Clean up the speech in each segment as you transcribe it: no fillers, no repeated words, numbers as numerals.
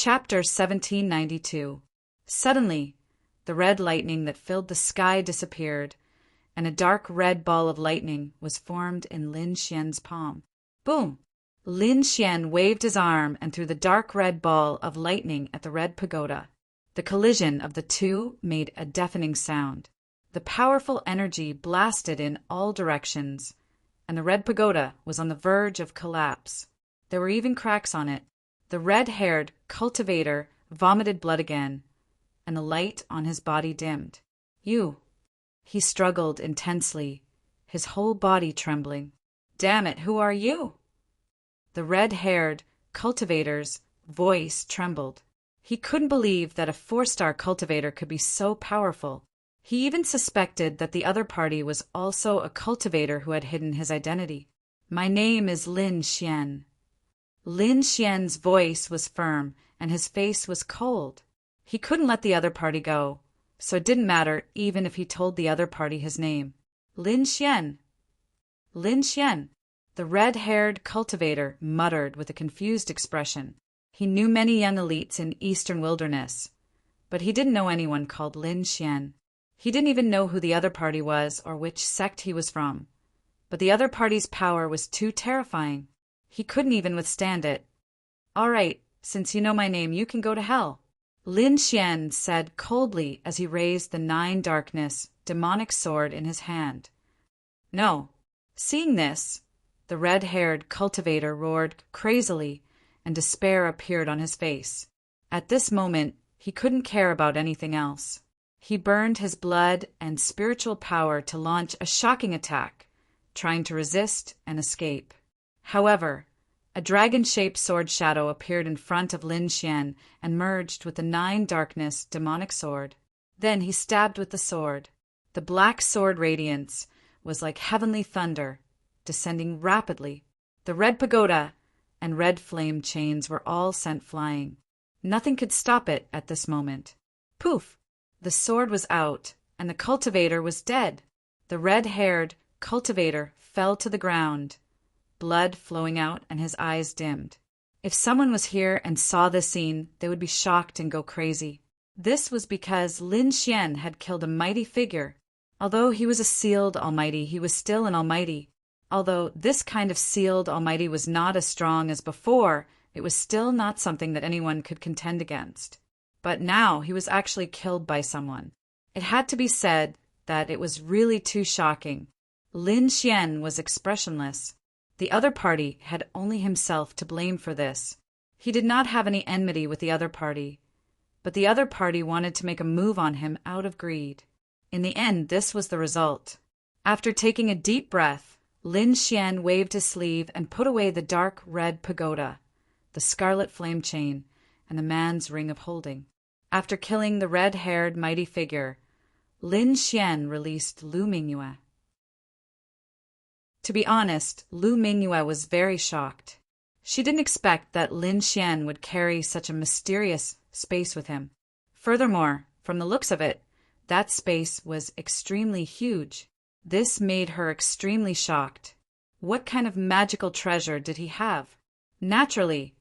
Chapter 1792. Suddenly, the red lightning that filled the sky disappeared, and a dark red ball of lightning was formed in Lin Xian's palm. Boom! Lin Xian waved his arm and threw the dark red ball of lightning at the red pagoda. The collision of the two made a deafening sound. The powerful energy blasted in all directions, and the red pagoda was on the verge of collapse. There were even cracks on it. The red-haired cultivator vomited blood again, and the light on his body dimmed. "You," he struggled intensely, his whole body trembling. "Damn it, who are you?" The red-haired cultivator's voice trembled. He couldn't believe that a 4-star cultivator could be so powerful. He even suspected that the other party was also a cultivator who had hidden his identity. "My name is Lin Xian." Lin Xian's voice was firm, and his face was cold. He couldn't let the other party go, so it didn't matter even if he told the other party his name. "Lin Xian! Lin Xian!" The red-haired cultivator muttered with a confused expression. He knew many young elites in Eastern Wilderness, but he didn't know anyone called Lin Xian. He didn't even know who the other party was or which sect he was from. But the other party's power was too terrifying. He couldn't even withstand it. "All right, since you know my name, you can go to hell," Lin Xian said coldly as he raised the 9 darkness demonic sword in his hand. "No." Seeing this, the red-haired cultivator roared crazily, and despair appeared on his face. At this moment, he couldn't care about anything else. He burned his blood and spiritual power to launch a shocking attack, trying to resist and escape. However, a dragon-shaped sword shadow appeared in front of Lin Xian and merged with the 9 darkness demonic sword. Then he stabbed with the sword. The black sword radiance was like heavenly thunder, descending rapidly. The red pagoda and red flame chains were all sent flying. Nothing could stop it at this moment. Poof! The sword was out, and the cultivator was dead. The red-haired cultivator fell to the ground, blood flowing out and his eyes dimmed. If someone was here and saw this scene, they would be shocked and go crazy. This was because Lin Xian had killed a mighty figure. Although he was a sealed almighty, he was still an almighty. Although this kind of sealed almighty was not as strong as before, it was still not something that anyone could contend against. But now he was actually killed by someone. It had to be said that it was really too shocking. Lin Xian was expressionless. The other party had only himself to blame for this. He did not have any enmity with the other party, but the other party wanted to make a move on him out of greed. In the end, this was the result. After taking a deep breath, Lin Xian waved his sleeve and put away the dark red pagoda, the scarlet flame chain, and the man's ring of holding. After killing the red-haired mighty figure, Lin Xian released Lu Mingyue. To be honest, Lu Mingyue was very shocked. She didn't expect that Lin Xian would carry such a mysterious space with him. Furthermore, from the looks of it, that space was extremely huge. This made her extremely shocked. What kind of magical treasure did he have? Naturally,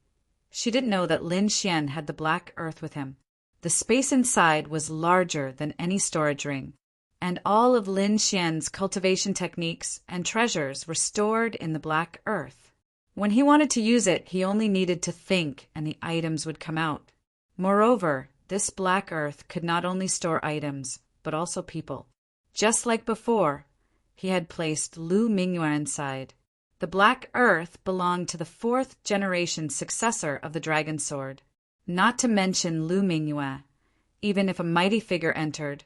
she didn't know that Lin Xian had the black earth with him. The space inside was larger than any storage ring, and all of Lin Xian's cultivation techniques and treasures were stored in the black earth. When he wanted to use it, he only needed to think and the items would come out. Moreover, this black earth could not only store items, but also people. Just like before, he had placed Lu Mingyue inside. The black earth belonged to the 4th generation successor of the dragon sword. Not to mention Lu Mingyue. Even if a mighty figure entered,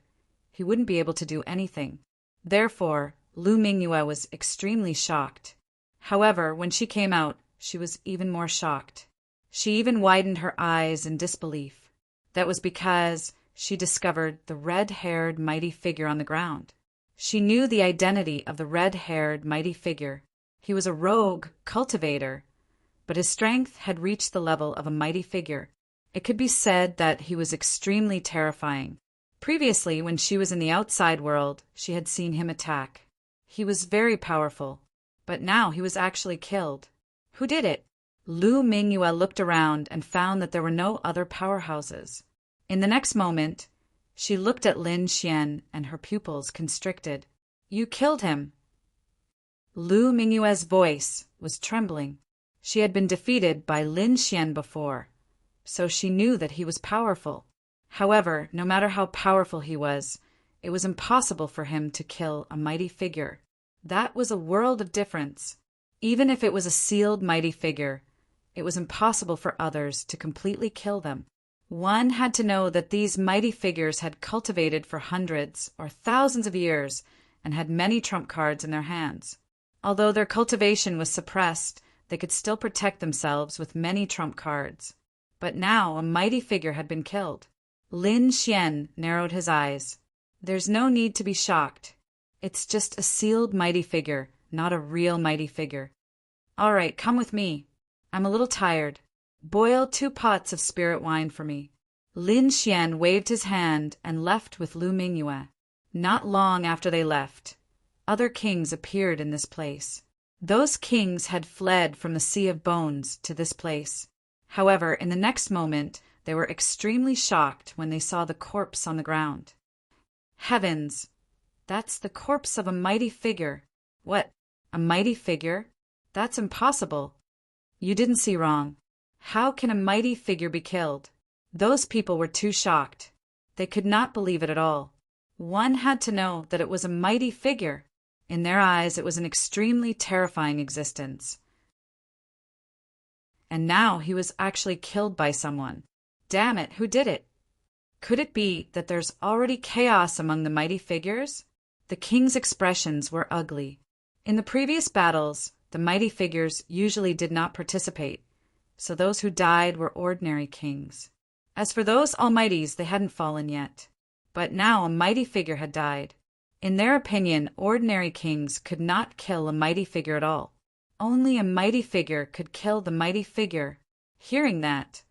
he wouldn't be able to do anything. Therefore, Lu Mingyue was extremely shocked. However, when she came out, she was even more shocked. She even widened her eyes in disbelief. That was because she discovered the red-haired mighty figure on the ground. She knew the identity of the red-haired mighty figure. He was a rogue cultivator, but his strength had reached the level of a mighty figure. It could be said that he was extremely terrifying. Previously, when she was in the outside world, she had seen him attack. He was very powerful, but now he was actually killed. Who did it? Lu Mingyue looked around and found that there were no other powerhouses. In the next moment, she looked at Lin Xian and her pupils constricted. "You killed him." Lu Mingyue's voice was trembling. She had been defeated by Lin Xian before, so she knew that he was powerful. However, no matter how powerful he was, it was impossible for him to kill a mighty figure. That was a world of difference. Even if it was a sealed mighty figure, it was impossible for others to completely kill them. One had to know that these mighty figures had cultivated for hundreds or thousands of years and had many trump cards in their hands. Although their cultivation was suppressed, they could still protect themselves with many trump cards. But now a mighty figure had been killed. Lin Xian narrowed his eyes. "There's no need to be shocked. It's just a sealed mighty figure, not a real mighty figure. All right, come with me. I'm a little tired. Boil 2 pots of spirit wine for me." Lin Xian waved his hand and left with Lu Mingyue. Not long after they left, other kings appeared in this place. Those kings had fled from the Sea of Bones to this place. However, in the next moment, they were extremely shocked when they saw the corpse on the ground. Heavens! That's the corpse of a mighty figure. What? A mighty figure? That's impossible. You didn't see wrong. How can a mighty figure be killed? Those people were too shocked. They could not believe it at all. One had to know that it was a mighty figure. In their eyes, it was an extremely terrifying existence. And now he was actually killed by someone. Damn it, who did it? Could it be that there's already chaos among the mighty figures? The king's expressions were ugly. In the previous battles, the mighty figures usually did not participate, so those who died were ordinary kings. As for those almighties, they hadn't fallen yet. But now a mighty figure had died. In their opinion, ordinary kings could not kill a mighty figure at all. Only a mighty figure could kill the mighty figure. Hearing that,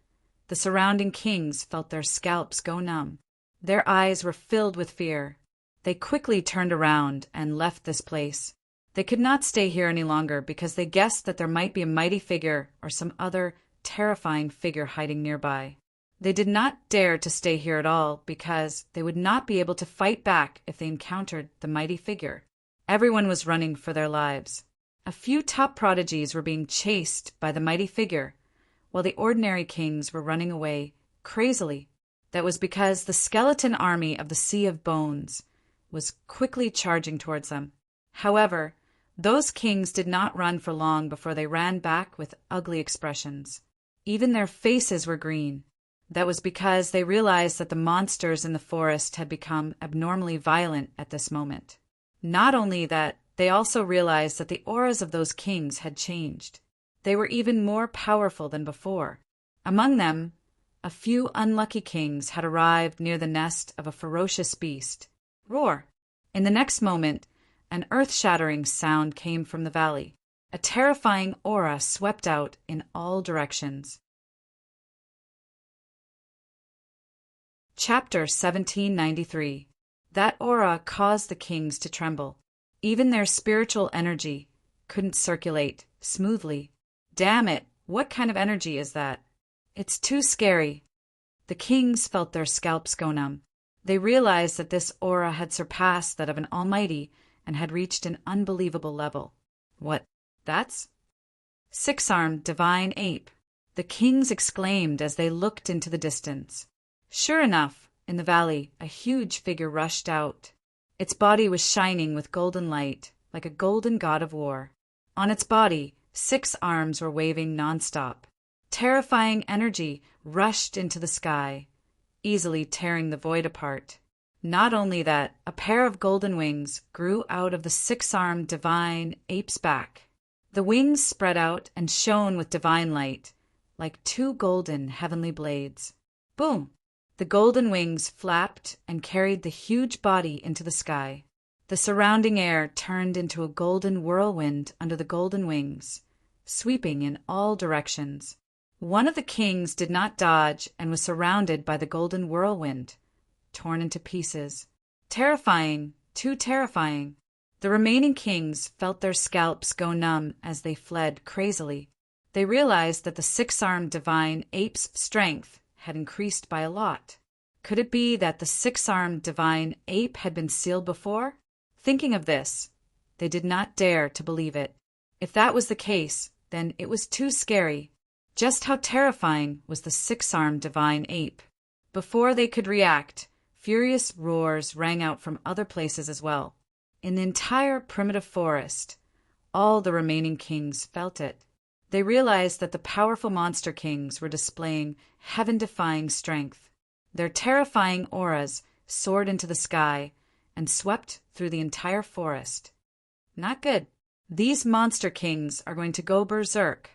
the surrounding kings felt their scalps go numb. Their eyes were filled with fear. They quickly turned around and left this place. They could not stay here any longer because they guessed that there might be a mighty figure or some other terrifying figure hiding nearby. They did not dare to stay here at all because they would not be able to fight back if they encountered the mighty figure. Everyone was running for their lives. A few top prodigies were being chased by the mighty figure, while the ordinary kings were running away crazily. That was because the skeleton army of the Sea of Bones was quickly charging towards them. However, those kings did not run for long before they ran back with ugly expressions. Even their faces were green. That was because they realized that the monsters in the forest had become abnormally violent at this moment. Not only that, they also realized that the auras of those kings had changed. They were even more powerful than before. Among them, a few unlucky kings had arrived near the nest of a ferocious beast. Roar! In the next moment, an earth-shattering sound came from the valley. A terrifying aura swept out in all directions. Chapter 1793. That aura caused the kings to tremble. Even their spiritual energy couldn't circulate smoothly. Damn it, what kind of energy is that? It's too scary. The kings felt their scalps go numb. They realized that this aura had surpassed that of an almighty and had reached an unbelievable level. What? That's six-armed divine ape. The kings exclaimed as they looked into the distance. Sure enough, in the valley, a huge figure rushed out. Its body was shining with golden light, like a golden god of war. On its body, 6 arms were waving nonstop. Terrifying energy rushed into the sky, easily tearing the void apart. Not only that, a pair of golden wings grew out of the 6-armed divine ape's back. The wings spread out and shone with divine light, like 2 golden heavenly blades. Boom! The golden wings flapped and carried the huge body into the sky. The surrounding air turned into a golden whirlwind under the golden wings, sweeping in all directions. One of the kings did not dodge and was surrounded by the golden whirlwind, torn into pieces. Terrifying, too terrifying. The remaining kings felt their scalps go numb as they fled crazily. They realized that the six-armed divine ape's strength had increased by a lot. Could it be that the six-armed divine ape had been sealed before? Thinking of this, they did not dare to believe it. If that was the case, then it was too scary. Just how terrifying was the six-armed divine ape? Before they could react, furious roars rang out from other places as well. In the entire primitive forest, all the remaining kings felt it. They realized that the powerful monster kings were displaying heaven-defying strength. Their terrifying auras soared into the sky and swept through the entire forest. Not good. These monster kings are going to go berserk.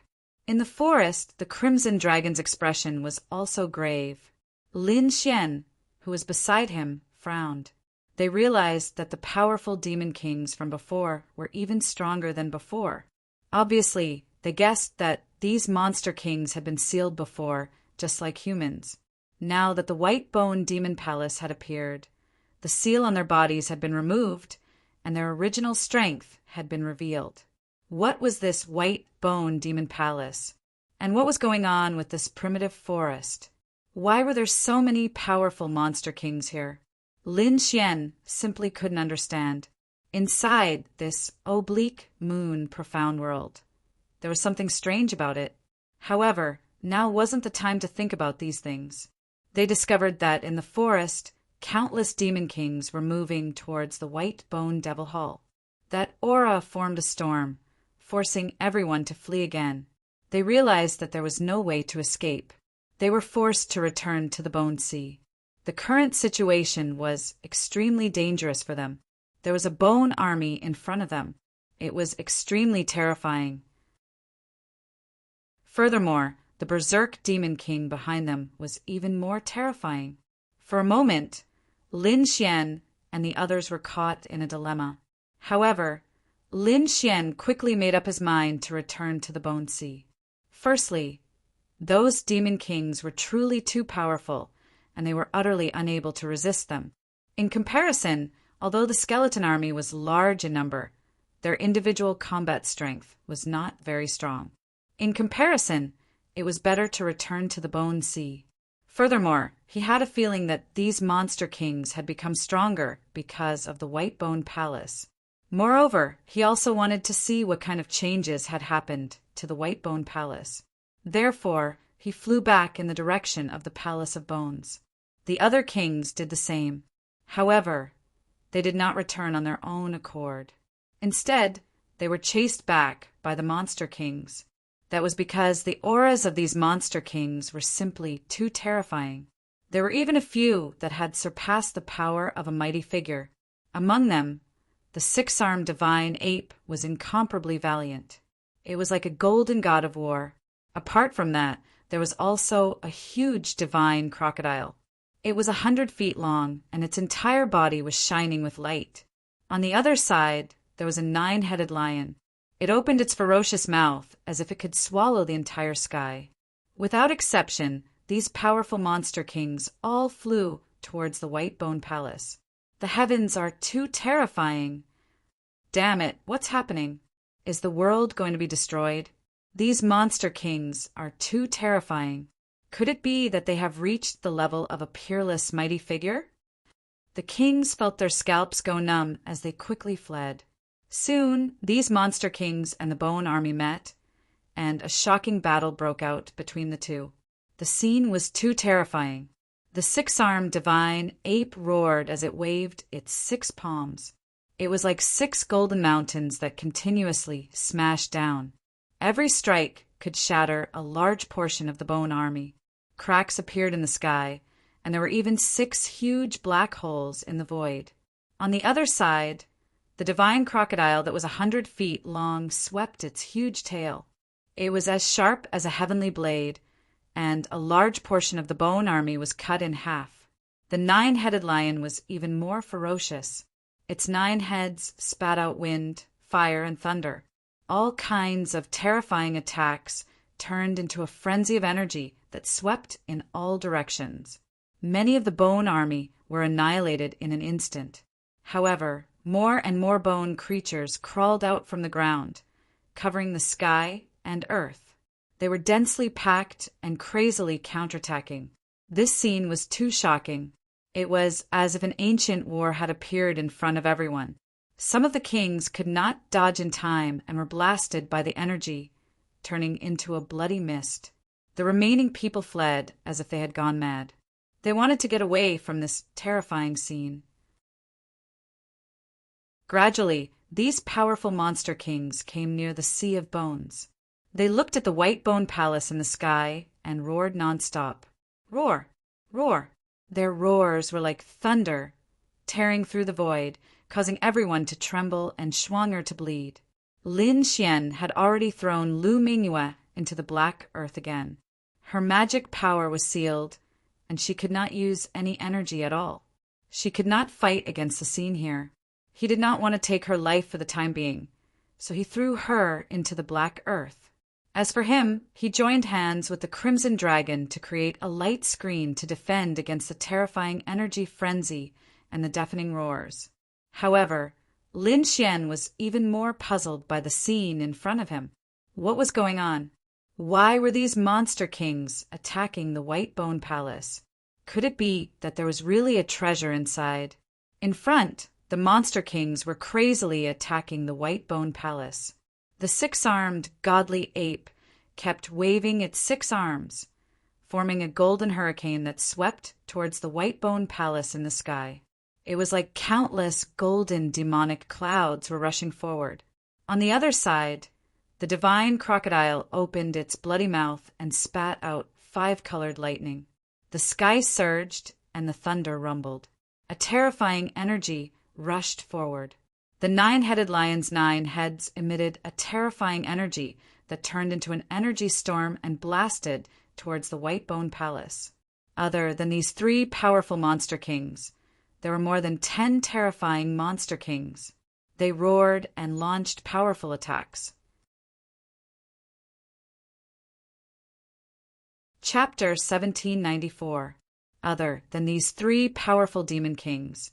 In the forest, the Crimson Dragon's expression was also grave. Lin Xian, who was beside him, frowned. They realized that the powerful demon kings from before were even stronger than before. Obviously, they guessed that these monster kings had been sealed before, just like humans. Now that the White Bone Demon Palace had appeared, the seal on their bodies had been removed, and their original strength had been revealed. What was this White Bone Demon Palace? And what was going on with this primitive forest? Why were there so many powerful monster kings here? Lin Xian simply couldn't understand. Inside this oblique moon profound world, there was something strange about it. However, now wasn't the time to think about these things. They discovered that in the forest, countless demon kings were moving towards the White Bone Devil Hall. That aura formed a storm, forcing everyone to flee again. They realized that there was no way to escape. They were forced to return to the Bone Sea. The current situation was extremely dangerous for them. There was a bone army in front of them. It was extremely terrifying. Furthermore, the Berserk Demon King behind them was even more terrifying. For a moment, Lin Xian and the others were caught in a dilemma. However, Lin Xian quickly made up his mind to return to the Bone Sea. Firstly, those demon kings were truly too powerful, and they were utterly unable to resist them. In comparison, although the skeleton army was large in number, their individual combat strength was not very strong. In comparison, it was better to return to the Bone Sea. Furthermore, he had a feeling that these monster kings had become stronger because of the White Bone Palace. Moreover, he also wanted to see what kind of changes had happened to the White Bone Palace. Therefore, he flew back in the direction of the Palace of Bones. The other kings did the same. However, they did not return on their own accord. Instead, they were chased back by the monster kings. That was because the auras of these monster kings were simply too terrifying. There were even a few that had surpassed the power of a mighty figure. Among them, the six-armed divine ape was incomparably valiant. It was like a golden god of war. Apart from that, there was also a huge divine crocodile. It was 100 feet long, and its entire body was shining with light. On the other side, there was a 9-headed lion. It opened its ferocious mouth as if it could swallow the entire sky. Without exception, these powerful monster kings all flew towards the White Bone Palace. The heavens are too terrifying. Damn it, what's happening? Is the world going to be destroyed? These monster kings are too terrifying. Could it be that they have reached the level of a peerless mighty figure? The kings felt their scalps go numb as they quickly fled. Soon, these monster kings and the Bone Army met, and a shocking battle broke out between the two. The scene was too terrifying. The six-armed divine ape roared as it waved its 6 palms. It was like 6 golden mountains that continuously smashed down. Every strike could shatter a large portion of the Bone Army. Cracks appeared in the sky, and there were even 6 huge black holes in the void. On the other side, the divine crocodile that was 100 feet long swept its huge tail. It was as sharp as a heavenly blade, and a large portion of the Bone Army was cut in half. The 9-headed lion was even more ferocious. Its 9 heads spat out wind, fire, and thunder. All kinds of terrifying attacks turned into a frenzy of energy that swept in all directions. Many of the Bone Army were annihilated in an instant. However, more and more bone creatures crawled out from the ground, covering the sky and earth. They were densely packed and crazily counterattacking. This scene was too shocking. It was as if an ancient war had appeared in front of everyone. Some of the kings could not dodge in time and were blasted by the energy, turning into a bloody mist. The remaining people fled as if they had gone mad. They wanted to get away from this terrifying scene. Gradually, these powerful monster kings came near the Sea of Bones. They looked at the white bone palace in the sky and roared nonstop. Roar! Roar! Their roars were like thunder, tearing through the void, causing everyone to tremble and Shuang'er to bleed. Lin Xian had already thrown Lu Mingyue into the black earth again. Her magic power was sealed, and she could not use any energy at all. She could not fight against the scene here. He did not want to take her life for the time being, so he threw her into the black earth. As for him, he joined hands with the Crimson Dragon to create a light screen to defend against the terrifying energy frenzy and the deafening roars. However, Lin Xian was even more puzzled by the scene in front of him. What was going on? Why were these monster kings attacking the White Bone Palace? Could it be that there was really a treasure inside? In front, the monster kings were crazily attacking the White Bone Palace. The six-armed, godly ape kept waving its 6 arms, forming a golden hurricane that swept towards the White Bone Palace in the sky. It was like countless golden demonic clouds were rushing forward. On the other side, the divine crocodile opened its bloody mouth and spat out 5-colored lightning. The sky surged and the thunder rumbled. A terrifying energy rushed forward. The 9-headed lion's 9 heads emitted a terrifying energy that turned into an energy storm and blasted towards the White Bone Palace. Other than these 3 powerful monster kings, there were more than 10 terrifying monster kings. They roared and launched powerful attacks. Chapter 1794. Other than these 3 powerful demon kings,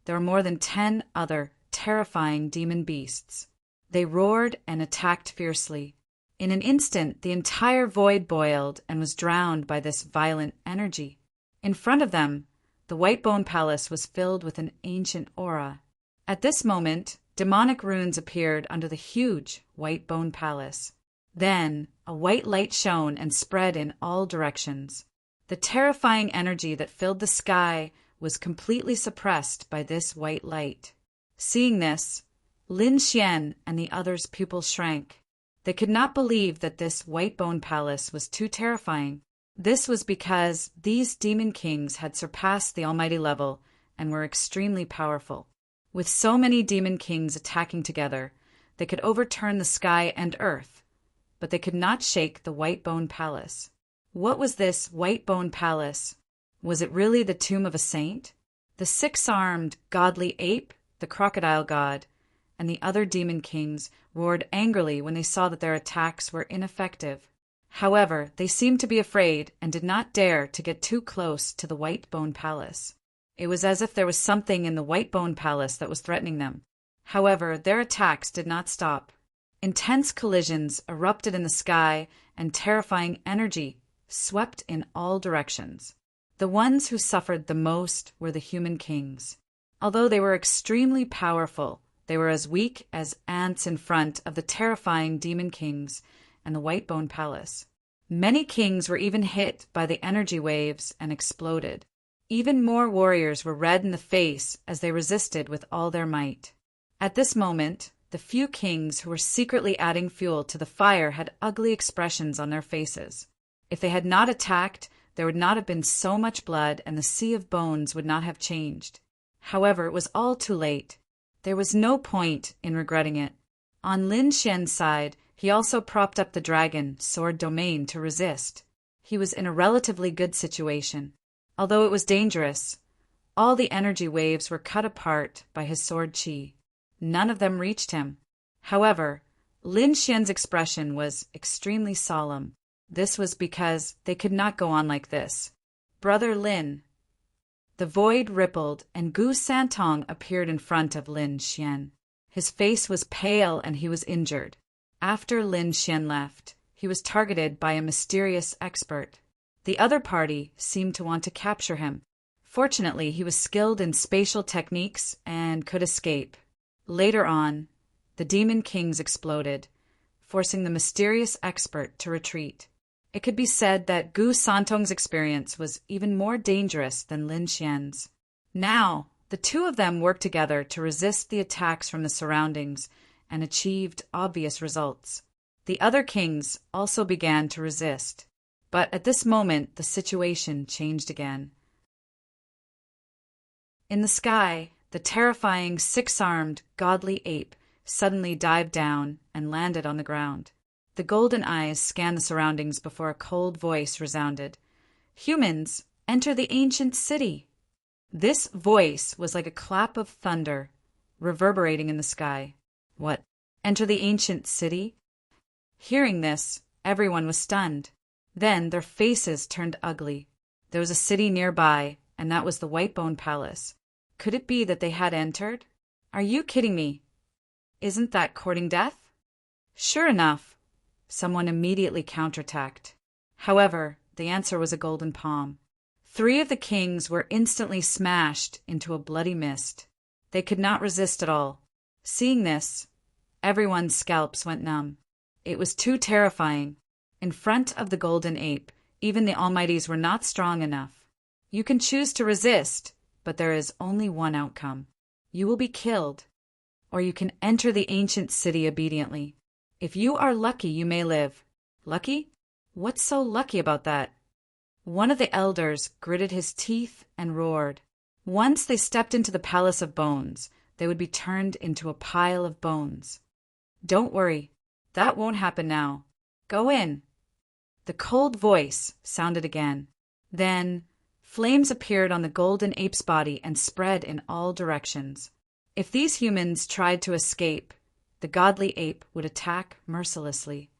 there were more than 10 other terrifying demon beasts. They roared and attacked fiercely. In an instant, the entire void boiled and was drowned by this violent energy. In front of them, the White Bone Palace was filled with an ancient aura. At this moment, demonic runes appeared under the huge White Bone Palace. Then, a white light shone and spread in all directions. The terrifying energy that filled the sky was completely suppressed by this white light. Seeing this, Lin Xian and the others' pupils shrank. They could not believe that this White Bone Palace was too terrifying. This was because these demon kings had surpassed the almighty level and were extremely powerful. With so many demon kings attacking together, they could overturn the sky and earth, but they could not shake the White Bone Palace. What was this White Bone Palace? Was it really the tomb of a saint? The 6-armed, godly ape, the crocodile god, and the other demon kings roared angrily when they saw that their attacks were ineffective. However, they seemed to be afraid and did not dare to get too close to the White Bone Palace. It was as if there was something in the White Bone Palace that was threatening them. However, their attacks did not stop. Intense collisions erupted in the sky, and terrifying energy swept in all directions. The ones who suffered the most were the human kings. Although they were extremely powerful, they were as weak as ants in front of the terrifying demon kings and the White Bone Palace. Many kings were even hit by the energy waves and exploded. Even more warriors were red in the face as they resisted with all their might. At this moment, the few kings who were secretly adding fuel to the fire had ugly expressions on their faces. If they had not attacked, there would not have been so much blood and the sea of bones would not have changed. However, it was all too late. There was no point in regretting it. On Lin Xian's side, he also propped up the dragon, Sword Domain, to resist. He was in a relatively good situation. Although it was dangerous, all the energy waves were cut apart by his sword chi. None of them reached him. However, Lin Xian's expression was extremely solemn. This was because they could not go on like this. Brother Lin. The void rippled, and Gu Santong appeared in front of Lin Xian. His face was pale and he was injured. After Lin Xian left, he was targeted by a mysterious expert. The other party seemed to want to capture him. Fortunately, he was skilled in spatial techniques and could escape. Later on, the demon kings exploded, forcing the mysterious expert to retreat. It could be said that Gu Santong's experience was even more dangerous than Lin Xian's. Now, the two of them worked together to resist the attacks from the surroundings and achieved obvious results. The other kings also began to resist, but at this moment the situation changed again. In the sky, the terrifying six-armed, godly ape suddenly dived down and landed on the ground. The golden eyes scanned the surroundings before a cold voice resounded. "Humans, enter the ancient city!" This voice was like a clap of thunder, reverberating in the sky. What? Enter the ancient city? Hearing this, everyone was stunned. Then their faces turned ugly. There was a city nearby, and that was the Whitebone Palace. Could it be that they had entered? Are you kidding me? Isn't that courting death? Sure enough, someone immediately counterattacked. However, the answer was a golden palm. 3 of the kings were instantly smashed into a bloody mist. They could not resist at all. Seeing this, everyone's scalps went numb. It was too terrifying. In front of the golden ape, even the Almighties were not strong enough. You can choose to resist, but there is only one outcome. You will be killed, or you can enter the ancient city obediently. If you are lucky, you may live. Lucky? What's so lucky about that? One of the elders gritted his teeth and roared. Once they stepped into the Palace of Bones, they would be turned into a pile of bones. Don't worry, that won't happen now. Go in. The cold voice sounded again. Then, flames appeared on the golden ape's body and spread in all directions. If these humans tried to escape, the godly ape would attack mercilessly.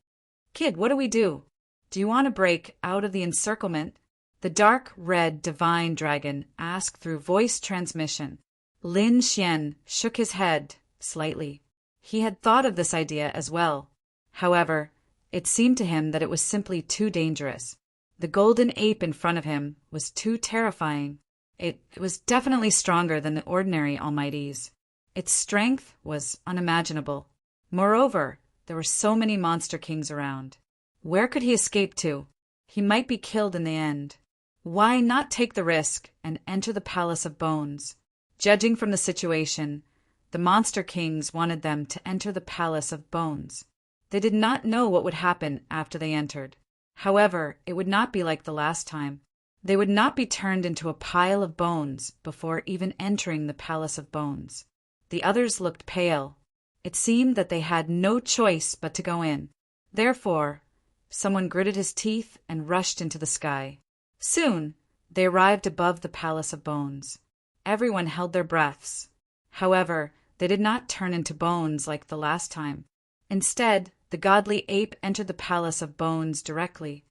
Kid, what do we do? Do you want to break out of the encirclement? The dark red divine dragon asked through voice transmission. Lin Xian shook his head slightly. He had thought of this idea as well. However, it seemed to him that it was simply too dangerous. The golden ape in front of him was too terrifying. It was definitely stronger than the ordinary Almighties. Its strength was unimaginable. Moreover, there were so many monster kings around. Where could he escape to? He might be killed in the end. Why not take the risk and enter the Palace of Bones? Judging from the situation, the monster kings wanted them to enter the Palace of Bones. They did not know what would happen after they entered. However, it would not be like the last time. They would not be turned into a pile of bones before even entering the Palace of Bones. The others looked pale. It seemed that they had no choice but to go in. Therefore, someone gritted his teeth and rushed into the sky. Soon, they arrived above the Palace of Bones. Everyone held their breaths. However, they did not turn into bones like the last time. Instead, the godly ape entered the Palace of Bones directly.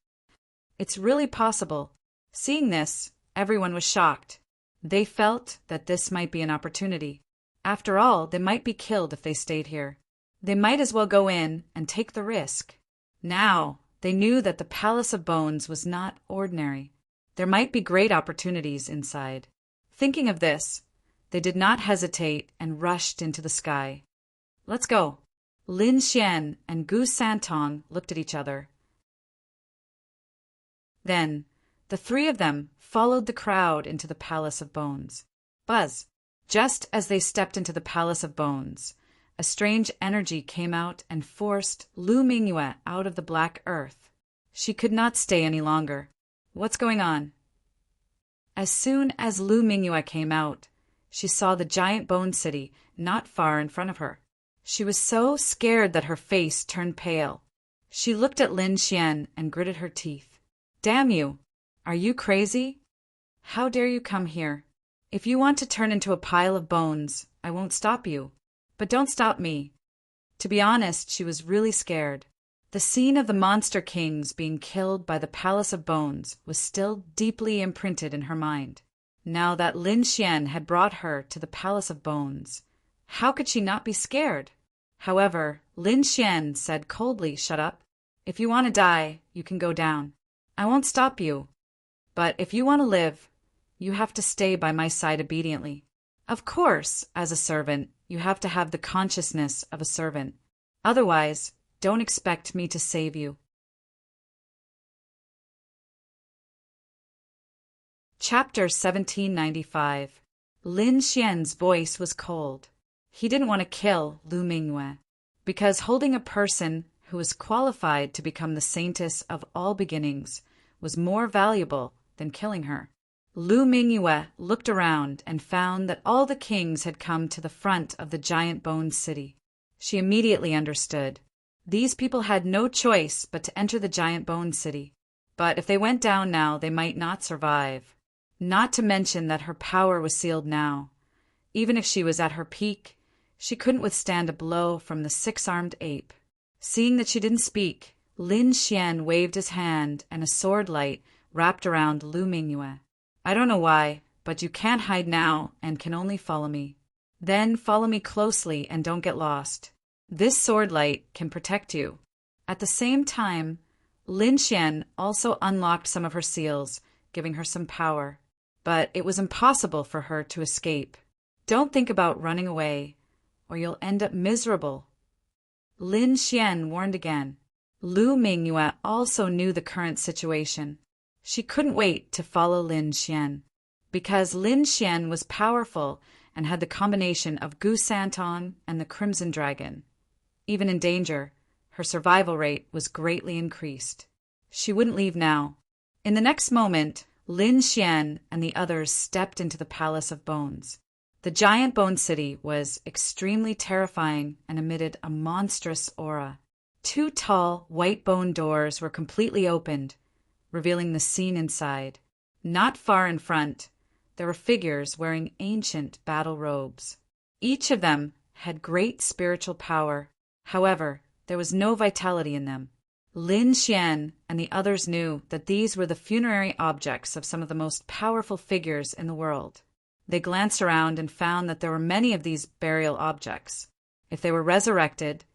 It's really possible. Seeing this, everyone was shocked. They felt that this might be an opportunity. After all, they might be killed if they stayed here. They might as well go in and take the risk. Now, they knew that the Palace of Bones was not ordinary. There might be great opportunities inside. Thinking of this, they did not hesitate and rushed into the sky. Let's go. Lin Xian and Gu Santong looked at each other. Then, the 3 of them followed the crowd into the Palace of Bones. Buzz! Just as they stepped into the Palace of Bones, a strange energy came out and forced Lu Mingyue out of the black earth. She could not stay any longer. What's going on? As soon as Lu Mingyue came out, she saw the giant bone city not far in front of her. She was so scared that her face turned pale. She looked at Lin Xian and gritted her teeth. Damn you! Are you crazy? How dare you come here? If you want to turn into a pile of bones, I won't stop you. But don't stop me. To be honest, she was really scared. The scene of the monster kings being killed by the Palace of Bones was still deeply imprinted in her mind. Now that Lin Xian had brought her to the Palace of Bones, how could she not be scared? However, Lin Xian said coldly, "Shut up. If you want to die, you can go down. I won't stop you. But if you want to live, you have to stay by my side obediently. Of course, as a servant, you have to have the consciousness of a servant. Otherwise, don't expect me to save you. Chapter 1795. Lin Xian's voice was cold. He didn't want to kill Lu Mingyue, because holding a person who was qualified to become the saintess of all beginnings was more valuable than killing her. Lu Mingyue looked around and found that all the kings had come to the front of the giant bone city. She immediately understood. These people had no choice but to enter the giant bone city. But if they went down now, they might not survive. Not to mention that her power was sealed now. Even if she was at her peak, she couldn't withstand a blow from the six-armed ape. Seeing that she didn't speak, Lin Xian waved his hand and a sword light wrapped around Lu Mingyue. I don't know why, but you can't hide now and can only follow me. Then follow me closely and don't get lost. This sword light can protect you. At the same time, Lin Xian also unlocked some of her seals, giving her some power. But it was impossible for her to escape. Don't think about running away, or you'll end up miserable. Lin Xian warned again. Lu Mingyue also knew the current situation. She couldn't wait to follow Lin Xian, because Lin Xian was powerful and had the combination of Gu Santon and the Crimson Dragon. Even in danger, her survival rate was greatly increased. She wouldn't leave now. In the next moment, Lin Xian and the others stepped into the Palace of Bones. The giant bone city was extremely terrifying and emitted a monstrous aura. 2 tall, white bone doors were completely opened, revealing the scene inside. Not far in front, there were figures wearing ancient battle robes. Each of them had great spiritual power. However, there was no vitality in them. Lin Xian and the others knew that these were the funerary objects of some of the most powerful figures in the world. They glanced around and found that there were many of these burial objects. If they were resurrected,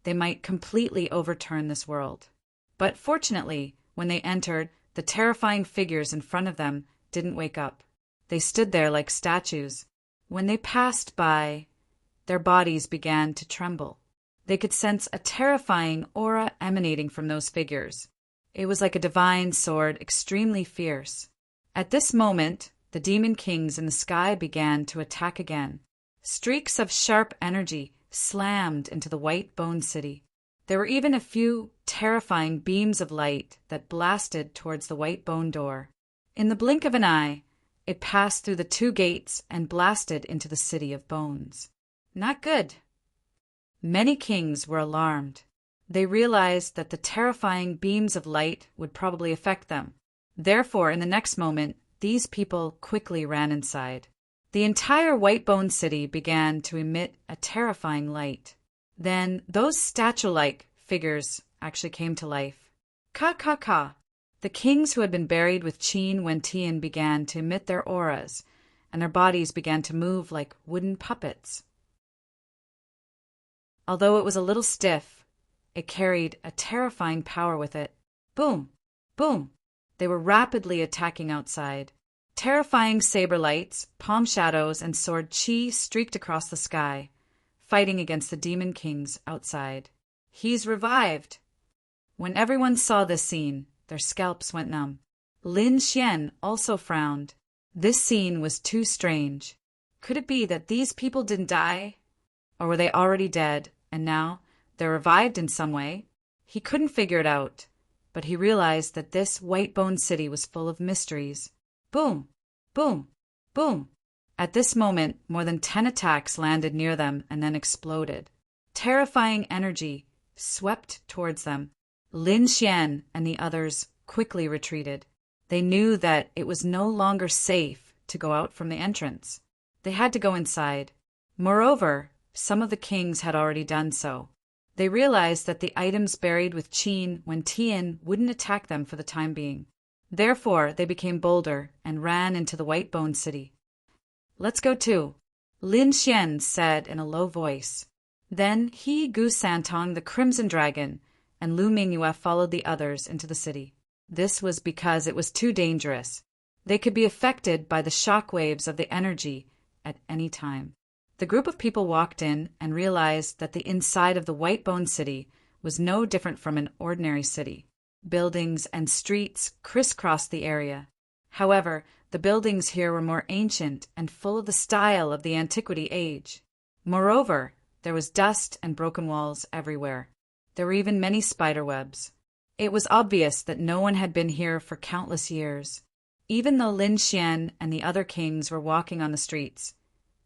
they might completely overturn this world. But fortunately, when they entered, the terrifying figures in front of them didn't wake up. They stood there like statues. When they passed by, their bodies began to tremble. They could sense a terrifying aura emanating from those figures. It was like a divine sword, extremely fierce. At this moment, the demon kings in the sky began to attack again. Streaks of sharp energy slammed into the white bone city. There were even a few terrifying beams of light that blasted towards the white bone door. In the blink of an eye, it passed through the 2 gates and blasted into the city of bones. Not good. Many kings were alarmed. They realized that the terrifying beams of light would probably affect them. Therefore, in the next moment, these people quickly ran inside. The entire white bone city began to emit a terrifying light. Then those statue-like figures actually came to life. Ka. The kings who had been buried with Qin Wentian began to emit their auras, and their bodies began to move like wooden puppets. Although it was a little stiff, it carried a terrifying power with it. Boom! Boom! They were rapidly attacking outside. Terrifying saber lights, palm shadows, and sword chi streaked across the sky, fighting against the demon kings outside. He's revived! When everyone saw this scene, their scalps went numb. Lin Xian also frowned. This scene was too strange. Could it be that these people didn't die? Or were they already dead, and now they're revived in some way? He couldn't figure it out, but he realized that this white bone city was full of mysteries. Boom! Boom! Boom! At this moment, more than 10 attacks landed near them and then exploded. Terrifying energy swept towards them. Lin Xian and the others quickly retreated. They knew that it was no longer safe to go out from the entrance. They had to go inside. Moreover, some of the kings had already done so. They realized that the items buried with Qin Wentian wouldn't attack them for the time being. Therefore, they became bolder and ran into the white bone city. Let's go too, Lin Xian said in a low voice. Then he, Gu Santong, the Crimson Dragon, and Lu Mingyue followed the others into the city. This was because it was too dangerous. They could be affected by the shock waves of the energy at any time. The group of people walked in and realized that the inside of the White Bone City was no different from an ordinary city. Buildings and streets crisscrossed the area. However, the buildings here were more ancient and full of the style of the Antiquity age. Moreover, there was dust and broken walls everywhere. There were even many spiderwebs. It was obvious that no one had been here for countless years. Even though Lin Xian and the other kings were walking on the streets,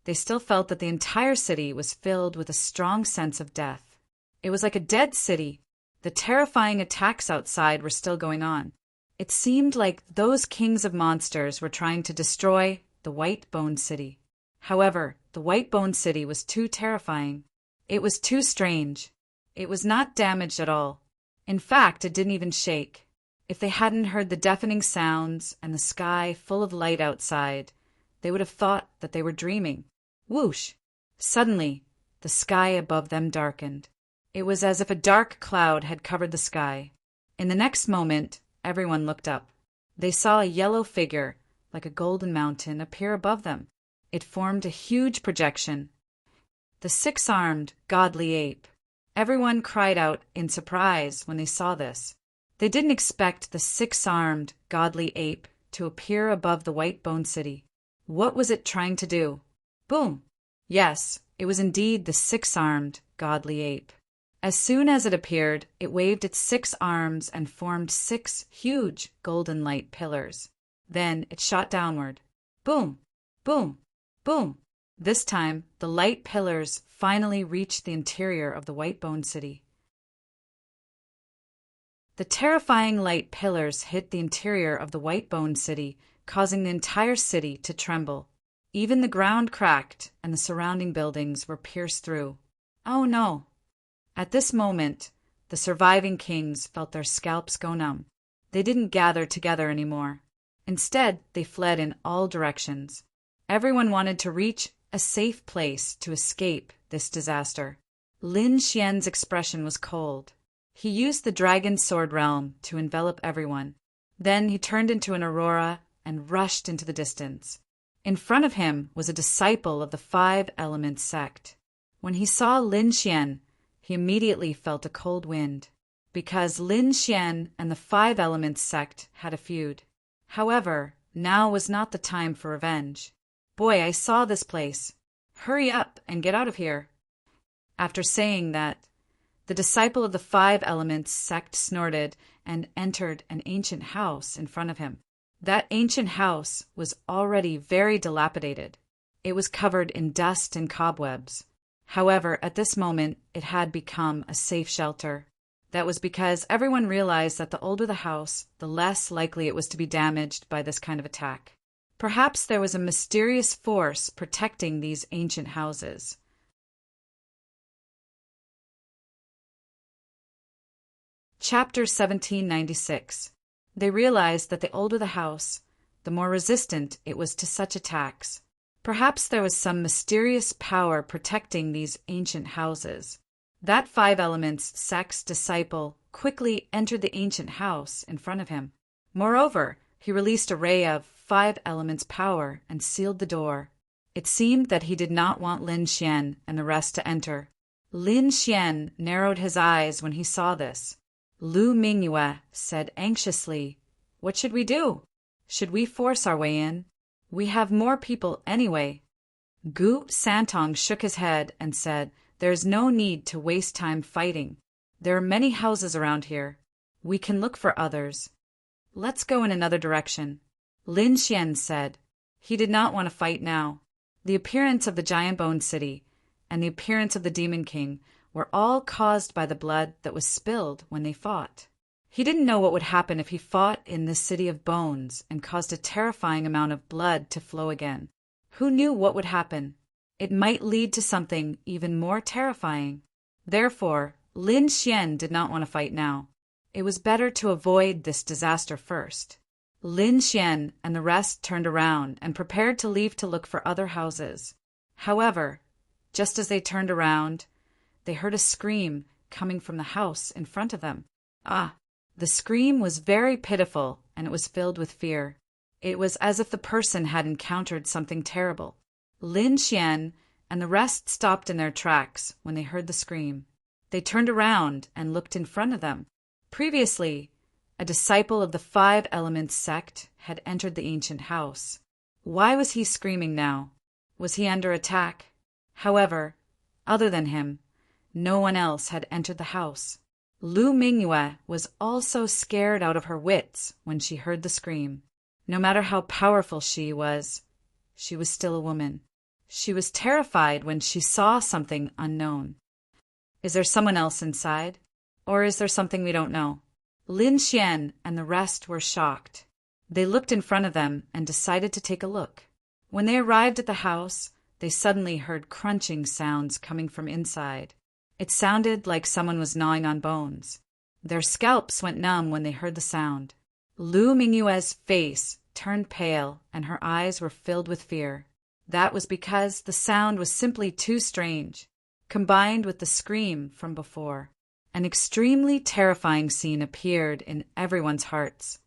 they still felt that the entire city was filled with a strong sense of death. It was like a dead city. The terrifying attacks outside were still going on. It seemed like those kings of monsters were trying to destroy the White Bone City. However, the White Bone City was too terrifying. It was too strange. It was not damaged at all. In fact, it didn't even shake. If they hadn't heard the deafening sounds and the sky full of light outside, they would have thought that they were dreaming. Whoosh! Suddenly, the sky above them darkened. It was as if a dark cloud had covered the sky. In the next moment, everyone looked up. They saw a yellow figure, like a golden mountain, appear above them. It formed a huge projection. The six-armed, godly ape. Everyone cried out in surprise when they saw this. They didn't expect the six-armed, godly ape to appear above the White Bone City. What was it trying to do? Boom! Yes, it was indeed the six-armed, godly ape. As soon as it appeared, it waved its 6 arms and formed 6 huge golden light pillars. Then it shot downward. Boom! Boom! Boom! This time, the light pillars finally reached the interior of the White Bone City. The terrifying light pillars hit the interior of the White Bone City, causing the entire city to tremble. Even the ground cracked, and the surrounding buildings were pierced through. Oh no! At this moment, the surviving kings felt their scalps go numb. They didn't gather together anymore. Instead, they fled in all directions. Everyone wanted to reach a safe place to escape this disaster. Lin Xian's expression was cold. He used the dragon sword realm to envelop everyone. Then he turned into an aurora and rushed into the distance. In front of him was a disciple of the 5 Elements sect. When he saw Lin Xian, he immediately felt a cold wind, because Lin Xian and the 5 Elements sect had a feud. However, now was not the time for revenge. Boy, I saw this place. Hurry up and get out of here. After saying that, the disciple of the 5 Elements sect snorted and entered an ancient house in front of him. That ancient house was already very dilapidated. It was covered in dust and cobwebs. However, at this moment, it had become a safe shelter. That was because everyone realized that the older the house, the less likely it was to be damaged by this kind of attack. Perhaps there was a mysterious force protecting these ancient houses. Chapter 1796. They realized that the older the house, the more resistant it was to such attacks. Perhaps there was some mysterious power protecting these ancient houses. That 5 Elements sect's disciple quickly entered the ancient house in front of him. Moreover, he released a ray of 5 Elements power and sealed the door. It seemed that he did not want Lin Xian and the rest to enter. Lin Xian narrowed his eyes when he saw this. Lu Mingyue said anxiously, "What should we do? Should we force our way in? We have more people anyway." Gu Santong shook his head and said, "There is no need to waste time fighting. There are many houses around here. We can look for others. Let's go in another direction." Lin Xian said. He did not want to fight now. The appearance of the Giant Bone City and the appearance of the Demon King were all caused by the blood that was spilled when they fought. He didn't know what would happen if he fought in this city of bones and caused a terrifying amount of blood to flow again. Who knew what would happen? It might lead to something even more terrifying. Therefore, Lin Xian did not want to fight now. It was better to avoid this disaster first. Lin Xian and the rest turned around and prepared to leave to look for other houses. However, just as they turned around, they heard a scream coming from the house in front of them. Ah! The scream was very pitiful, and it was filled with fear. It was as if the person had encountered something terrible. Lin Xian and the rest stopped in their tracks when they heard the scream. They turned around and looked in front of them. Previously, a disciple of the Five Elements sect had entered the ancient house. Why was he screaming now? Was he under attack? However, other than him, no one else had entered the house. Lu Mingyue was also scared out of her wits when she heard the scream. No matter how powerful she was still a woman. She was terrified when she saw something unknown. Is there someone else inside? Or is there something we don't know? Lin Xian and the rest were shocked. They looked in front of them and decided to take a look. When they arrived at the house, they suddenly heard crunching sounds coming from inside. It sounded like someone was gnawing on bones. Their scalps went numb when they heard the sound. Lu Mingyue's face turned pale and her eyes were filled with fear. That was because the sound was simply too strange, combined with the scream from before. An extremely terrifying scene appeared in everyone's hearts.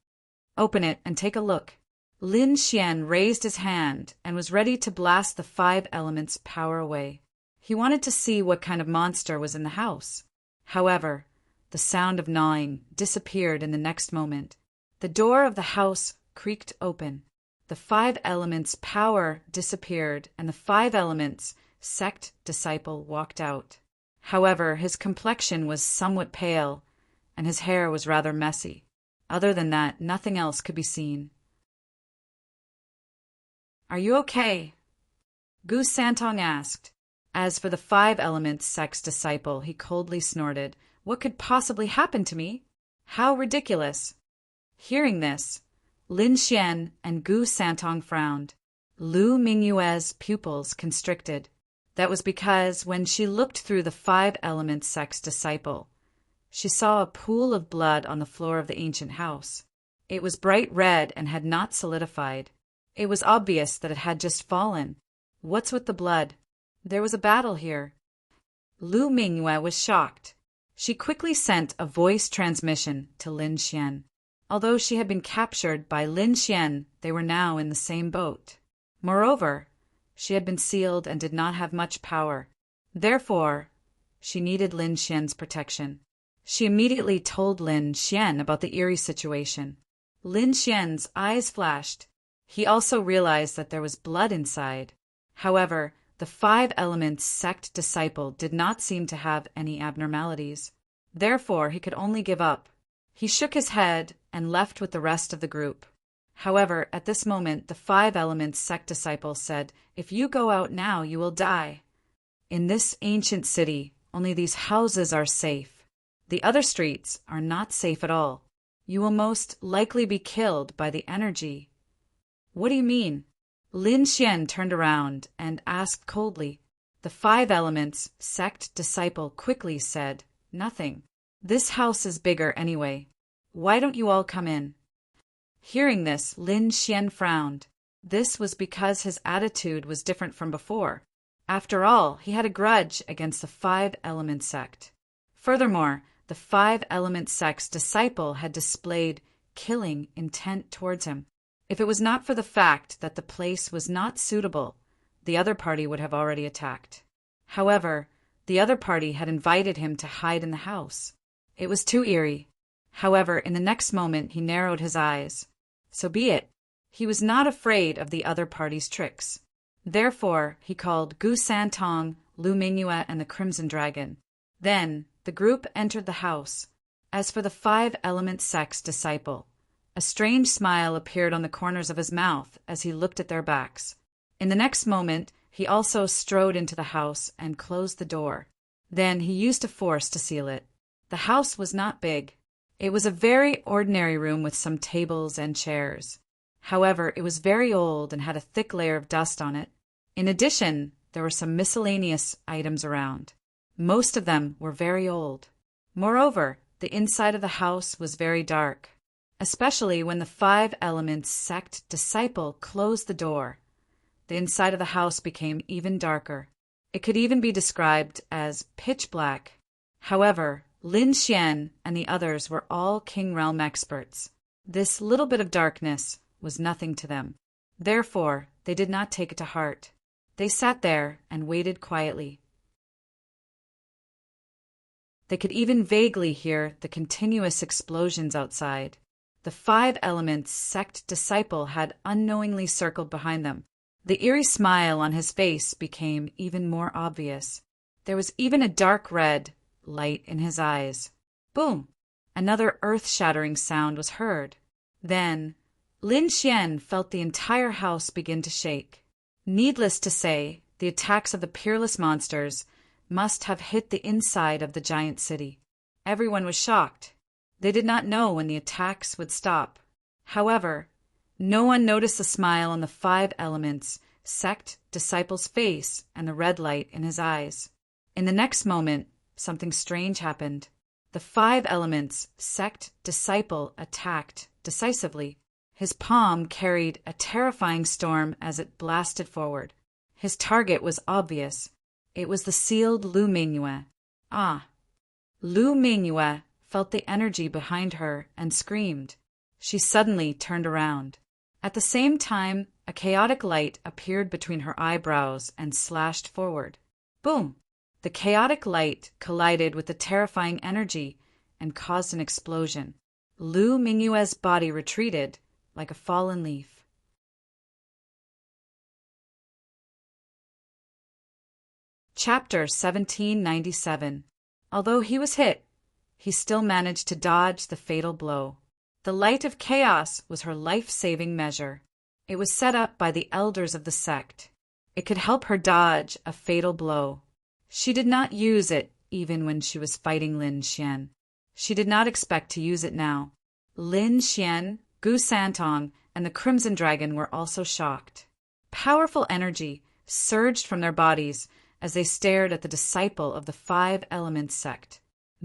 Open it and take a look. Lin Xian raised his hand and was ready to blast the Five Elements' power away. He wanted to see what kind of monster was in the house. However, the sound of gnawing disappeared in the next moment. The door of the house creaked open. The Five Elements' power disappeared and the Five Elements' sect disciple walked out. However, his complexion was somewhat pale and his hair was rather messy. Other than that, nothing else could be seen. Are you okay? Gu Santong asked. As for the Five Elements sect's disciple, he coldly snorted. What could possibly happen to me? How ridiculous! Hearing this, Lin Xian and Gu Santong frowned. Lu Mingyue's pupils constricted. That was because when she looked through the Five Elements sect's disciple, she saw a pool of blood on the floor of the ancient house. It was bright red and had not solidified. It was obvious that it had just fallen. What's with the blood? There was a battle here. Lu Mingyue was shocked. She quickly sent a voice transmission to Lin Xian. Although she had been captured by Lin Xian, they were now in the same boat. Moreover, she had been sealed and did not have much power. Therefore, she needed Lin Xian's protection. She immediately told Lin Xian about the eerie situation. Lin Xian's eyes flashed. He also realized that there was blood inside. However, the Five Elements sect disciple did not seem to have any abnormalities. Therefore, he could only give up. He shook his head and left with the rest of the group. However, at this moment, the Five Elements sect disciple said, "If you go out now, you will die. In this ancient city, only these houses are safe. The other streets are not safe at all. You will most likely be killed by the energy." What do you mean? Lin Xian turned around and asked coldly. The Five Elements sect disciple quickly said, "Nothing. This house is bigger anyway. Why don't you all come in?" Hearing this, Lin Xian frowned. This was because his attitude was different from before. After all, he had a grudge against the Five Elements sect. Furthermore, the Five Elements sect's disciple had displayed killing intent towards him. If it was not for the fact that the place was not suitable, the other party would have already attacked. However, the other party had invited him to hide in the house. It was too eerie. However, in the next moment he narrowed his eyes. So be it. He was not afraid of the other party's tricks. Therefore, he called Gu Santong, Lu Mingyue, and the Crimson Dragon. Then, the group entered the house. As for the Five Elements sect's disciple, a strange smile appeared on the corners of his mouth as he looked at their backs. In the next moment, he also strode into the house and closed the door. Then he used a force to seal it. The house was not big. It was a very ordinary room with some tables and chairs. However, it was very old and had a thick layer of dust on it. In addition, there were some miscellaneous items around. Most of them were very old. Moreover, the inside of the house was very dark, especially when the Five Elements sect disciple closed the door. The inside of the house became even darker. It could even be described as pitch black. However, Lin Xian and the others were all King Realm experts. This little bit of darkness was nothing to them. Therefore, they did not take it to heart. They sat there and waited quietly. They could even vaguely hear the continuous explosions outside. The 5 Elements sect disciple had unknowingly circled behind them. The eerie smile on his face became even more obvious. There was even a dark red light in his eyes. Boom! Another earth-shattering sound was heard. Then, Lin Xian felt the entire house begin to shake. Needless to say, the attacks of the peerless monsters must have hit the inside of the giant city. Everyone was shocked. They did not know when the attacks would stop. However, no one noticed the smile on the 5 Elements sect disciple's face and the red light in his eyes. In the next moment, something strange happened. The 5 Elements sect disciple attacked decisively. His palm carried a terrifying storm as it blasted forward. His target was obvious. It was the sealed Lu Mingyue. Ah! Lu Mingyue felt the energy behind her and screamed. She suddenly turned around. At the same time, a chaotic light appeared between her eyebrows and slashed forward. Boom! The chaotic light collided with the terrifying energy and caused an explosion. Lu Mingyue's body retreated like a fallen leaf. Chapter 1797. Although he was hit, he still managed to dodge the fatal blow. The light of chaos was her life-saving measure. It was set up by the elders of the sect. It could help her dodge a fatal blow. She did not use it even when she was fighting Lin Xian. She did not expect to use it now. Lin Xian, Gu Santong, and the Crimson Dragon were also shocked. Powerful energy surged from their bodies as they stared at the disciple of the 5 Elements sect.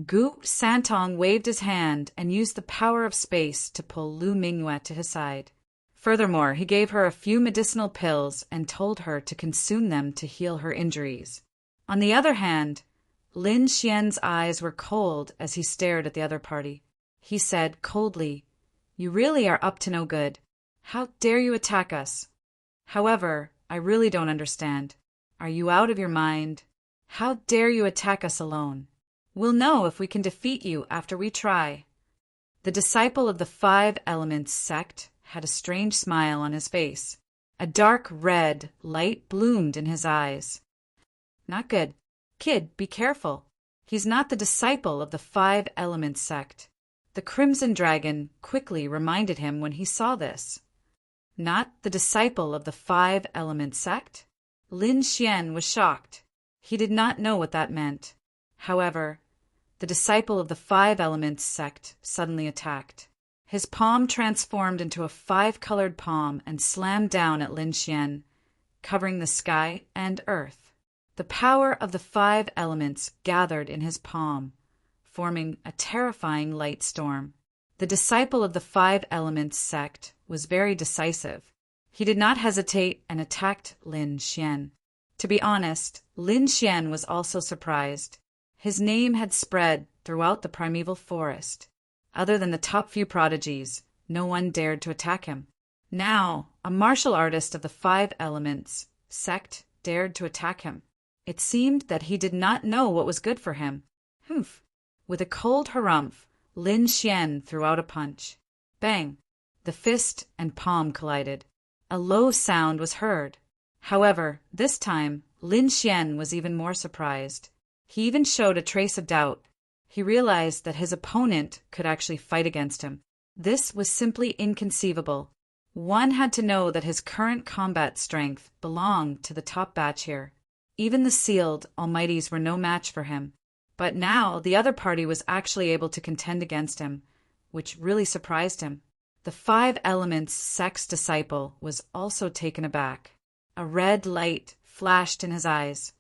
Gu Santong waved his hand and used the power of space to pull Lu Mingyue to his side. Furthermore, he gave her a few medicinal pills and told her to consume them to heal her injuries. On the other hand, Lin Xian's eyes were cold as he stared at the other party. He said coldly, "You really are up to no good. How dare you attack us? However, I really don't understand. Are you out of your mind? How dare you attack us alone? We'll know if we can defeat you after we try." The disciple of the 5 Elements sect had a strange smile on his face. A dark red light bloomed in his eyes. Not good. Kid, be careful. He's not the disciple of the 5 Elements sect. The Crimson Dragon quickly reminded him when he saw this. Not the disciple of the 5 Elements sect? Lin Xian was shocked. He did not know what that meant. However, the disciple of the 5 Elements sect suddenly attacked. His palm transformed into a 5-colored palm and slammed down at Lin Xian, covering the sky and earth. The power of the 5 Elements gathered in his palm, forming a terrifying light storm. The disciple of the 5 Elements sect was very decisive. He did not hesitate and attacked Lin Xian. To be honest, Lin Xian was also surprised. His name had spread throughout the primeval forest. Other than the top few prodigies, no one dared to attack him. Now, a martial artist of the 5 Elements sect dared to attack him. It seemed that he did not know what was good for him. Humph! With a cold harumph, Lin Xian threw out a punch. Bang! The fist and palm collided. A low sound was heard. However, this time, Lin Xian was even more surprised. He even showed a trace of doubt. He realized that his opponent could actually fight against him. This was simply inconceivable. One had to know that his current combat strength belonged to the top batch here. Even the sealed Almighties were no match for him. But now the other party was actually able to contend against him, which really surprised him. The 5 Elements sect's disciple was also taken aback. A red light flashed in his eyes.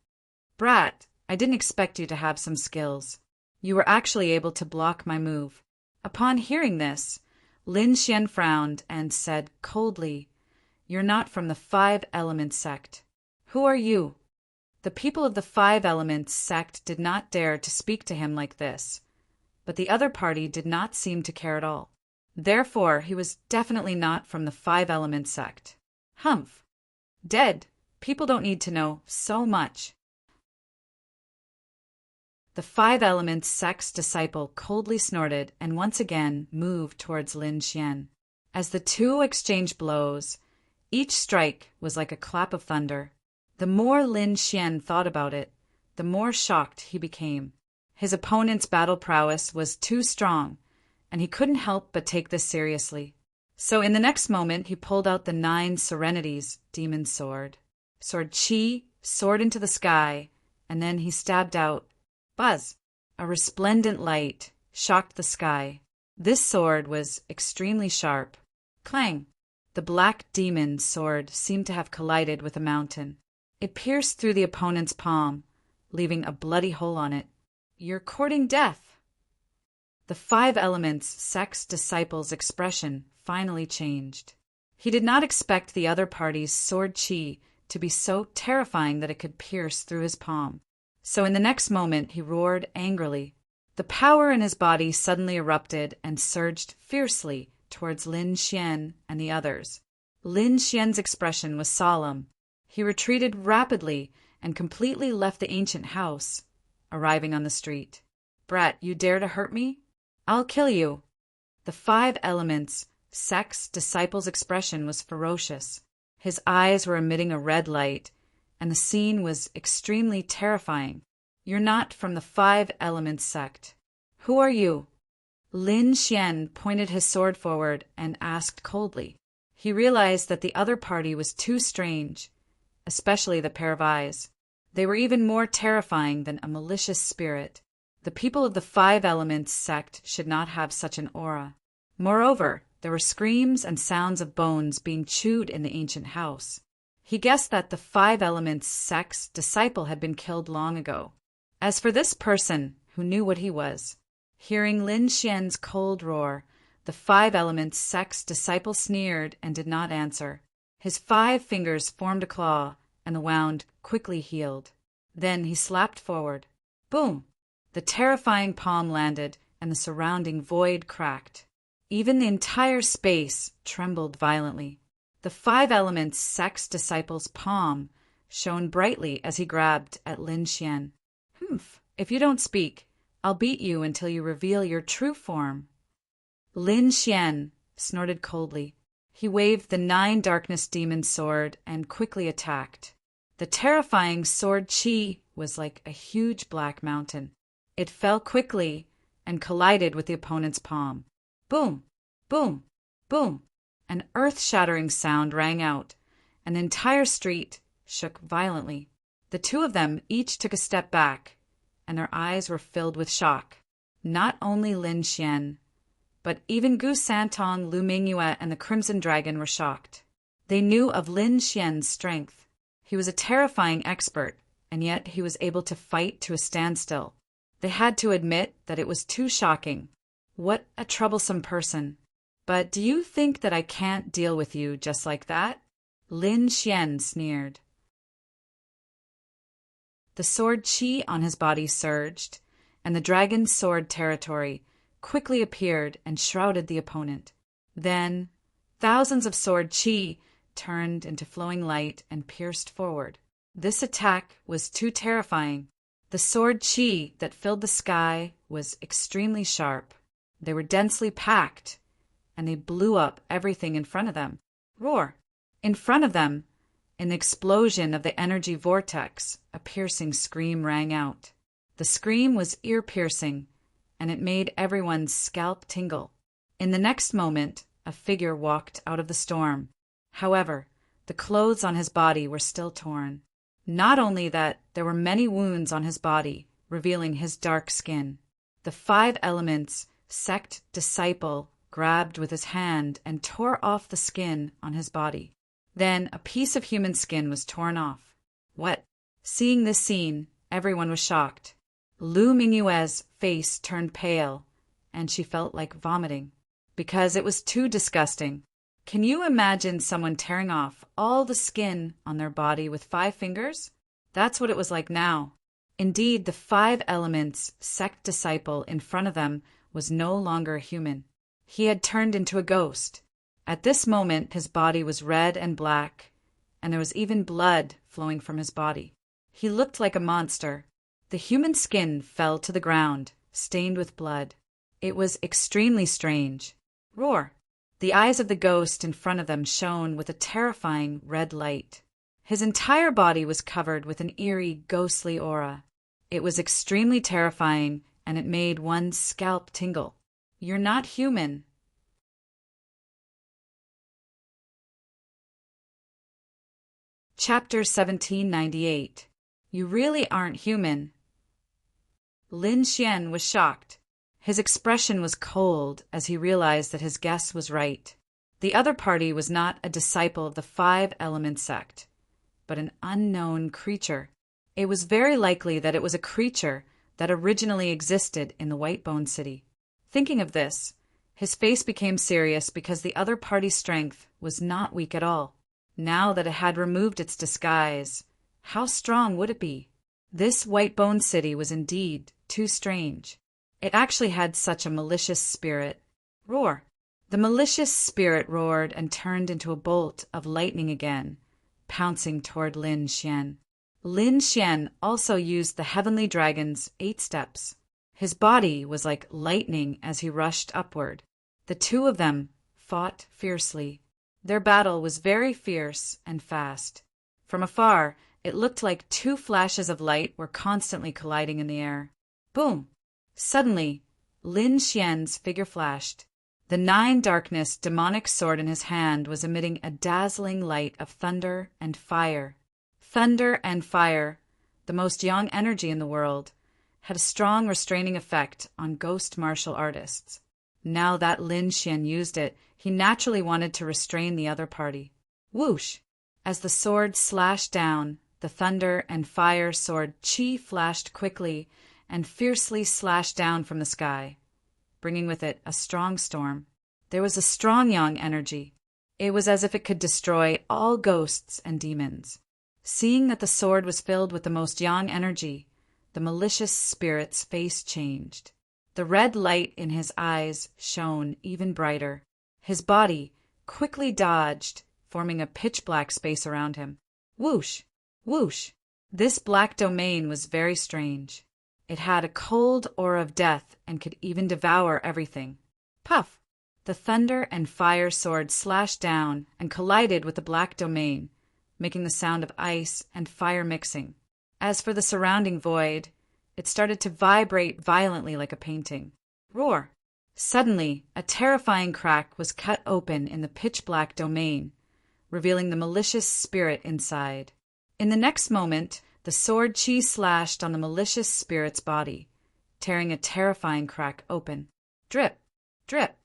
"Brat, I didn't expect you to have some skills. You were actually able to block my move." Upon hearing this, Lin Xian frowned and said coldly, "You're not from the 5 Elements sect. Who are you?" The people of the 5 Elements sect did not dare to speak to him like this. but the other party did not seem to care at all. Therefore, he was definitely not from the Five Elements sect. Humph. Dead. People don't need to know so much. The Five Elements sect's disciple coldly snorted and once again moved towards Lin Xian. As the two exchanged blows, each strike was like a clap of thunder. The more Lin Xian thought about it, the more shocked he became. His opponent's battle prowess was too strong, and he couldn't help but take this seriously. So in the next moment, he pulled out the 9 Serenities demon sword. Sword Qi soared into the sky, and then he stabbed out. Buzz! A resplendent light shocked the sky. This sword was extremely sharp. Clang! The black demon sword seemed to have collided with a mountain. It pierced through the opponent's palm, leaving a bloody hole on it. You're courting death! The Five Elements sect's disciple's expression finally changed. He did not expect the other party's sword Qi to be so terrifying that it could pierce through his palm. So in the next moment he roared angrily. The power in his body suddenly erupted and surged fiercely towards Lin Xian and the others. Lin Xian's expression was solemn. He retreated rapidly and completely left the ancient house, arriving on the street. Brat, you dare to hurt me? I'll kill you. The Five Elements sect's disciple's expression was ferocious. His eyes were emitting a red light, and the scene was extremely terrifying. You're not from the Five Elements sect. Who are you? Lin Xian pointed his sword forward and asked coldly. He realized that the other party was too strange, especially the pair of eyes. They were even more terrifying than a malicious spirit. The people of the Five Elements sect should not have such an aura. Moreover, there were screams and sounds of bones being chewed in the ancient house. He guessed that the Five Elements sect's disciple had been killed long ago. As for this person, who knew what he was, hearing Lin Xian's cold roar, the Five Elements sect's disciple sneered and did not answer. His 5 fingers formed a claw, and the wound quickly healed. Then he slapped forward. Boom! The terrifying palm landed, and the surrounding void cracked. Even the entire space trembled violently. The Five Elements sect's disciple's palm shone brightly as he grabbed at Lin Xian. Humph! If you don't speak, I'll beat you until you reveal your true form. Lin Xian snorted coldly. He waved the 9 darkness demon sword and quickly attacked. The terrifying sword Qi was like a huge black mountain. It fell quickly and collided with the opponent's palm. Boom! Boom! Boom! An earth-shattering sound rang out, and the entire street shook violently. The two of them each took a step back, and their eyes were filled with shock. Not only Lin Xian, but even Gu Santong, Lu Mingyue, and the Crimson Dragon were shocked. They knew of Lin Xian's strength. He was a terrifying expert, and yet he was able to fight to a standstill. They had to admit that it was too shocking. What a troublesome person. But do you think that I can't deal with you just like that? Lin Xian sneered. The sword Qi on his body surged, and the dragon's sword territory quickly appeared and shrouded the opponent. Then, thousands of sword Qi turned into flowing light and pierced forward. This attack was too terrifying. The sword Qi that filled the sky was extremely sharp. They were densely packed, and they blew up everything in front of them. Roar! In front of them, in the explosion of the energy vortex, a piercing scream rang out. The scream was ear-piercing, and it made everyone's scalp tingle. In the next moment, a figure walked out of the storm. However, the clothes on his body were still torn. Not only that, there were many wounds on his body, revealing his dark skin. The Five Elements sect disciple grabbed with his hand and tore off the skin on his body. Then a piece of human skin was torn off. What? Seeing this scene, everyone was shocked. Lu Mingyue's face turned pale, and she felt like vomiting, because it was too disgusting. Can you imagine someone tearing off all the skin on their body with 5 fingers? That's what it was like now. Indeed, the five elements sect disciple in front of them was no longer human. He had turned into a ghost. At this moment his body was red and black, and there was even blood flowing from his body. He looked like a monster. The human skin fell to the ground, stained with blood. It was extremely strange. Roar! The eyes of the ghost in front of them shone with a terrifying red light. His entire body was covered with an eerie, ghostly aura. It was extremely terrifying, and it made one's scalp tingle. You're not human. Chapter 1798. You really aren't human. Lin Xian was shocked. His expression was cold as he realized that his guess was right. The other party was not a disciple of the five-element sect, but an unknown creature. It was very likely that it was a creature that originally existed in the Whitebone City. Thinking of this, his face became serious because the other party's strength was not weak at all. Now that it had removed its disguise, how strong would it be? This Whitebone City was indeed too strange. It actually had such a malicious spirit. Roar! The malicious spirit roared and turned into a bolt of lightning again, pouncing toward Lin Xian. Lin Xian also used the heavenly dragon's 8 steps. His body was like lightning as he rushed upward. The two of them fought fiercely. Their battle was very fierce and fast. From afar, it looked like two flashes of light were constantly colliding in the air. Boom! Suddenly, Lin Xian's figure flashed. The 9 darkness demonic sword in his hand was emitting a dazzling light of thunder and fire. Thunder and fire, the most yang energy in the world, had a strong restraining effect on ghost martial artists. Now that Lin Xian used it, he naturally wanted to restrain the other party. Whoosh! As the sword slashed down, the thunder and fire sword chi flashed quickly and fiercely slashed down from the sky, bringing with it a strong storm. There was a strong yang energy. It was as if it could destroy all ghosts and demons. Seeing that the sword was filled with the most yang energy, the malicious spirit's face changed. The red light in his eyes shone even brighter. His body quickly dodged, forming a pitch-black space around him. Whoosh! Whoosh! This black domain was very strange. It had a cold aura of death and could even devour everything. Puff! The thunder and fire sword slashed down and collided with the black domain, making the sound of ice and fire mixing. As for the surrounding void, it started to vibrate violently like a painting. Roar! Suddenly, a terrifying crack was cut open in the pitch-black domain, revealing the malicious spirit inside. In the next moment, the sword chi slashed on the malicious spirit's body, tearing a terrifying crack open. Drip! Drip!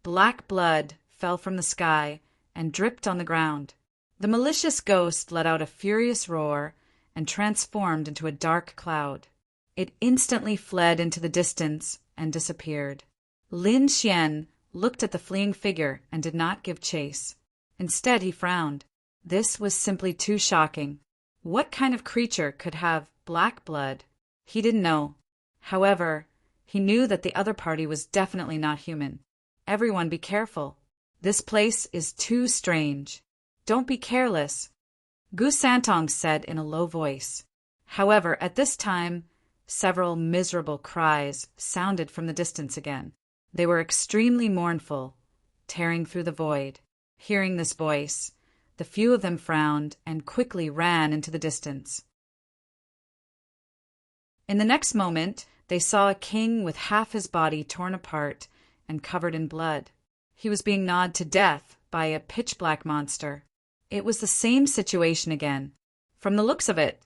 Black blood fell from the sky and dripped on the ground. The malicious ghost let out a furious roar and transformed into a dark cloud. It instantly fled into the distance and disappeared. Lin Xian looked at the fleeing figure and did not give chase. Instead, he frowned. This was simply too shocking. What kind of creature could have black blood? He didn't know. However, he knew that the other party was definitely not human. Everyone be careful. This place is too strange. Don't be careless, Gu Santong said in a low voice. However, at this time, several miserable cries sounded from the distance again. They were extremely mournful, tearing through the void. Hearing this voice, the few of them frowned and quickly ran into the distance. In the next moment, they saw a king with half his body torn apart and covered in blood. He was being gnawed to death by a pitch-black monster. It was the same situation again. From the looks of it,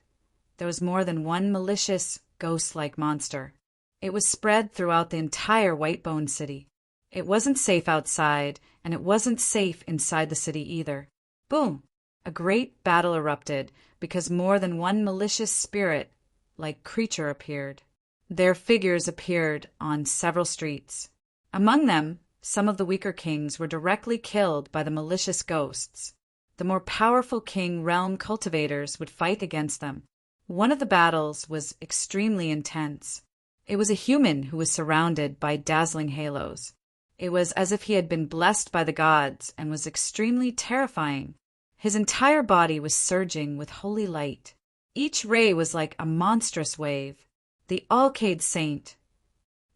there was more than one malicious, ghost-like monster. It was spread throughout the entire Whitebone City. It wasn't safe outside, and it wasn't safe inside the city either. Boom! A great battle erupted because more than one malicious spirit-like creature appeared. Their figures appeared on several streets. Among them, some of the weaker kings were directly killed by the malicious ghosts. The more powerful king realm cultivators would fight against them. One of the battles was extremely intense. It was a human who was surrounded by dazzling halos. It was as if he had been blessed by the gods and was extremely terrifying. His entire body was surging with holy light. Each ray was like a monstrous wave. The Alcade Saint.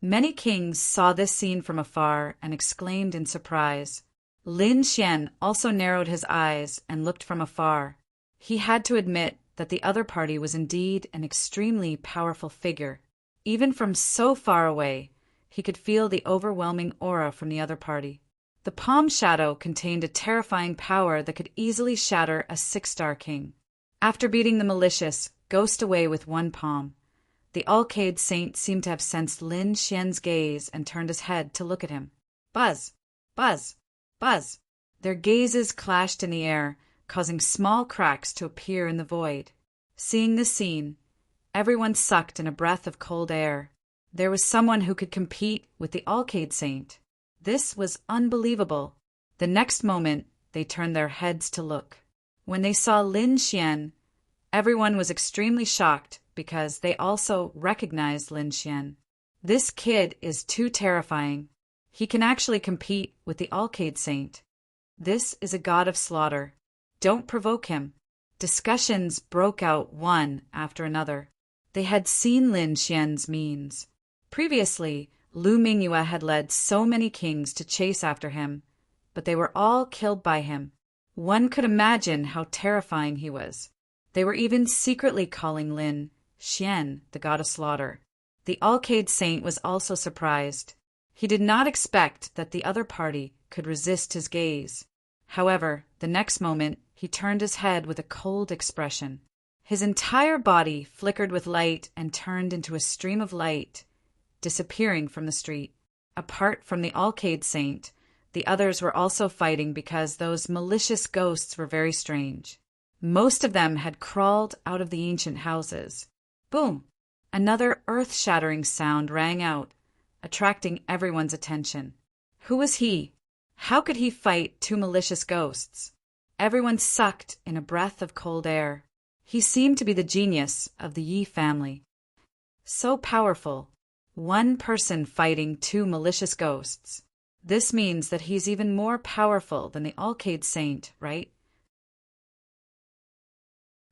Many kings saw this scene from afar and exclaimed in surprise. Lin Xian also narrowed his eyes and looked from afar. He had to admit that the other party was indeed an extremely powerful figure. Even from so far away, he could feel the overwhelming aura from the other party. The palm shadow contained a terrifying power that could easily shatter a 6-star king. After beating the malicious ghost away with one palm, the Alcade Saint seemed to have sensed Lin Xian's gaze and turned his head to look at him. Buzz! Buzz! Buzz! Their gazes clashed in the air, causing small cracks to appear in the void. Seeing this scene, everyone sucked in a breath of cold air. There was someone who could compete with the Alcade Saint. This was unbelievable. The next moment, they turned their heads to look. When they saw Lin Xian, everyone was extremely shocked because they also recognized Lin Xian. This kid is too terrifying. He can actually compete with the Alcade Saint. This is a god of slaughter. Don't provoke him. Discussions broke out one after another. They had seen Lin Xian's means. Previously, Lu Mingyue had led so many kings to chase after him, but they were all killed by him. One could imagine how terrifying he was. They were even secretly calling Lin Xian the god of slaughter. The Alcade Saint was also surprised. He did not expect that the other party could resist his gaze. However, the next moment, he turned his head with a cold expression. His entire body flickered with light and turned into a stream of light, disappearing from the street. Apart from the Alcade Saint, the others were also fighting because those malicious ghosts were very strange. Most of them had crawled out of the ancient houses. Boom! Another earth-shattering sound rang out, attracting everyone's attention. Who was he? How could he fight two malicious ghosts? Everyone sucked in a breath of cold air. He seemed to be the genius of the Yi family. So powerful. One person fighting two malicious ghosts. This means that he's even more powerful than the Alcade Saint, right?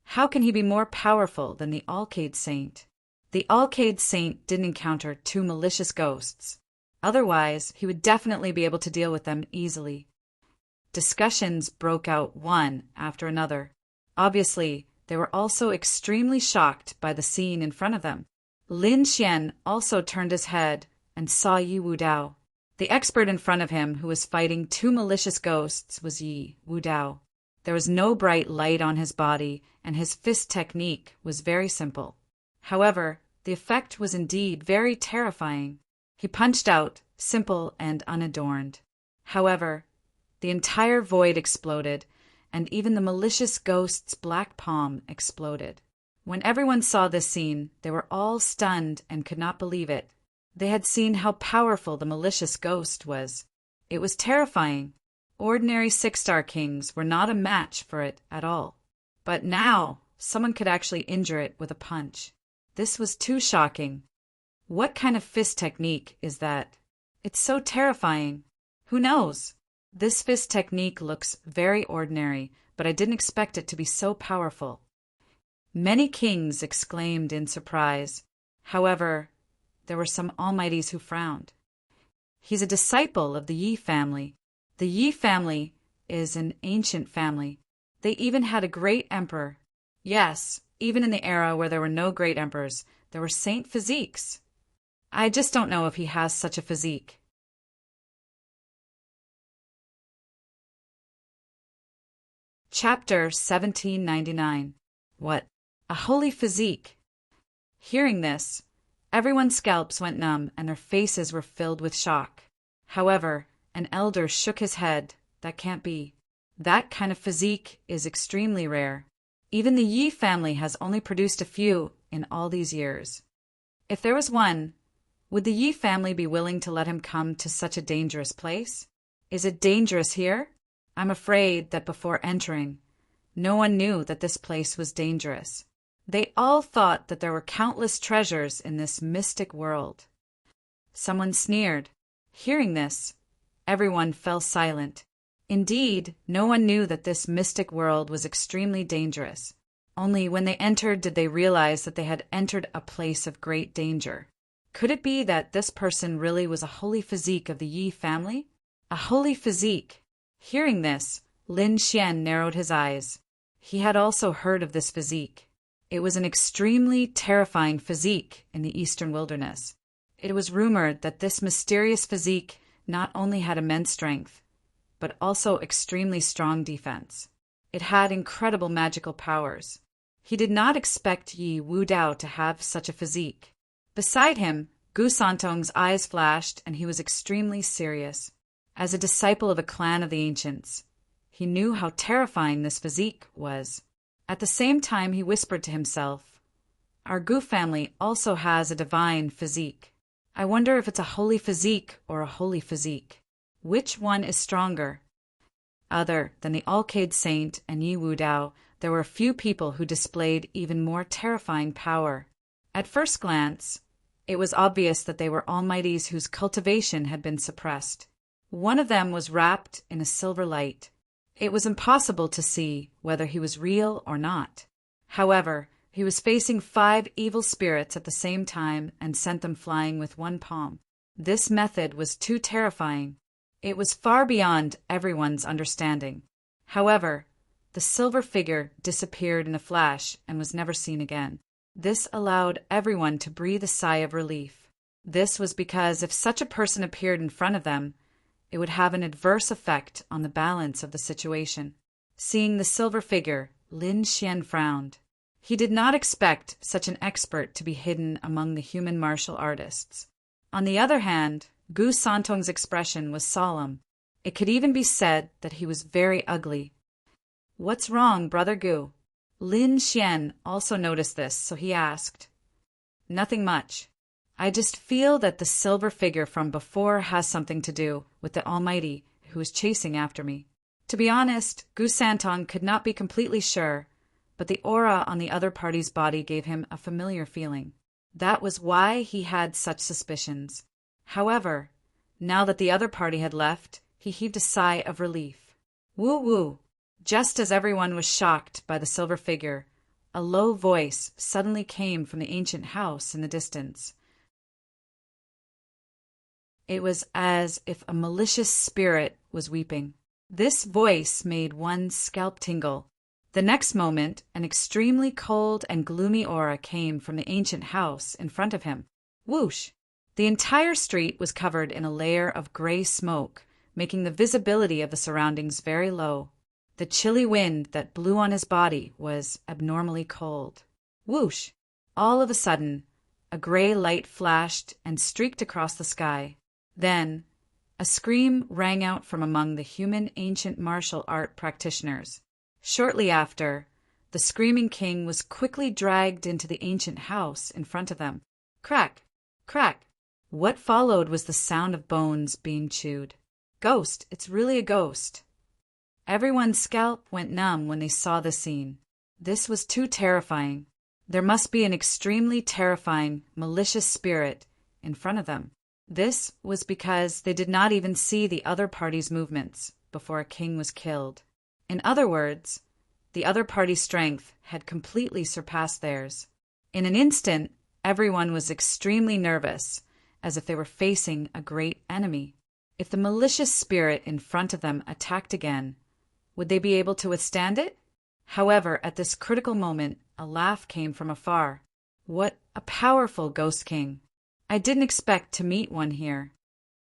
How can he be more powerful than the Alcade Saint? The Alcade Saint didn't encounter two malicious ghosts. Otherwise, he would definitely be able to deal with them easily. Discussions broke out one after another. Obviously, they were also extremely shocked by the scene in front of them. Lin Xian also turned his head and saw Yi Wudao. The expert in front of him who was fighting two malicious ghosts was Yi Wudao. There was no bright light on his body, and his fist technique was very simple. However, the effect was indeed very terrifying. He punched out, simple and unadorned. However, the entire void exploded, and even the malicious ghost's black palm exploded. When everyone saw this scene, they were all stunned and could not believe it. They had seen how powerful the malicious ghost was. It was terrifying. Ordinary 6-star kings were not a match for it at all. But now, someone could actually injure it with a punch. This was too shocking. What kind of fist technique is that? It's so terrifying. Who knows? This fist technique looks very ordinary, but I didn't expect it to be so powerful. Many kings exclaimed in surprise. However, there were some almighties who frowned. He's a disciple of the Yi family. The Yi family is an ancient family. They even had a great emperor. Yes, even in the era where there were no great emperors, there were saint physiques. I just don't know if he has such a physique. Chapter 1799. What? A holy physique. Hearing this, everyone's scalps went numb and their faces were filled with shock. However, an elder shook his head. That can't be. That kind of physique is extremely rare. Even the Yi family has only produced a few in all these years. If there was one, would the Yi family be willing to let him come to such a dangerous place? Is it dangerous here? I'm afraid that before entering, no one knew that this place was dangerous. They all thought that there were countless treasures in this mystic world. Someone sneered. Hearing this, everyone fell silent. Indeed, no one knew that this mystic world was extremely dangerous. Only when they entered did they realize that they had entered a place of great danger. Could it be that this person really was a holy physique of the Yi family? A holy physique. Hearing this, Lin Xian narrowed his eyes. He had also heard of this physique. It was an extremely terrifying physique in the eastern wilderness. It was rumored that this mysterious physique not only had immense strength, but also extremely strong defense. It had incredible magical powers. He did not expect Yi Wudao to have such a physique. Beside him, Gu Santong's eyes flashed, and he was extremely serious. As a disciple of a clan of the ancients, he knew how terrifying this physique was. At the same time, he whispered to himself, "Our Gu family also has a divine physique. I wonder if it's a holy physique or a holy physique. Which one is stronger?" Other than the Alcade Saint and Yi Wudao, there were a few people who displayed even more terrifying power. At first glance, it was obvious that they were almighties whose cultivation had been suppressed. One of them was wrapped in a silver light. It was impossible to see whether he was real or not. However, he was facing 5 evil spirits at the same time and sent them flying with one palm. This method was too terrifying. It was far beyond everyone's understanding. However, the silver figure disappeared in a flash and was never seen again. This allowed everyone to breathe a sigh of relief. This was because if such a person appeared in front of them, it would have an adverse effect on the balance of the situation. Seeing the silver figure, Lin Xian frowned. He did not expect such an expert to be hidden among the human martial artists. On the other hand, Gu Santong's expression was solemn. It could even be said that he was very ugly. "What's wrong, Brother Gu?" Lin Xian also noticed this, so he asked. "Nothing much. I just feel that the silver figure from before has something to do with the Almighty who is chasing after me." To be honest, Gu Santong could not be completely sure, but the aura on the other party's body gave him a familiar feeling. That was why he had such suspicions. However, now that the other party had left, he heaved a sigh of relief. Woo woo! Just as everyone was shocked by the silver figure, a low voice suddenly came from the ancient house in the distance. It was as if a malicious spirit was weeping. This voice made one's scalp tingle. The next moment, an extremely cold and gloomy aura came from the ancient house in front of him. Whoosh! The entire street was covered in a layer of gray smoke, making the visibility of the surroundings very low. The chilly wind that blew on his body was abnormally cold. Whoosh! All of a sudden, a gray light flashed and streaked across the sky. Then, a scream rang out from among the human ancient martial art practitioners. Shortly after, the screaming king was quickly dragged into the ancient house in front of them. Crack! Crack! What followed was the sound of bones being chewed. Ghost! It's really a ghost! Everyone's scalp went numb when they saw the scene. This was too terrifying. There must be an extremely terrifying, malicious spirit in front of them. This was because they did not even see the other party's movements before a king was killed. In other words, the other party's strength had completely surpassed theirs. In an instant, everyone was extremely nervous, as if they were facing a great enemy. If the malicious spirit in front of them attacked again, would they be able to withstand it? However, at this critical moment, a laugh came from afar. What a powerful ghost king! I didn't expect to meet one here.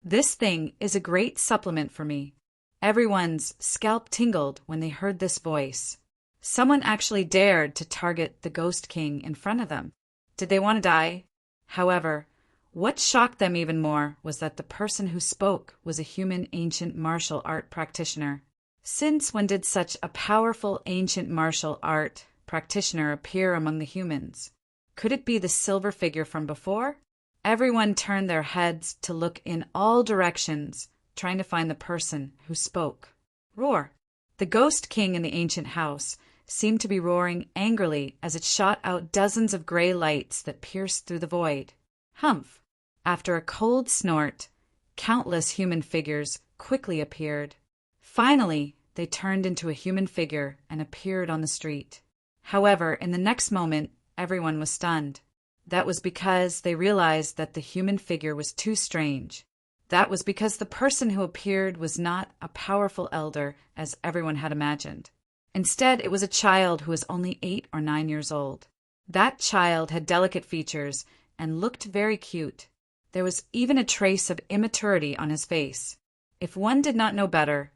This thing is a great supplement for me. Everyone's scalp tingled when they heard this voice. Someone actually dared to target the ghost king in front of them. Did they want to die? However, what shocked them even more was that the person who spoke was a human ancient martial art practitioner. Since when did such a powerful ancient martial art practitioner appear among the humans? Could it be the silver figure from before? Everyone turned their heads to look in all directions, trying to find the person who spoke. Roar! The ghost king in the ancient house seemed to be roaring angrily as it shot out dozens of gray lights that pierced through the void. Humph! After a cold snort, countless human figures quickly appeared. Finally, they turned into a human figure and appeared on the street. However, in the next moment, everyone was stunned. That was because they realized that the human figure was too strange. That was because the person who appeared was not a powerful elder, as everyone had imagined. Instead, it was a child who was only 8 or 9 years old. That child had delicate features and looked very cute. There was even a trace of immaturity on his face. If one did not know better,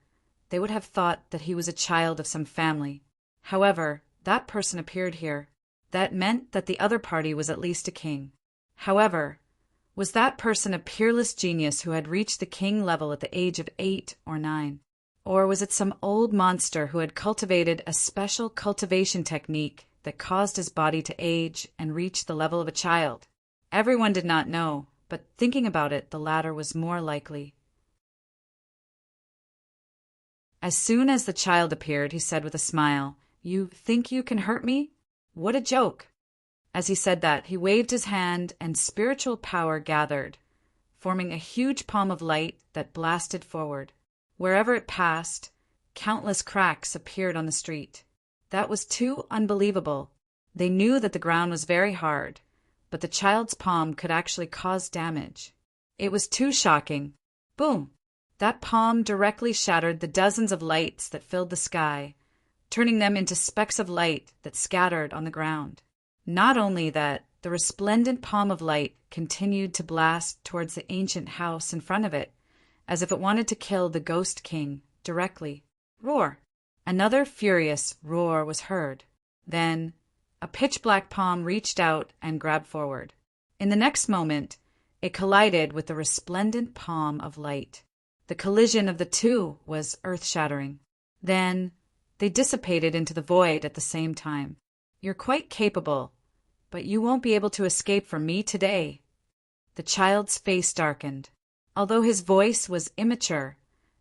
they would have thought that he was a child of some family. However, that person appeared here. That meant that the other party was at least a king. However, was that person a peerless genius who had reached the king level at the age of 8 or 9? Or was it some old monster who had cultivated a special cultivation technique that caused his body to age and reach the level of a child? Everyone did not know, but thinking about it, the latter was more likely. As soon as the child appeared, he said with a smile, "You think you can hurt me? What a joke!" As he said that, he waved his hand and spiritual power gathered, forming a huge palm of light that blasted forward. Wherever it passed, countless cracks appeared on the street. That was too unbelievable. They knew that the ground was very hard, but the child's palm could actually cause damage. It was too shocking. Boom! That palm directly shattered the dozens of lights that filled the sky, turning them into specks of light that scattered on the ground. Not only that, the resplendent palm of light continued to blast towards the ancient house in front of it, as if it wanted to kill the Ghost King directly. Roar! Another furious roar was heard. Then, a pitch-black palm reached out and grabbed forward. In the next moment, it collided with the resplendent palm of light. The collision of the two was earth-shattering. Then, they dissipated into the void at the same time. "You're quite capable, but you won't be able to escape from me today." The child's face darkened. Although his voice was immature,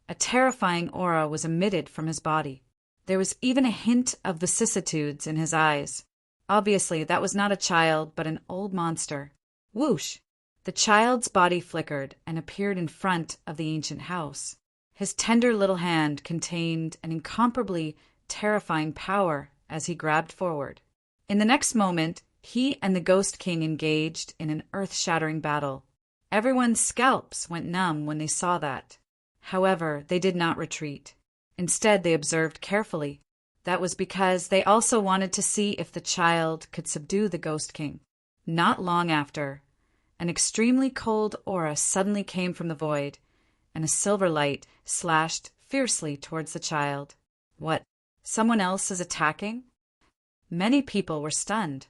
a terrifying aura was emitted from his body. There was even a hint of vicissitudes in his eyes. Obviously, that was not a child, but an old monster. Whoosh! The child's body flickered and appeared in front of the ancient house. His tender little hand contained an incomparably terrifying power as he grabbed forward. In the next moment, he and the Ghost King engaged in an earth-shattering battle. Everyone's scalps went numb when they saw that. However, they did not retreat. Instead, they observed carefully. That was because they also wanted to see if the child could subdue the Ghost King. Not long after, an extremely cold aura suddenly came from the void, and a silver light slashed fiercely towards the child. What? Someone else is attacking? Many people were stunned.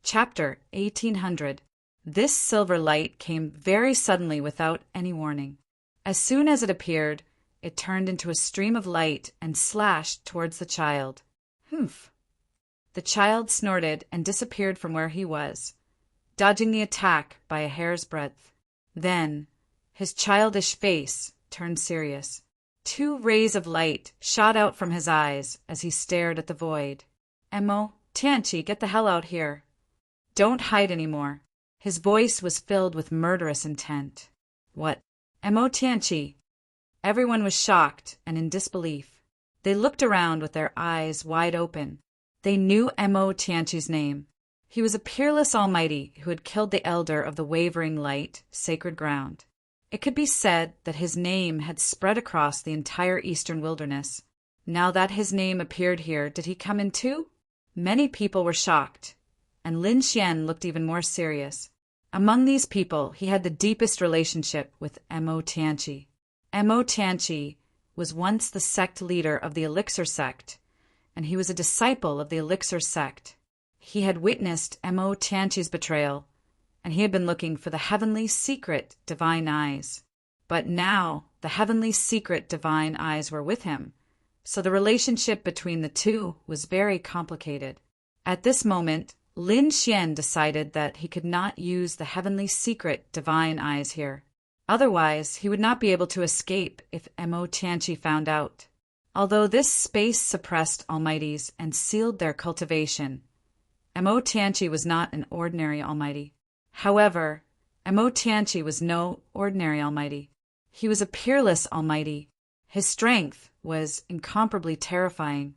Chapter 1800. This silver light came very suddenly without any warning. As soon as it appeared, it turned into a stream of light and slashed towards the child. Humph! The child snorted and disappeared from where he was, dodging the attack by a hair's breadth. Then, his childish face turned serious. 2 rays of light shot out from his eyes as he stared at the void. "Emo, Tianchi, get the hell out here. Don't hide anymore." His voice was filled with murderous intent. "What? Emo Tianchi?" Everyone was shocked and in disbelief. They looked around with their eyes wide open. They knew Emo Tianchi's name. He was a peerless almighty who had killed the elder of the wavering light, sacred ground. It could be said that his name had spread across the entire eastern wilderness. Now that his name appeared here, did he come in too? Many people were shocked, and Lin Xian looked even more serious. Among these people, he had the deepest relationship with Emo Tianchi. Emo Tianchi was once the sect leader of the Elixir sect, and he was a disciple of the Elixir sect. He had witnessed Emo Tianchi's betrayal, and he had been looking for the heavenly secret divine eyes. But now the heavenly secret divine eyes were with him, so the relationship between the two was very complicated. At this moment, Lin Xian decided that he could not use the heavenly secret divine eyes here. Otherwise, he would not be able to escape if Mo Tianchi found out. Although this space suppressed almighties and sealed their cultivation, Mo Tianchi was not an ordinary almighty. However, Mo Tianchi was no ordinary almighty. He was a peerless almighty. His strength was incomparably terrifying.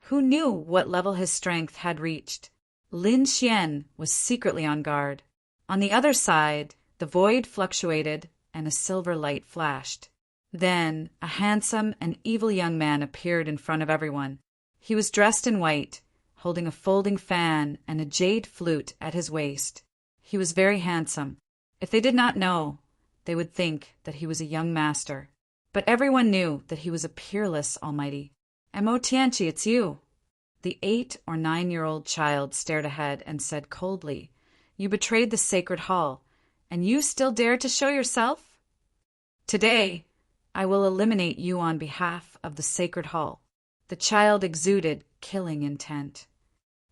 Who knew what level his strength had reached? Lin Xian was secretly on guard. On the other side, the void fluctuated and a silver light flashed. Then a handsome and evil young man appeared in front of everyone. He was dressed in white, holding a folding fan and a jade flute at his waist. He was very handsome. If they did not know, they would think that he was a young master. But everyone knew that he was a peerless almighty. Mo Tianchi, it's you. The 8 or 9-year-old child stared ahead and said coldly, "You betrayed the sacred hall, and you still dare to show yourself? Today, I will eliminate you on behalf of the sacred hall." The child exuded killing intent.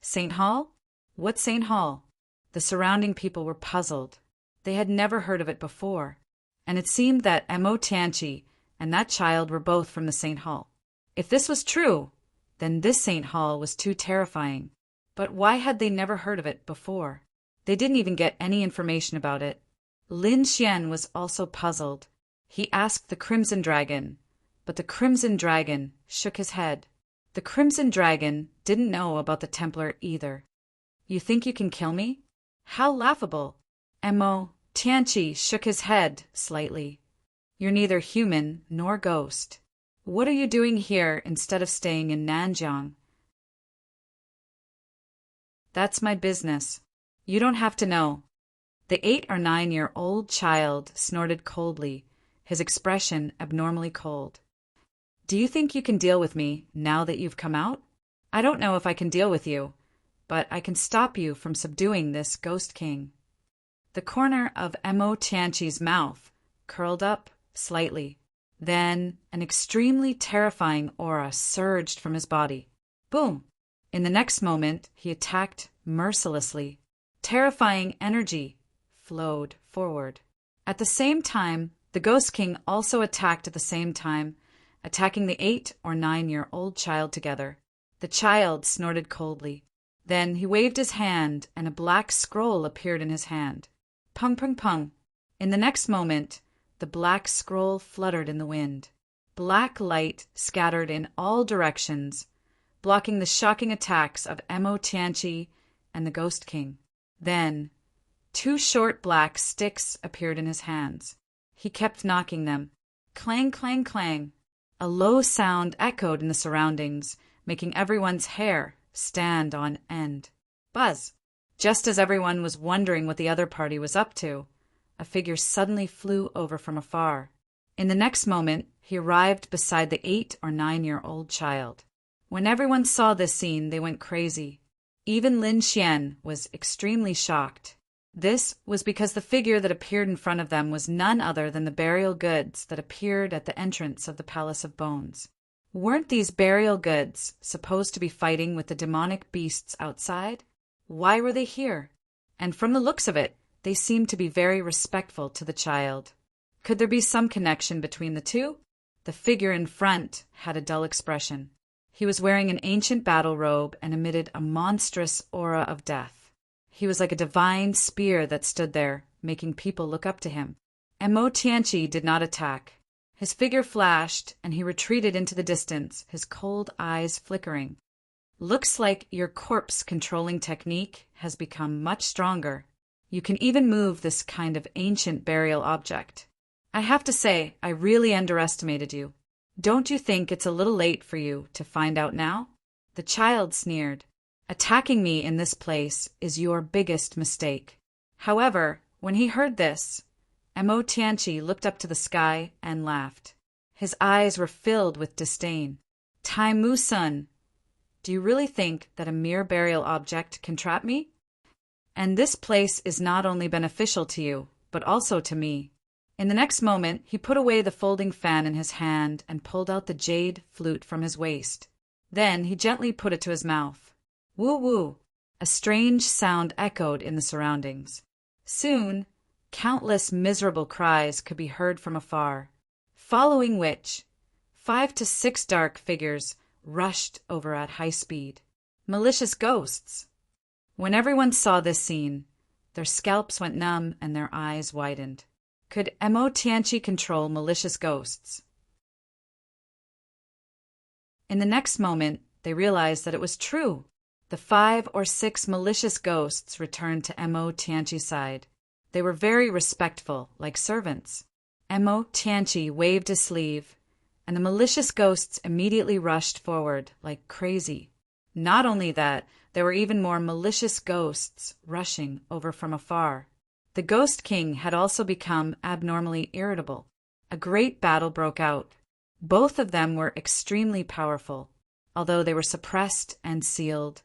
Saint Hall? What Saint Hall? The surrounding people were puzzled. They had never heard of it before, and it seemed that Mo Tianchi and that child were both from the Saint Hall. If this was true, then this Saint Hall was too terrifying. But why had they never heard of it before? They didn't even get any information about it. Lin Xian was also puzzled. He asked the Crimson Dragon, but the Crimson Dragon shook his head. The Crimson Dragon didn't know about the Templar either. "You think you can kill me? How laughable!" Mo Tianchi shook his head slightly. "You're neither human nor ghost. What are you doing here instead of staying in Nanjiang?" "That's my business. You don't have to know." The 8 or 9-year-old child snorted coldly, his expression abnormally cold. "Do you think you can deal with me now that you've come out? I don't know if I can deal with you, but I can stop you from subduing this Ghost King." The corner of Mo Tianchi's mouth curled up slightly. Then an extremely terrifying aura surged from his body. Boom! In the next moment, he attacked mercilessly. Terrifying energy flowed forward. At the same time, the Ghost King also attacked at the same time, attacking the 8 or 9-year-old child together. The child snorted coldly. Then he waved his hand, and a black scroll appeared in his hand. Pung, pung, pung. In the next moment, the black scroll fluttered in the wind. Black light scattered in all directions, blocking the shocking attacks of Mo Tianchi and the Ghost King. Then 2 short black sticks appeared in his hands. He kept knocking them. Clang, clang, clang. A low sound echoed in the surroundings, making everyone's hair stand on end. Buzz! Just as everyone was wondering what the other party was up to, a figure suddenly flew over from afar. In the next moment, he arrived beside the 8 or 9-year-old child. When everyone saw this scene, they went crazy. Even Lin Xian was extremely shocked. This was because the figure that appeared in front of them was none other than the burial goods that appeared at the entrance of the Palace of Bones. Weren't these burial goods supposed to be fighting with the demonic beasts outside? Why were they here? And from the looks of it, they seemed to be very respectful to the child. Could there be some connection between the two? The figure in front had a dull expression. He was wearing an ancient battle robe and emitted a monstrous aura of death. He was like a divine spear that stood there, making people look up to him. Mo Tianchi did not attack. His figure flashed, and he retreated into the distance, his cold eyes flickering. "Looks like your corpse-controlling technique has become much stronger. You can even move this kind of ancient burial object. I have to say, I really underestimated you. Don't you think it's a little late for you to find out now?" The child sneered. "Attacking me in this place is your biggest mistake." However, when he heard this, Mo Tianchi looked up to the sky and laughed. His eyes were filled with disdain. "Tai Mu Sun, do you really think that a mere burial object can trap me? And this place is not only beneficial to you, but also to me." In the next moment, he put away the folding fan in his hand and pulled out the jade flute from his waist. Then he gently put it to his mouth. Woo-woo! A strange sound echoed in the surroundings. Soon, Countless miserable cries could be heard from afar, following which 5 to 6 dark figures rushed over at high speed. Malicious ghosts. When everyone saw this scene, their scalps went numb and their eyes widened. Could Mo Tianqi control malicious ghosts? In the next moment, they realized that it was true. The 5 or 6 malicious ghosts returned to Mo Tianqi's side. They were very respectful, like servants. Mo Tianqi waved his sleeve, and the malicious ghosts immediately rushed forward like crazy. Not only that, there were even more malicious ghosts rushing over from afar. The Ghost King had also become abnormally irritable. A great battle broke out. Both of them were extremely powerful. Although they were suppressed and sealed,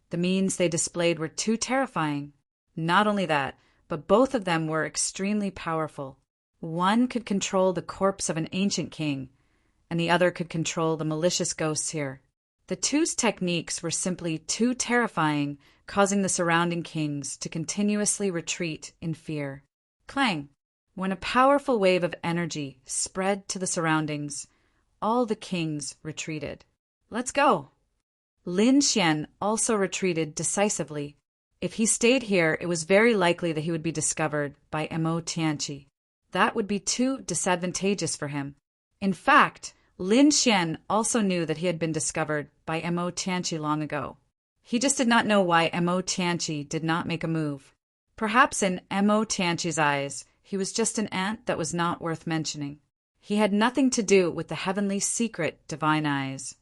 the means they displayed were too terrifying. Not only that, but both of them were extremely powerful. One could control the corpse of an ancient king, and the other could control the malicious ghosts here. The two's techniques were simply too terrifying, causing the surrounding kings to continuously retreat in fear. Clang! When a powerful wave of energy spread to the surroundings, all the kings retreated. Let's go! Lin Xian also retreated decisively. If he stayed here, it was very likely that he would be discovered by Mo Tianqi. That would be too disadvantageous for him. In fact, Lin Xian also knew that he had been discovered by Mo Tianqi long ago. He just did not know why Mo Tianqi did not make a move. Perhaps in Mo Tianqi's eyes, he was just an ant that was not worth mentioning. He had nothing to do with the heavenly secret divine eyes.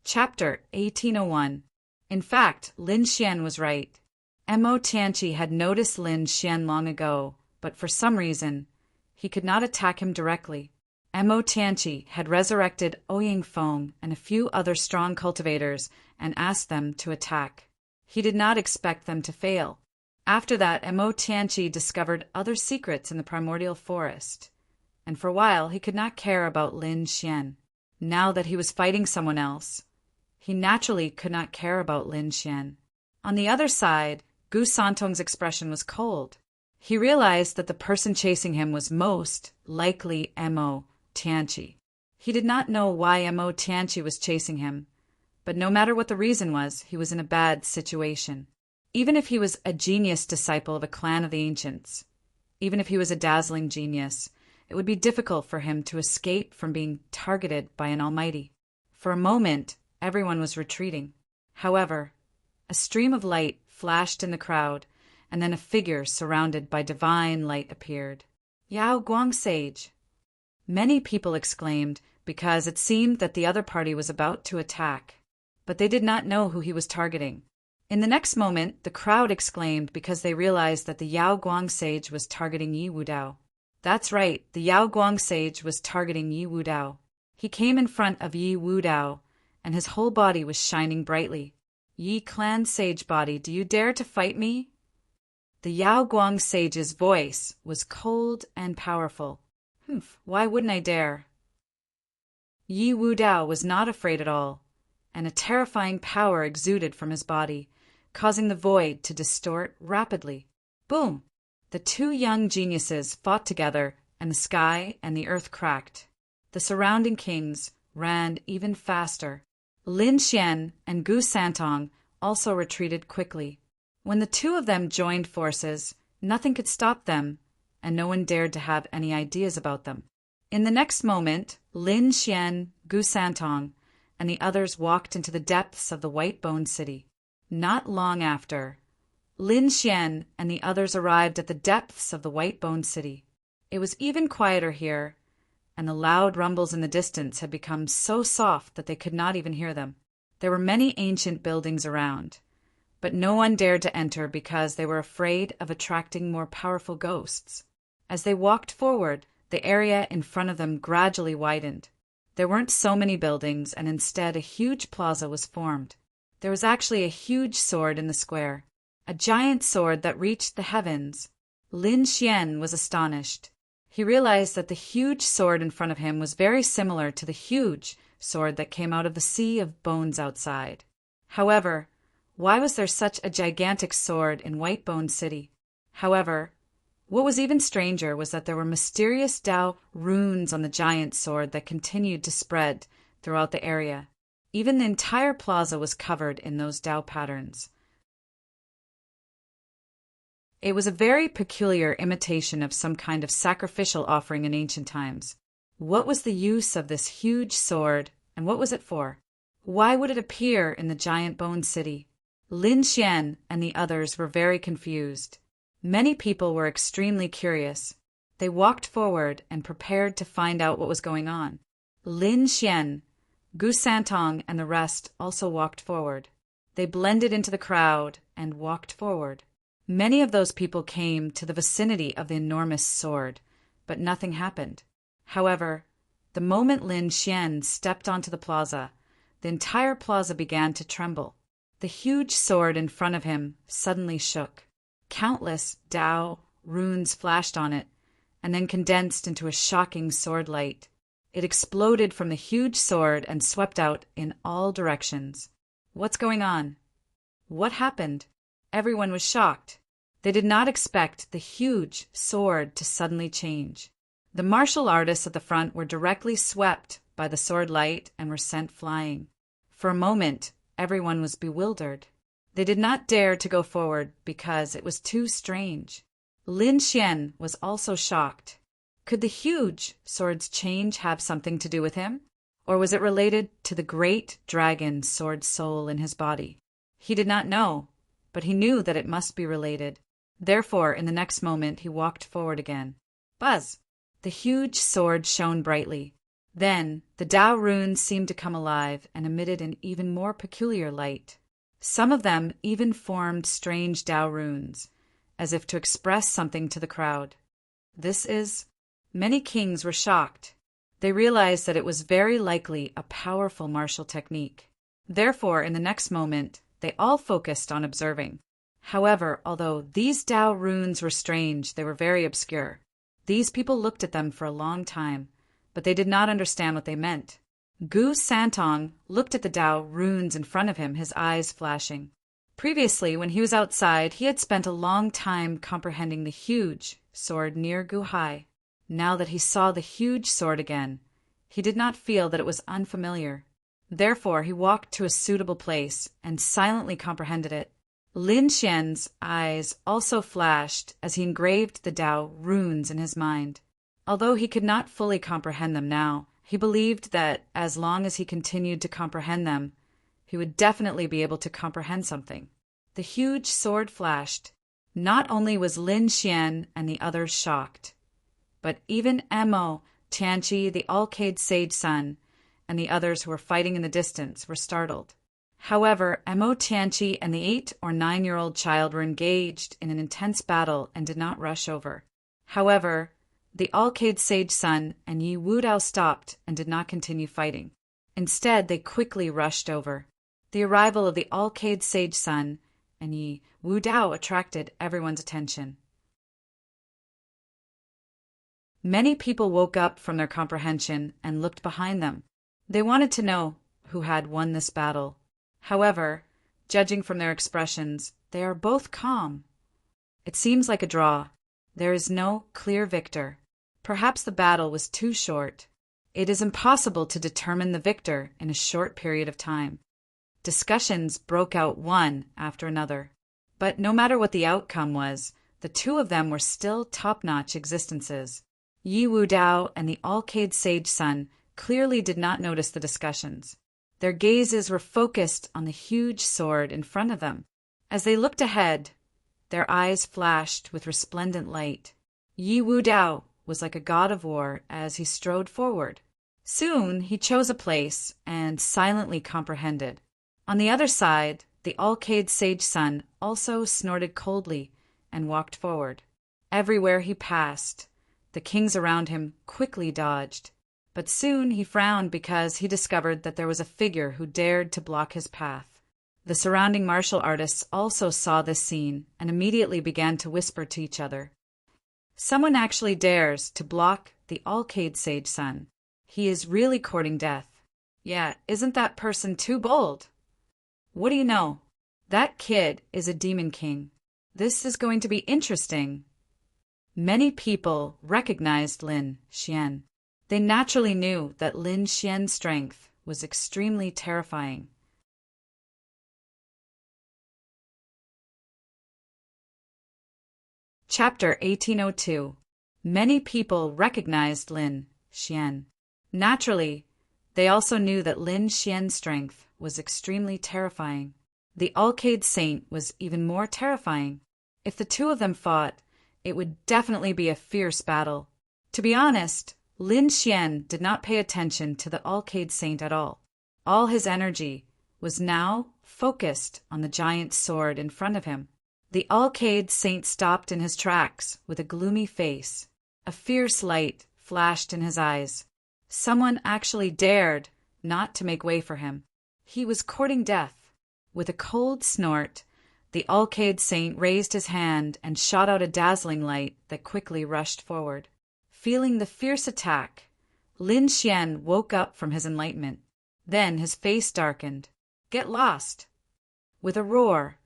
Chapter 1801. In fact, Lin Xian was right. Mo Tianqi had noticed Lin Xian long ago, but for some reason, he could not attack him directly. Mo Tianqi had resurrected Ouyang Feng and a few other strong cultivators and asked them to attack. He did not expect them to fail. After that, Mo Tianqi discovered other secrets in the primordial forest, and for a while he could not care about Lin Xian. Now that he was fighting someone else, he naturally could not care about Lin Xian. On the other side, Gu Santong's expression was cold. He realized that the person chasing him was most likely Mo Tianqi. He did not know why Mo Tianqi was chasing him, but no matter what the reason was, he was in a bad situation. Even if he was a genius disciple of a clan of the ancients, even if he was a dazzling genius, it would be difficult for him to escape from being targeted by an almighty. For a moment, everyone was retreating. However, a stream of light flashed in the crowd, and then a figure surrounded by divine light appeared. Yao Guang Sage. Many people exclaimed because it seemed that the other party was about to attack, but they did not know who he was targeting. In the next moment, the crowd exclaimed because they realized that the Yao Guang Sage was targeting Yi Wudao. That's right, the Yao Guang Sage was targeting Yi Wudao. He came in front of Yi Wudao, and his whole body was shining brightly. Yi Clan Sage Body, do you dare to fight me? The Yao Guang Sage's voice was cold and powerful. Why wouldn't I dare? Yi Wudao was not afraid at all, and a terrifying power exuded from his body, causing the void to distort rapidly. Boom! The two young geniuses fought together, and the sky and the earth cracked. The surrounding kings ran even faster. Lin Xian and Gu Santong also retreated quickly. When the two of them joined forces, nothing could stop them, and no one dared to have any ideas about them. In the next moment, Lin Xian, Gu Santong, and the others walked into the depths of the White Bone City. Not long after, Lin Xian and the others arrived at the depths of the White Bone City. It was even quieter here, and the loud rumbles in the distance had become so soft that they could not even hear them. There were many ancient buildings around, but no one dared to enter because they were afraid of attracting more powerful ghosts. As they walked forward, the area in front of them gradually widened. There weren't so many buildings, and instead a huge plaza was formed. There was actually a huge sword in the square, a giant sword that reached the heavens. Lin Xian was astonished. He realized that the huge sword in front of him was very similar to the huge sword that came out of the sea of bones outside. However, Why was there such a gigantic sword in Whitebone City? However, what was even stranger was that there were mysterious Dao runes on the giant sword that continued to spread throughout the area. Even the entire plaza was covered in those Dao patterns. It was a very peculiar imitation of some kind of sacrificial offering in ancient times. What was the use of this huge sword, and what was it for? Why would it appear in the giant bone city? Lin Xian and the others were very confused. Many people were extremely curious. They walked forward and prepared to find out what was going on. Lin Xian, Gu Santong, and the rest also walked forward. They blended into the crowd and walked forward. Many of those people came to the vicinity of the enormous sword, but nothing happened. However, the moment Lin Xian stepped onto the plaza, the entire plaza began to tremble. The huge sword in front of him suddenly shook. Countless Dao runes flashed on it, and then condensed into a shocking sword light. It exploded from the huge sword and swept out in all directions. What's going on? What happened? Everyone was shocked. They did not expect the huge sword to suddenly change. The martial artists at the front were directly swept by the sword light and were sent flying. For a moment, everyone was bewildered. They did not dare to go forward because it was too strange. Lin Xian was also shocked. Could the huge sword's change have something to do with him? Or was it related to the great dragon sword soul in his body? He did not know, but he knew that it must be related. Therefore, in the next moment, he walked forward again. Buzz! The huge sword shone brightly. Then, the Dao runes seemed to come alive and emitted an even more peculiar light. Some of them even formed strange Dao runes, as if to express something to the crowd. Many kings were shocked. They realized that it was very likely a powerful martial technique. Therefore, in the next moment, they all focused on observing. However, although these Dao runes were strange, they were very obscure. These people looked at them for a long time, but they did not understand what they meant. Gu Santong looked at the Dao runes in front of him, his eyes flashing. Previously, when he was outside, he had spent a long time comprehending the huge sword near Gu Hai. Now that he saw the huge sword again, he did not feel that it was unfamiliar. Therefore, he walked to a suitable place and silently comprehended it. Lin Xian's eyes also flashed as he engraved the Dao runes in his mind. Although he could not fully comprehend them now, he believed that as long as he continued to comprehend them, he would definitely be able to comprehend something. The huge sword flashed. Not only was Lin Xian and the others shocked, but even Mo Tianqi, the Alcade Sage Son, and the others who were fighting in the distance were startled. However, Mo Tianqi and the 8 or 9-year-old child were engaged in an intense battle and did not rush over. However, the Alcade Sage Son and Yi Wudao stopped and did not continue fighting. Instead, they quickly rushed over. The arrival of the Alcade Sage Son and Yi Wudao attracted everyone's attention. Many people woke up from their comprehension and looked behind them. They wanted to know who had won this battle. However, judging from their expressions, they are both calm. It seems like a draw. There is no clear victor. Perhaps the battle was too short. It is impossible to determine the victor in a short period of time. Discussions broke out one after another. But no matter what the outcome was, the two of them were still top-notch existences. Yi Wudao and the Alcade Sage Son clearly did not notice the discussions. Their gazes were focused on the huge sword in front of them. As they looked ahead, their eyes flashed with resplendent light. Yi Wudao was like a god of war as he strode forward. Soon he chose a place and silently comprehended. On the other side, the Alcade Sage Son also snorted coldly and walked forward. Everywhere he passed, the kings around him quickly dodged. But soon he frowned because he discovered that there was a figure who dared to block his path. The surrounding martial artists also saw this scene and immediately began to whisper to each other. Someone actually dares to block the Alcade Sage Son. He is really courting death. Yeah, isn't that person too bold? What do you know? That kid is a demon king. This is going to be interesting. Many people recognized Lin Xian. They naturally knew that Lin Xian's strength was extremely terrifying. Chapter 1802. Many people recognized Lin Xian. Naturally, they also knew that Lin Xian's strength was extremely terrifying. The Alcade Saint was even more terrifying. If the two of them fought, it would definitely be a fierce battle. To be honest, Lin Xian did not pay attention to the Alcade Saint at all. All his energy was now focused on the giant sword in front of him. The Alcade Saint stopped in his tracks with a gloomy face. A fierce light flashed in his eyes. Someone actually dared not to make way for him. He was courting death. With a cold snort, the Alcade Saint raised his hand and shot out a dazzling light that quickly rushed forward. Feeling the fierce attack, Lin Xian woke up from his enlightenment. Then his face darkened. "Get lost!" With a roar,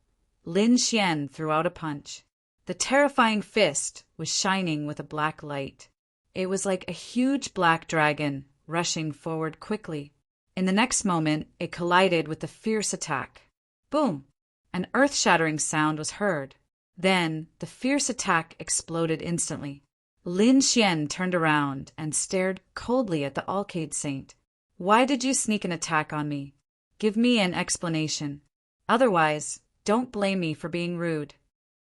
Lin Xian threw out a punch. The terrifying fist was shining with a black light. It was like a huge black dragon rushing forward quickly. In the next moment, it collided with the fierce attack. Boom! An earth-shattering sound was heard. Then, the fierce attack exploded instantly. Lin Xian turned around and stared coldly at the Alcade Saint. "Why did you sneak an attack on me? Give me an explanation. Otherwise, don't blame me for being rude."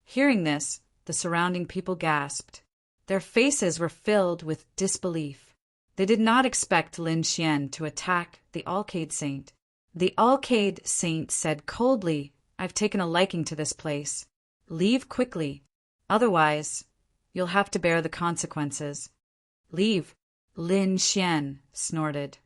Hearing this, the surrounding people gasped. Their faces were filled with disbelief. They did not expect Lin Xian to attack the Alcade Saint. The Alcade Saint said coldly, "I've taken a liking to this place. Leave quickly. Otherwise, you'll have to bear the consequences." "Leave," Lin Xian snorted.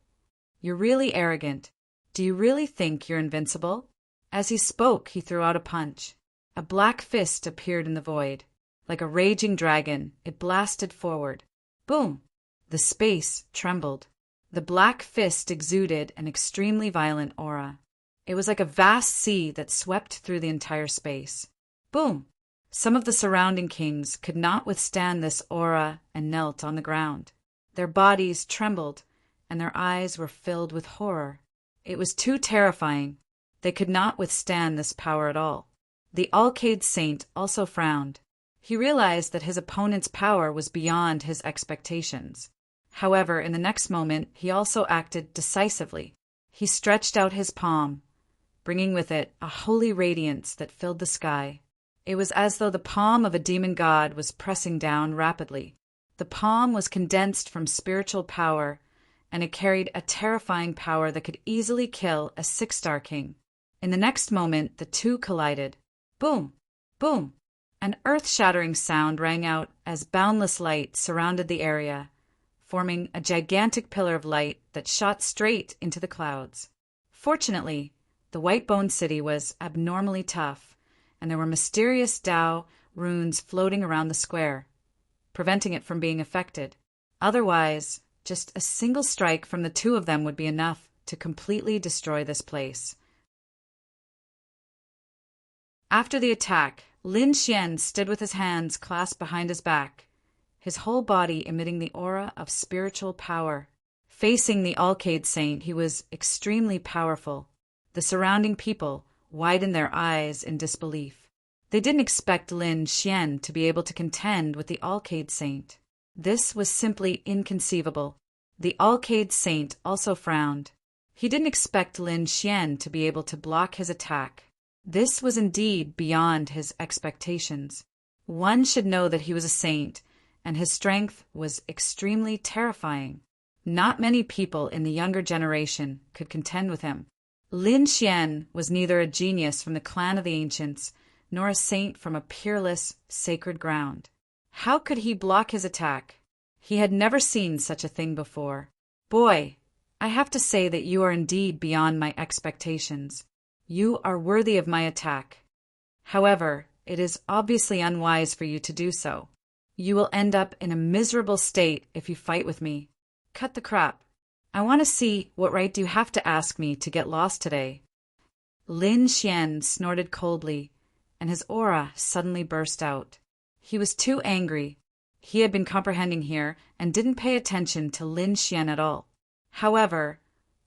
"You're really arrogant. Do you really think you're invincible?" As he spoke, he threw out a punch. A black fist appeared in the void. Like a raging dragon, it blasted forward. Boom! The space trembled. The black fist exuded an extremely violent aura. It was like a vast sea that swept through the entire space. Boom! Some of the surrounding kings could not withstand this aura and knelt on the ground. Their bodies trembled, and their eyes were filled with horror. It was too terrifying. They could not withstand this power at all. The Alcade Saint also frowned. He realized that his opponent's power was beyond his expectations. However, in the next moment, he also acted decisively. He stretched out his palm, bringing with it a holy radiance that filled the sky. It was as though the palm of a demon god was pressing down rapidly. The palm was condensed from spiritual power, and it carried a terrifying power that could easily kill a 6-star king. In the next moment, the two collided. Boom! Boom! An earth-shattering sound rang out as boundless light surrounded the area, forming a gigantic pillar of light that shot straight into the clouds. Fortunately, the White Bone City was abnormally tough, and there were mysterious Tao runes floating around the square, preventing it from being affected. Otherwise, just a single strike from the two of them would be enough to completely destroy this place. After the attack, Lin Xian stood with his hands clasped behind his back, his whole body emitting the aura of spiritual power. Facing the Alcade Saint, he was extremely powerful. The surrounding people widened their eyes in disbelief. They didn't expect Lin Xian to be able to contend with the Alcade Saint. This was simply inconceivable. The Alcade Saint also frowned. He didn't expect Lin Xian to be able to block his attack. This was indeed beyond his expectations. One should know that he was a saint, and his strength was extremely terrifying. Not many people in the younger generation could contend with him. Lin Xian was neither a genius from the clan of the ancients, nor a saint from a peerless, sacred ground. How could he block his attack? He had never seen such a thing before. "Boy, I have to say that you are indeed beyond my expectations. You are worthy of my attack. However, it is obviously unwise for you to do so. You will end up in a miserable state if you fight with me. Cut the crap. I want to see what right you have to ask me to get lost today." Lin Xian snorted coldly, and his aura suddenly burst out. He was too angry. He had been comprehending here and didn't pay attention to Lin Xian at all. However,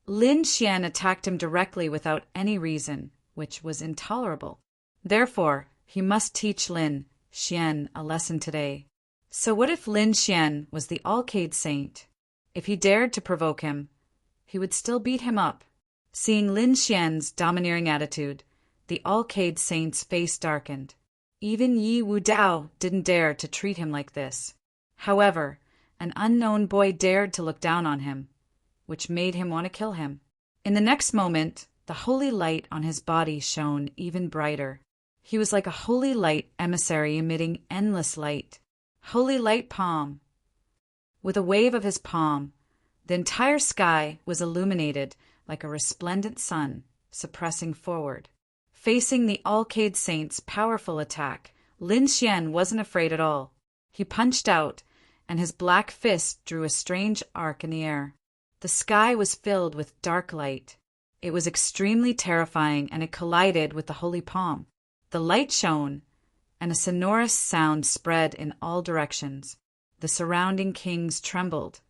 Lin Xian attacked him directly without any reason, which was intolerable. Therefore, he must teach Lin Xian a lesson today. So what if Lin Xian was the Alcade Saint? If he dared to provoke him, he would still beat him up. Seeing Lin Xian's domineering attitude, the Alcade Saint's face darkened. Even Yi Wu Dao didn't dare to treat him like this. However, an unknown boy dared to look down on him, which made him want to kill him. In the next moment, the holy light on his body shone even brighter. He was like a holy light emissary emitting endless light. Holy light palm. With a wave of his palm, the entire sky was illuminated like a resplendent sun, suppressing forward. Facing the Alcade Saint's powerful attack, Lin Xian wasn't afraid at all. He punched out, and his black fist drew a strange arc in the air. The sky was filled with dark light. It was extremely terrifying, and it collided with the holy palm. The light shone, and a sonorous sound spread in all directions. The surrounding kings trembled,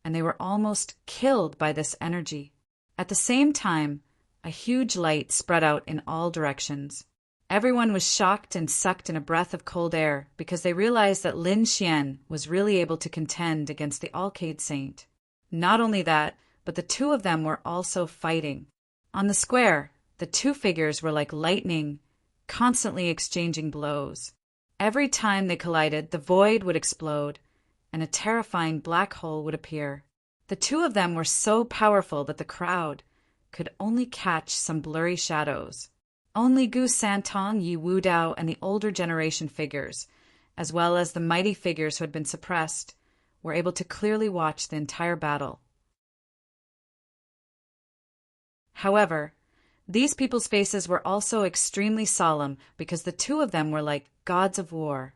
and they were almost killed by this energy. At the same time, a huge light spread out in all directions. Everyone was shocked and sucked in a breath of cold air because they realized that Lin Xian was really able to contend against the Alcade Saint. Not only that, but the two of them were also fighting. On the square, the two figures were like lightning, constantly exchanging blows. Every time they collided, the void would explode, and a terrifying black hole would appear. The two of them were so powerful that the crowd could only catch some blurry shadows. Only Gu Santong, Yi Wu Dao, and the older generation figures, as well as the mighty figures who had been suppressed, were able to clearly watch the entire battle. However, these people's faces were also extremely solemn because the two of them were like gods of war,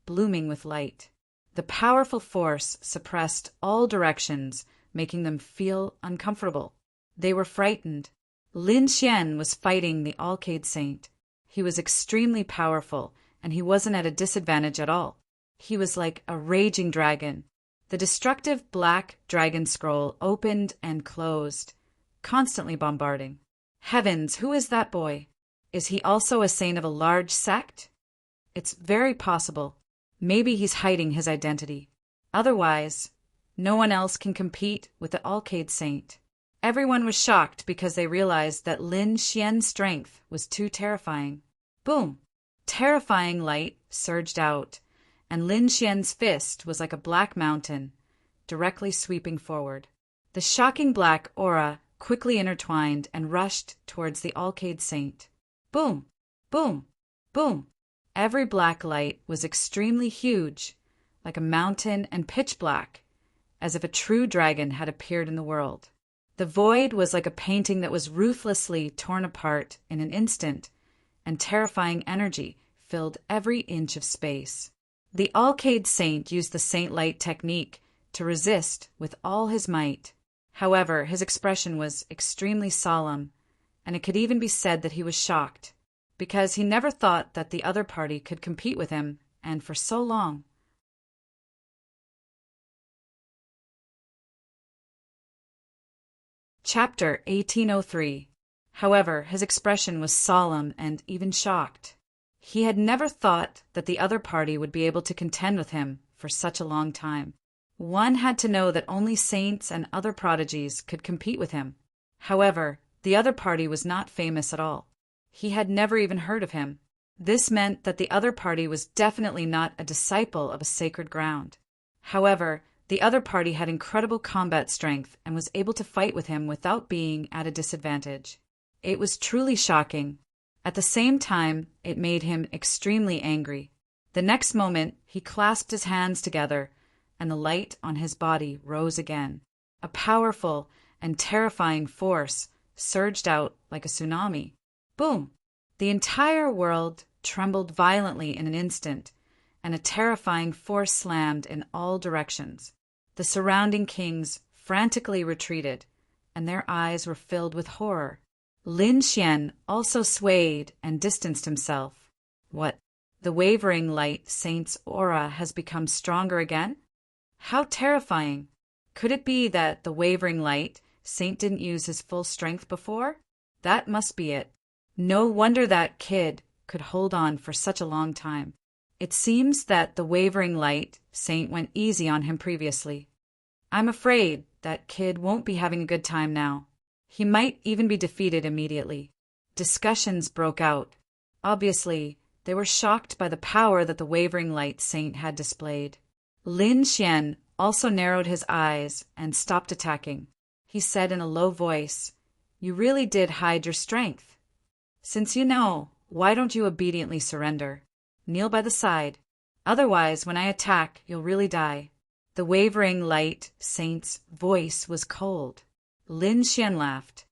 blooming with light. The powerful force suppressed all directions, making them feel uncomfortable. They were frightened. Lin Xian was fighting the Alcade Saint. He was extremely powerful, and he wasn't at a disadvantage at all. He was like a raging dragon. The destructive black dragon scroll opened and closed, constantly bombarding. Heavens, who is that boy? Is he also a saint of a large sect? It's very possible. Maybe he's hiding his identity. Otherwise, no one else can compete with the Alcade Saint. Everyone was shocked because they realized that Lin Xian's strength was too terrifying. Boom! Terrifying light surged out, and Lin Xian's fist was like a black mountain, directly sweeping forward. The shocking black aura quickly intertwined and rushed towards the Alcade Saint. Boom! Boom! Boom! Every black light was extremely huge, like a mountain, and pitch black, as if a true dragon had appeared in the world. The void was like a painting that was ruthlessly torn apart in an instant, and terrifying energy filled every inch of space. The Alcade Saint used the Saint Light technique to resist with all his might. However, his expression was extremely solemn, and it could even be said that he was shocked, because he never thought that the other party could compete with him, and for so long. Chapter 1803. However, his expression was solemn and even shocked. He had never thought that the other party would be able to contend with him for such a long time. One had to know that only saints and other prodigies could compete with him. However, the other party was not famous at all. He had never even heard of him. This meant that the other party was definitely not a disciple of a sacred ground. However, the other party had incredible combat strength and was able to fight with him without being at a disadvantage. It was truly shocking. At the same time, it made him extremely angry. The next moment, he clasped his hands together, and the light on his body rose again. A powerful and terrifying force surged out like a tsunami. Boom! The entire world trembled violently in an instant, and a terrifying force slammed in all directions. The surrounding kings frantically retreated, and their eyes were filled with horror. Lin Xian also swayed and distanced himself. What? The wavering light saint's aura has become stronger again? How terrifying! Could it be that the wavering light saint didn't use his full strength before? That must be it. No wonder that kid could hold on for such a long time. It seems that the wavering light saint went easy on him previously. I'm afraid that kid won't be having a good time now. He might even be defeated immediately. Discussions broke out. Obviously, they were shocked by the power that the wavering light saint had displayed. Lin Xian also narrowed his eyes and stopped attacking. He said in a low voice, "You really did hide your strength. Since you know, why don't you obediently surrender? Kneel by the side. Otherwise, when I attack, you'll really die." The wavering light saint's voice was cold. Lin Xian laughed.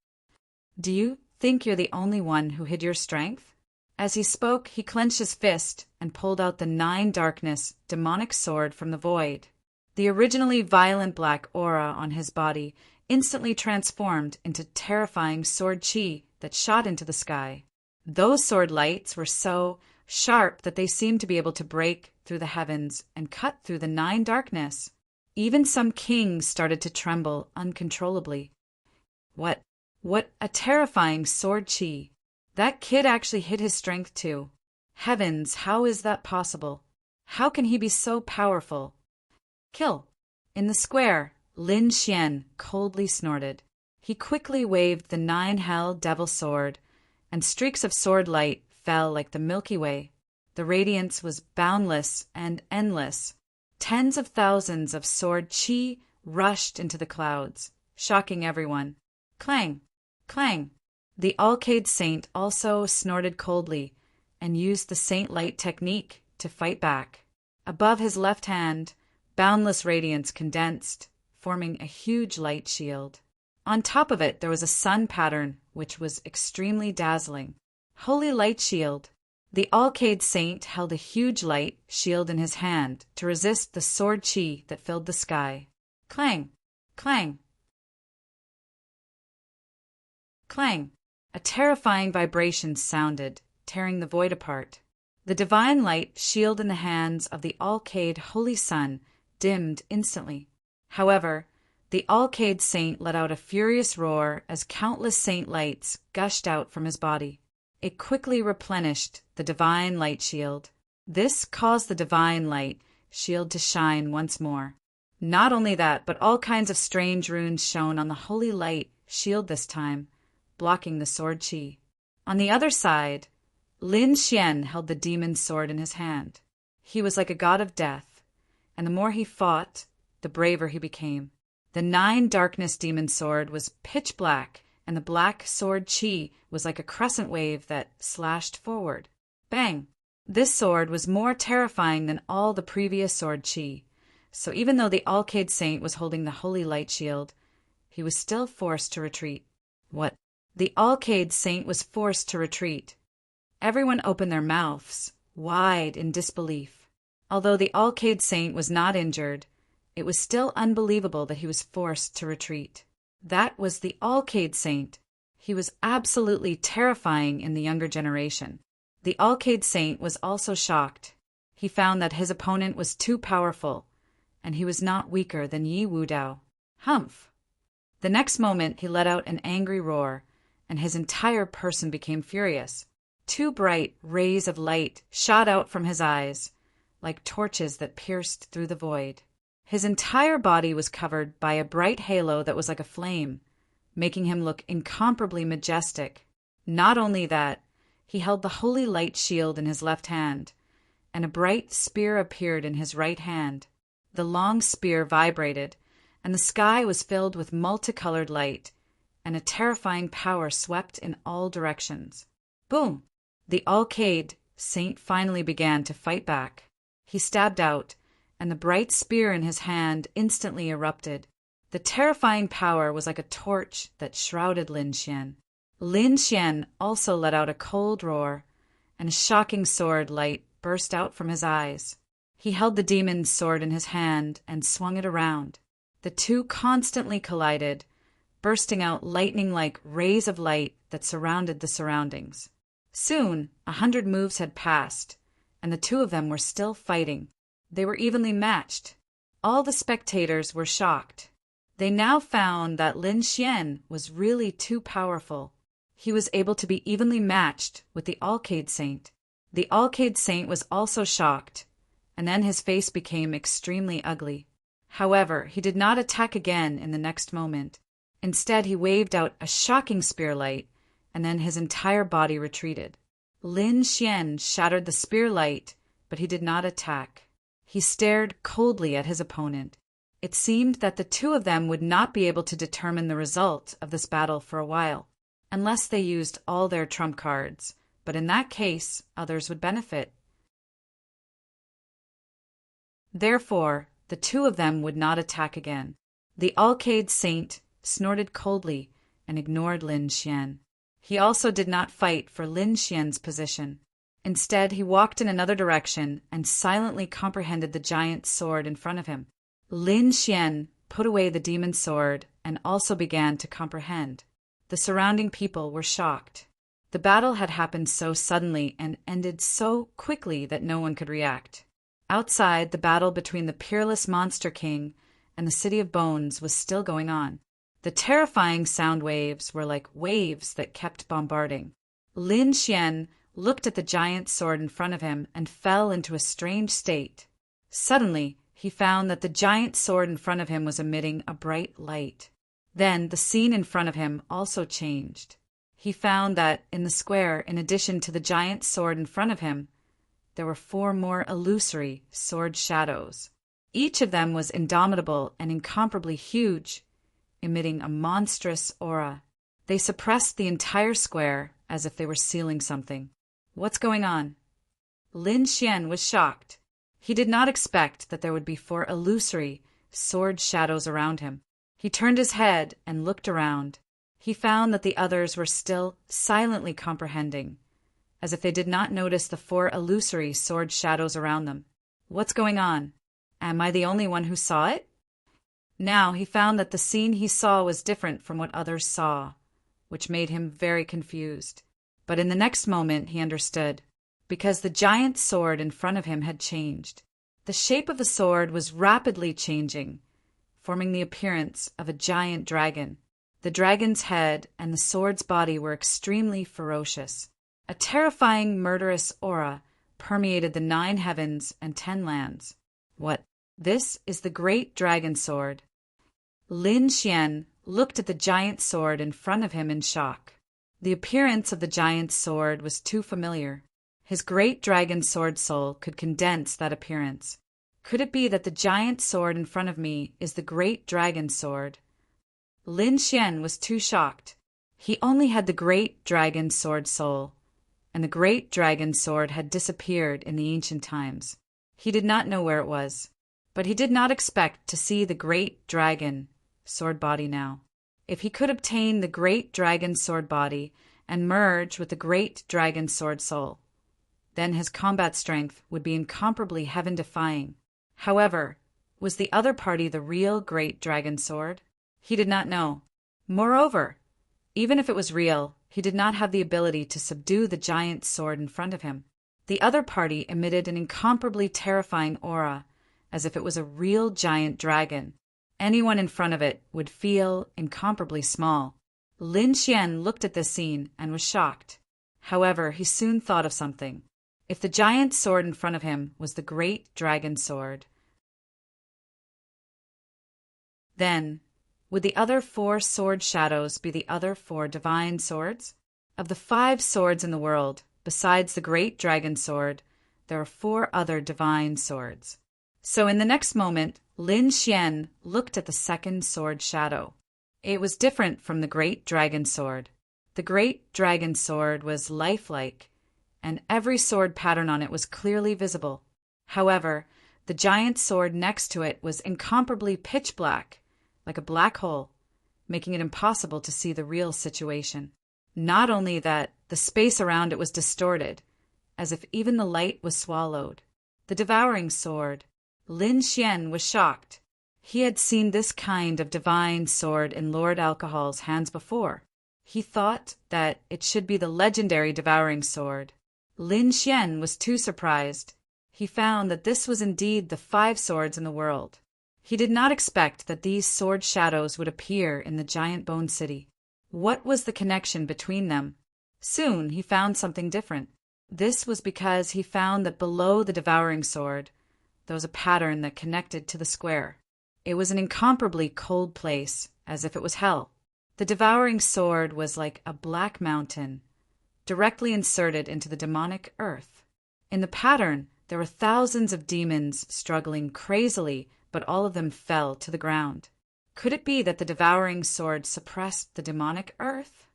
"Do you think you're the only one who hid your strength?" As he spoke, he clenched his fist and pulled out the 9 darkness demonic sword from the void. The originally violent black aura on his body instantly transformed into terrifying sword chi that shot into the sky. Those sword lights were so sharp that they seemed to be able to break through the heavens and cut through the 9 darkness. Even some kings started to tremble uncontrollably. What a terrifying sword chi! That kid actually hid his strength too. Heavens, how is that possible? How can he be so powerful? Kill! In the square, Lin Xian coldly snorted. He quickly waved the 9 hell devil sword, and streaks of sword light fell like the Milky Way. The radiance was boundless and endless. Tens of thousands of sword chi rushed into the clouds, shocking everyone. Clang! Clang! The Alcade Saint also snorted coldly and used the Saint Light technique to fight back. Above his left hand, boundless radiance condensed, forming a huge light shield. On top of it there was a sun pattern which was extremely dazzling. Holy Light Shield! The Alcade Saint held a huge light shield in his hand to resist the sword chi that filled the sky. Clang! Clang! Clang! A terrifying vibration sounded, tearing the void apart. The divine light shield in the hands of the Alcade Holy Sun dimmed instantly. However, the Alcade Saint let out a furious roar as countless saint lights gushed out from his body. It quickly replenished the divine light shield. This caused the divine light shield to shine once more. Not only that, but all kinds of strange runes shone on the holy light shield this time, blocking the sword chi. On the other side, Lin Xian held the demon's sword in his hand. He was like a god of death, and the more he fought, the braver he became. The 9 darkness demon sword was pitch black, and the black sword chi was like a crescent wave that slashed forward. Bang! This sword was more terrifying than all the previous sword chi, so even though the Alcade Saint was holding the holy light shield, he was still forced to retreat. What? The Alcade Saint was forced to retreat. Everyone opened their mouths, wide in disbelief. Although the Alcade Saint was not injured, it was still unbelievable that he was forced to retreat. That was the Alcade Saint. He was absolutely terrifying in the younger generation. The Alcade Saint was also shocked. He found that his opponent was too powerful, and he was not weaker than Yi Wudao. Humph! The next moment he let out an angry roar, and his entire person became furious. 2 bright rays of light shot out from his eyes, like torches that pierced through the void. His entire body was covered by a bright halo that was like a flame, making him look incomparably majestic. Not only that, he held the holy light shield in his left hand, and a bright spear appeared in his right hand. The long spear vibrated, and the sky was filled with multicolored light, and a terrifying power swept in all directions. Boom! The Alcade Saint finally began to fight back. He stabbed out, and the bright spear in his hand instantly erupted. The terrifying power was like a torch that shrouded Lin Xian. Lin Xian also let out a cold roar, and a shocking sword light burst out from his eyes. He held the demon's sword in his hand and swung it around. The two constantly collided, bursting out lightning-like rays of light that surrounded the surroundings. Soon, 100 moves had passed, and the two of them were still fighting. They were evenly matched. All the spectators were shocked. They now found that Lin Xian was really too powerful. He was able to be evenly matched with the Alcade Saint. The Alcade Saint was also shocked, and then his face became extremely ugly. However, he did not attack again in the next moment. Instead, he waved out a shocking spear light, and then his entire body retreated. Lin Xian shattered the spear light, but he did not attack. He stared coldly at his opponent. It seemed that the two of them would not be able to determine the result of this battle for a while, unless they used all their trump cards, but in that case, others would benefit. Therefore, the two of them would not attack again. The Alcade Saint snorted coldly and ignored Lin Xian. He also did not fight for Lin Xian's position. Instead, he walked in another direction and silently comprehended the giant sword in front of him. Lin Xian put away the demon sword and also began to comprehend. The surrounding people were shocked. The battle had happened so suddenly and ended so quickly that no one could react. Outside, the battle between the peerless Monster King and the City of Bones was still going on. The terrifying sound waves were like waves that kept bombarding. Lin Xian looked at the giant sword in front of him and fell into a strange state. Suddenly, he found that the giant sword in front of him was emitting a bright light. Then the scene in front of him also changed. He found that in the square, in addition to the giant sword in front of him, there were 4 more illusory sword shadows. Each of them was indomitable and incomparably huge, emitting a monstrous aura. They suppressed the entire square as if they were sealing something. What's going on? Lin Xian was shocked. He did not expect that there would be 4 illusory sword shadows around him. He turned his head and looked around. He found that the others were still silently comprehending, as if they did not notice the 4 illusory sword shadows around them. What's going on? Am I the only one who saw it? Now he found that the scene he saw was different from what others saw, which made him very confused. But in the next moment he understood, because the giant sword in front of him had changed. The shape of the sword was rapidly changing, forming the appearance of a giant dragon. The dragon's head and the sword's body were extremely ferocious. A terrifying, murderous aura permeated the 9 heavens and 10 lands. What? This is the great dragon sword. Lin Xian looked at the giant sword in front of him in shock. The appearance of the giant sword was too familiar. His great dragon sword soul could condense that appearance. Could it be that the giant sword in front of me is the great dragon sword? Lin Xian was too shocked. He only had the great dragon sword soul, and the great dragon sword had disappeared in the ancient times. He did not know where it was, but he did not expect to see the great dragon sword body now. If he could obtain the great dragon sword body and merge with the great dragon sword soul, then his combat strength would be incomparably heaven-defying. However, was the other party the real great dragon sword? He did not know. Moreover, even if it was real, he did not have the ability to subdue the giant sword in front of him. The other party emitted an incomparably terrifying aura, as if it was a real giant dragon. Anyone in front of it would feel incomparably small. Lin Xian looked at this scene and was shocked. However, he soon thought of something. If the giant sword in front of him was the great dragon sword, then would the other 4 sword shadows be the other 4 divine swords? Of the 5 swords in the world, besides the great dragon sword, there are 4 other divine swords. So in the next moment, Lin Xian looked at the second sword shadow. It was different from the great dragon sword. The great dragon sword was lifelike, and every sword pattern on it was clearly visible. However, the giant sword next to it was incomparably pitch black, like a black hole, making it impossible to see the real situation. Not only that, the space around it was distorted, as if even the light was swallowed. The devouring sword. Lin Xian was shocked. He had seen this kind of divine sword in Lord Alcohol's hands before. He thought that it should be the legendary devouring sword. Lin Xian was too surprised. He found that this was indeed the 5 swords in the world. He did not expect that these sword shadows would appear in the giant bone city. What was the connection between them? Soon he found something different. This was because he found that below the devouring sword, there was a pattern that connected to the square. It was an incomparably cold place, as if it was hell. The devouring sword was like a black mountain, directly inserted into the demonic earth. In the pattern, there were thousands of demons struggling crazily, but all of them fell to the ground. Could it be that the devouring sword suppressed the demonic earth?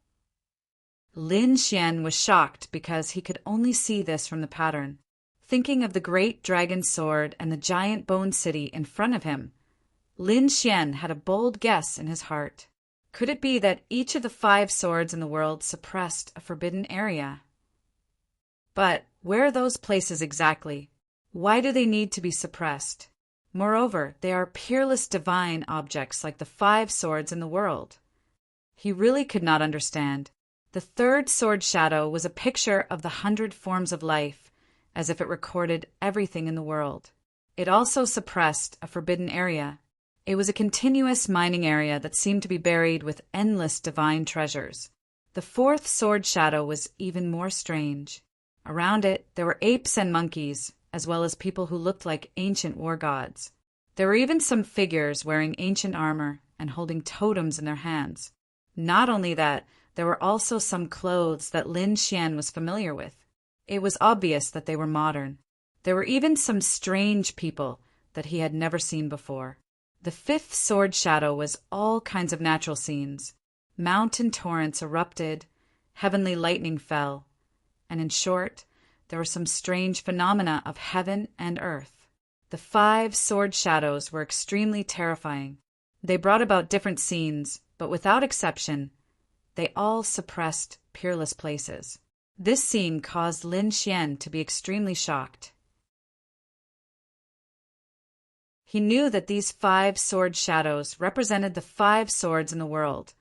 Lin Xian was shocked because he could only see this from the pattern. Thinking of the great dragon sword and the giant bone city in front of him, Lin Xian had a bold guess in his heart. Could it be that each of the 5 swords in the world suppressed a forbidden area? But where are those places exactly? Why do they need to be suppressed? Moreover, they are peerless divine objects like the 5 swords in the world. He really could not understand. The 3rd sword shadow was a picture of the 100 forms of life, as if it recorded everything in the world. It also suppressed a forbidden area. It was a continuous mining area that seemed to be buried with endless divine treasures. The 4th sword shadow was even more strange. Around it, there were apes and monkeys, as well as people who looked like ancient war gods. There were even some figures wearing ancient armor and holding totems in their hands. Not only that, there were also some clothes that Lin Xian was familiar with. It was obvious that they were modern. There were even some strange people that he had never seen before. The 5th sword shadow was all kinds of natural scenes. Mountain torrents erupted, heavenly lightning fell, and in short, there were some strange phenomena of heaven and earth. The 5 sword shadows were extremely terrifying. They brought about different scenes, but without exception, they all suppressed peerless places. This scene caused Lin Xian to be extremely shocked. He knew that these 5 sword shadows represented the 5 swords in the world,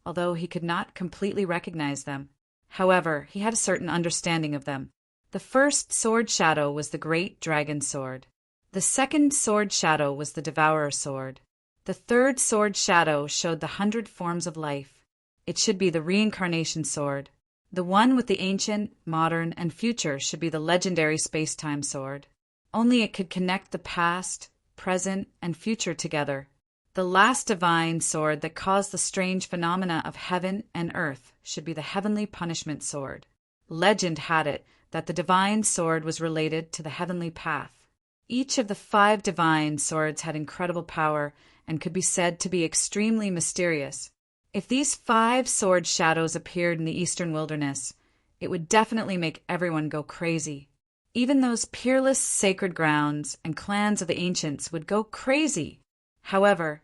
although he could not completely recognize them. However, he had a certain understanding of them. The 1st sword shadow was the great dragon sword. The 2nd sword shadow was the devourer sword. The 3rd sword shadow showed the 100 forms of life. It should be the reincarnation sword. The one with the ancient, modern, and future should be the legendary space-time sword. Only it could connect the past, present, and future together. The last divine sword that caused the strange phenomena of heaven and earth should be the heavenly punishment sword. Legend had it that the divine sword was related to the heavenly path. Each of the 5 divine swords had incredible power and could be said to be extremely mysterious. If these 5 sword shadows appeared in the eastern wilderness, it would definitely make everyone go crazy. Even those peerless sacred grounds and clans of the ancients would go crazy. However,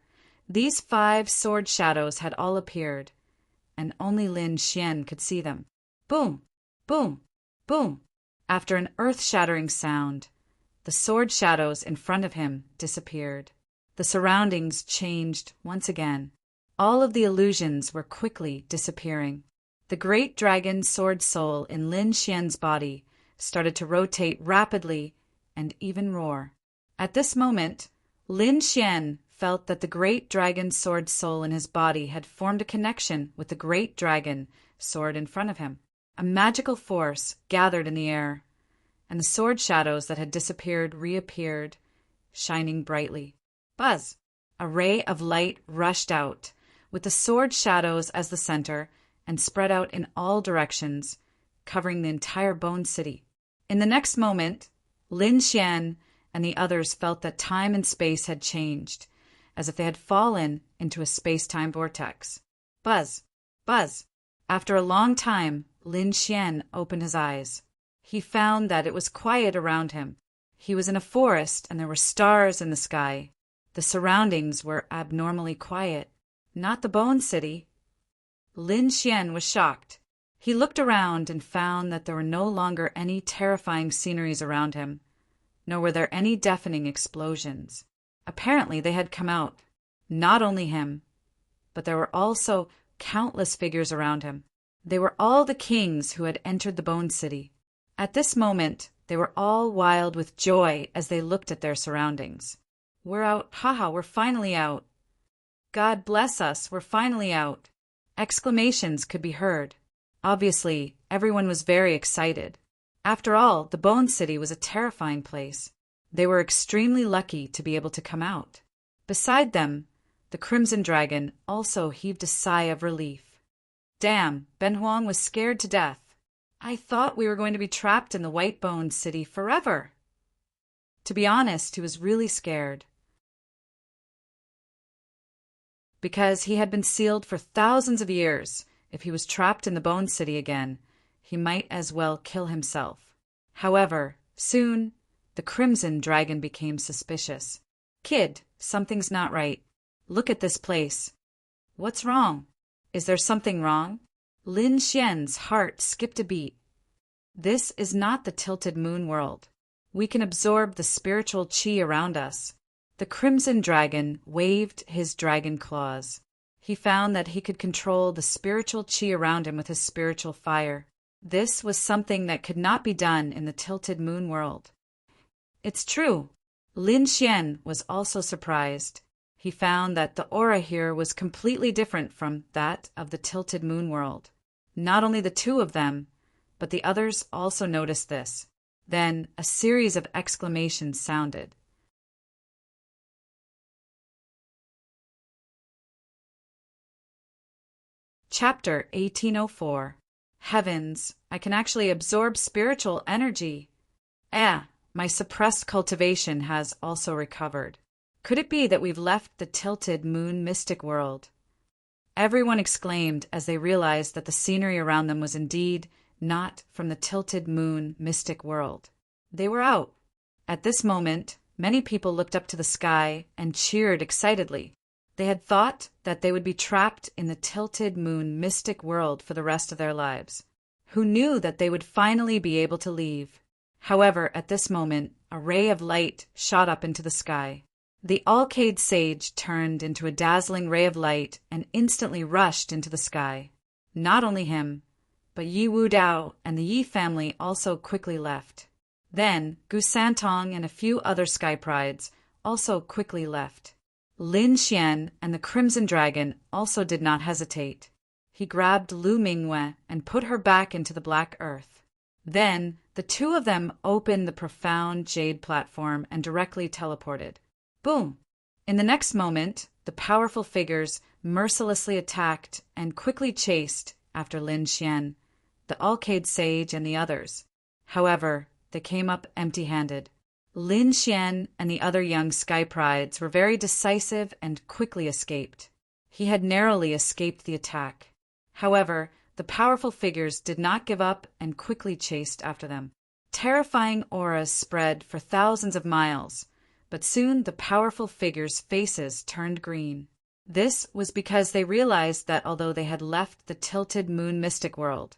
these 5 sword shadows had all appeared, and only Lin Xian could see them. Boom! Boom! Boom! After an earth-shattering sound, the sword shadows in front of him disappeared. The surroundings changed once again. All of the illusions were quickly disappearing. The great dragon sword soul in Lin Xian's body started to rotate rapidly and even roar. At this moment, Lin Xian felt that the great dragon sword soul in his body had formed a connection with the great dragon sword in front of him. A magical force gathered in the air, and the sword shadows that had disappeared reappeared, shining brightly. Buzz! A ray of light rushed out, with the sword shadows as the center, and spread out in all directions, covering the entire bone city. In the next moment, Lin Xian and the others felt that time and space had changed, as if they had fallen into a space-time vortex. Buzz! Buzz! After a long time, Lin Xian opened his eyes. He found that it was quiet around him. He was in a forest and there were stars in the sky. The surroundings were abnormally quiet. Not the Bone City. Lin Xian was shocked. He looked around and found that there were no longer any terrifying sceneries around him, nor were there any deafening explosions. Apparently they had come out. Not only him, but there were also countless figures around him. They were all the kings who had entered the Bone City. At this moment, they were all wild with joy as they looked at their surroundings. "We're out, haha, we're finally out. God bless us, we're finally out." Exclamations could be heard. Obviously, everyone was very excited. After all, the Bone City was a terrifying place. They were extremely lucky to be able to come out. Beside them, the Crimson Dragon also heaved a sigh of relief. Damn, Ben Huang was scared to death. I thought we were going to be trapped in the White Bone City forever. To be honest, he was really scared. Because he had been sealed for thousands of years, if he was trapped in the Bone City again, he might as well kill himself. However, soon, the Crimson Dragon became suspicious. "Kid, something's not right. Look at this place." "What's wrong? Is there something wrong?" Lin Xian's heart skipped a beat. "This is not the tilted moon world. We can absorb the spiritual qi around us." The Crimson Dragon waved his dragon claws. He found that he could control the spiritual qi around him with his spiritual fire. This was something that could not be done in the tilted moon world. It's true. Lin Xian was also surprised. He found that the aura here was completely different from that of the tilted moon world. Not only the two of them, but the others also noticed this. Then a series of exclamations sounded. Chapter 1804. Heavens, I can actually absorb spiritual energy. My suppressed cultivation has also recovered. Could it be that we've left the tilted moon mystic world? Everyone exclaimed as they realized that the scenery around them was indeed not from the tilted moon mystic world. They were out. At this moment, many people looked up to the sky and cheered excitedly. They had thought that they would be trapped in the tilted moon mystic world for the rest of their lives. Who knew that they would finally be able to leave? However, at this moment, a ray of light shot up into the sky. The Alcade Sage turned into a dazzling ray of light and instantly rushed into the sky. Not only him, but Yi Wu Dao and the Yi family also quickly left. Then, Gu Santong and a few other sky prides also quickly left. Lin Xian and the Crimson Dragon also did not hesitate. He grabbed Lu Mingwei and put her back into the black earth. Then, the two of them opened the profound jade platform and directly teleported. Boom! In the next moment, the powerful figures mercilessly attacked and quickly chased after Lin Xian, the Alcade Sage, and the others. However, they came up empty-handed. Lin Xian and the other young sky prides were very decisive and quickly escaped. He had narrowly escaped the attack. However, the powerful figures did not give up and quickly chased after them. Terrifying auras spread for thousands of miles, but soon the powerful figures' faces turned green. This was because they realized that although they had left the tilted moon mystic world,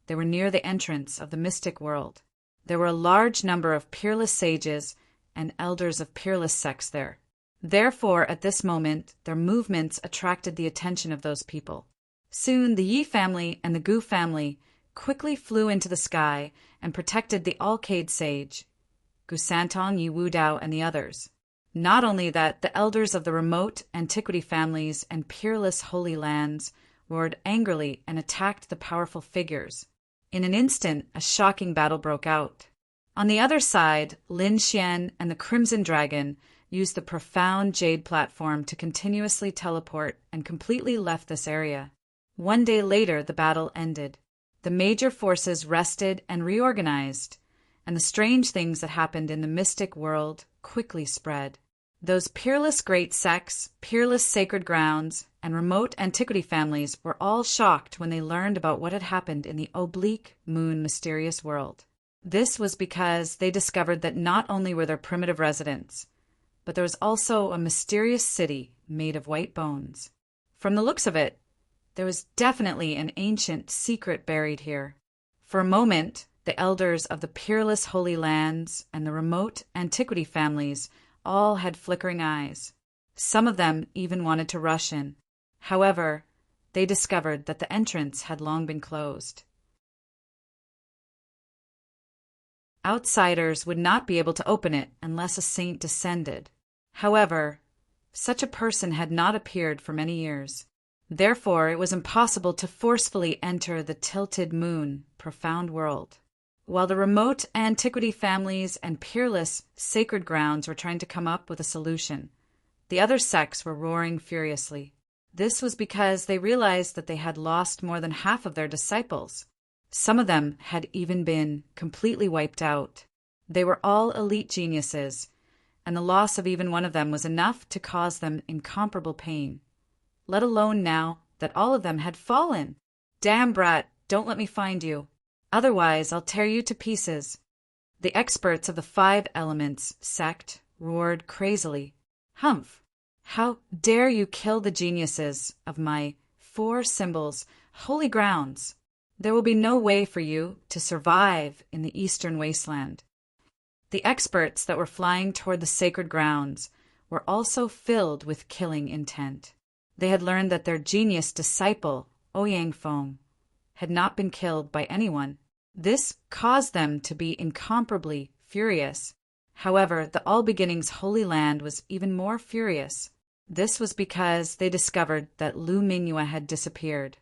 they were near the entrance of the mystic world. There were a large number of peerless sages and elders of peerless sects there. Therefore, at this moment, their movements attracted the attention of those people. Soon, the Yi family and the Gu family quickly flew into the sky and protected the Alcade Sage, Gu Santong, Yi Wu Dao, and the others. Not only that, the elders of the remote antiquity families and peerless holy lands roared angrily and attacked the powerful figures. In an instant, a shocking battle broke out. On the other side, Lin Xian and the Crimson Dragon used the profound jade platform to continuously teleport and completely left this area. One day later, the battle ended. The major forces rested and reorganized, and the strange things that happened in the mystic world quickly spread. Those peerless great sects, peerless sacred grounds, and remote antiquity families were all shocked when they learned about what had happened in the oblique moon mysterious world. This was because they discovered that not only were there primitive residents, but there was also a mysterious city made of white bones. From the looks of it, there was definitely an ancient secret buried here. For a moment, the elders of the peerless holy lands and the remote antiquity families all had flickering eyes. Some of them even wanted to rush in. However, they discovered that the entrance had long been closed. Outsiders would not be able to open it unless a saint descended. However, such a person had not appeared for many years. Therefore, it was impossible to forcefully enter the tilted moon, profound world. While the remote antiquity families and peerless sacred grounds were trying to come up with a solution, the other sects were roaring furiously. This was because they realized that they had lost more than half of their disciples. Some of them had even been completely wiped out. They were all elite geniuses, and the loss of even one of them was enough to cause them incomparable pain. Let alone now that all of them had fallen. Damn brat, don't let me find you. Otherwise, I'll tear you to pieces. The experts of the 5 elements sect roared crazily. Humph! How dare you kill the geniuses of my 4 symbols, holy grounds? There will be no way for you to survive in the eastern wasteland. The experts that were flying toward the sacred grounds were also filled with killing intent. They had learned that their genius disciple, Ouyang Feng, had not been killed by anyone. This caused them to be incomparably furious. However, the All Beginnings Holy Land was even more furious. This was because they discovered that Lu Mingyue had disappeared.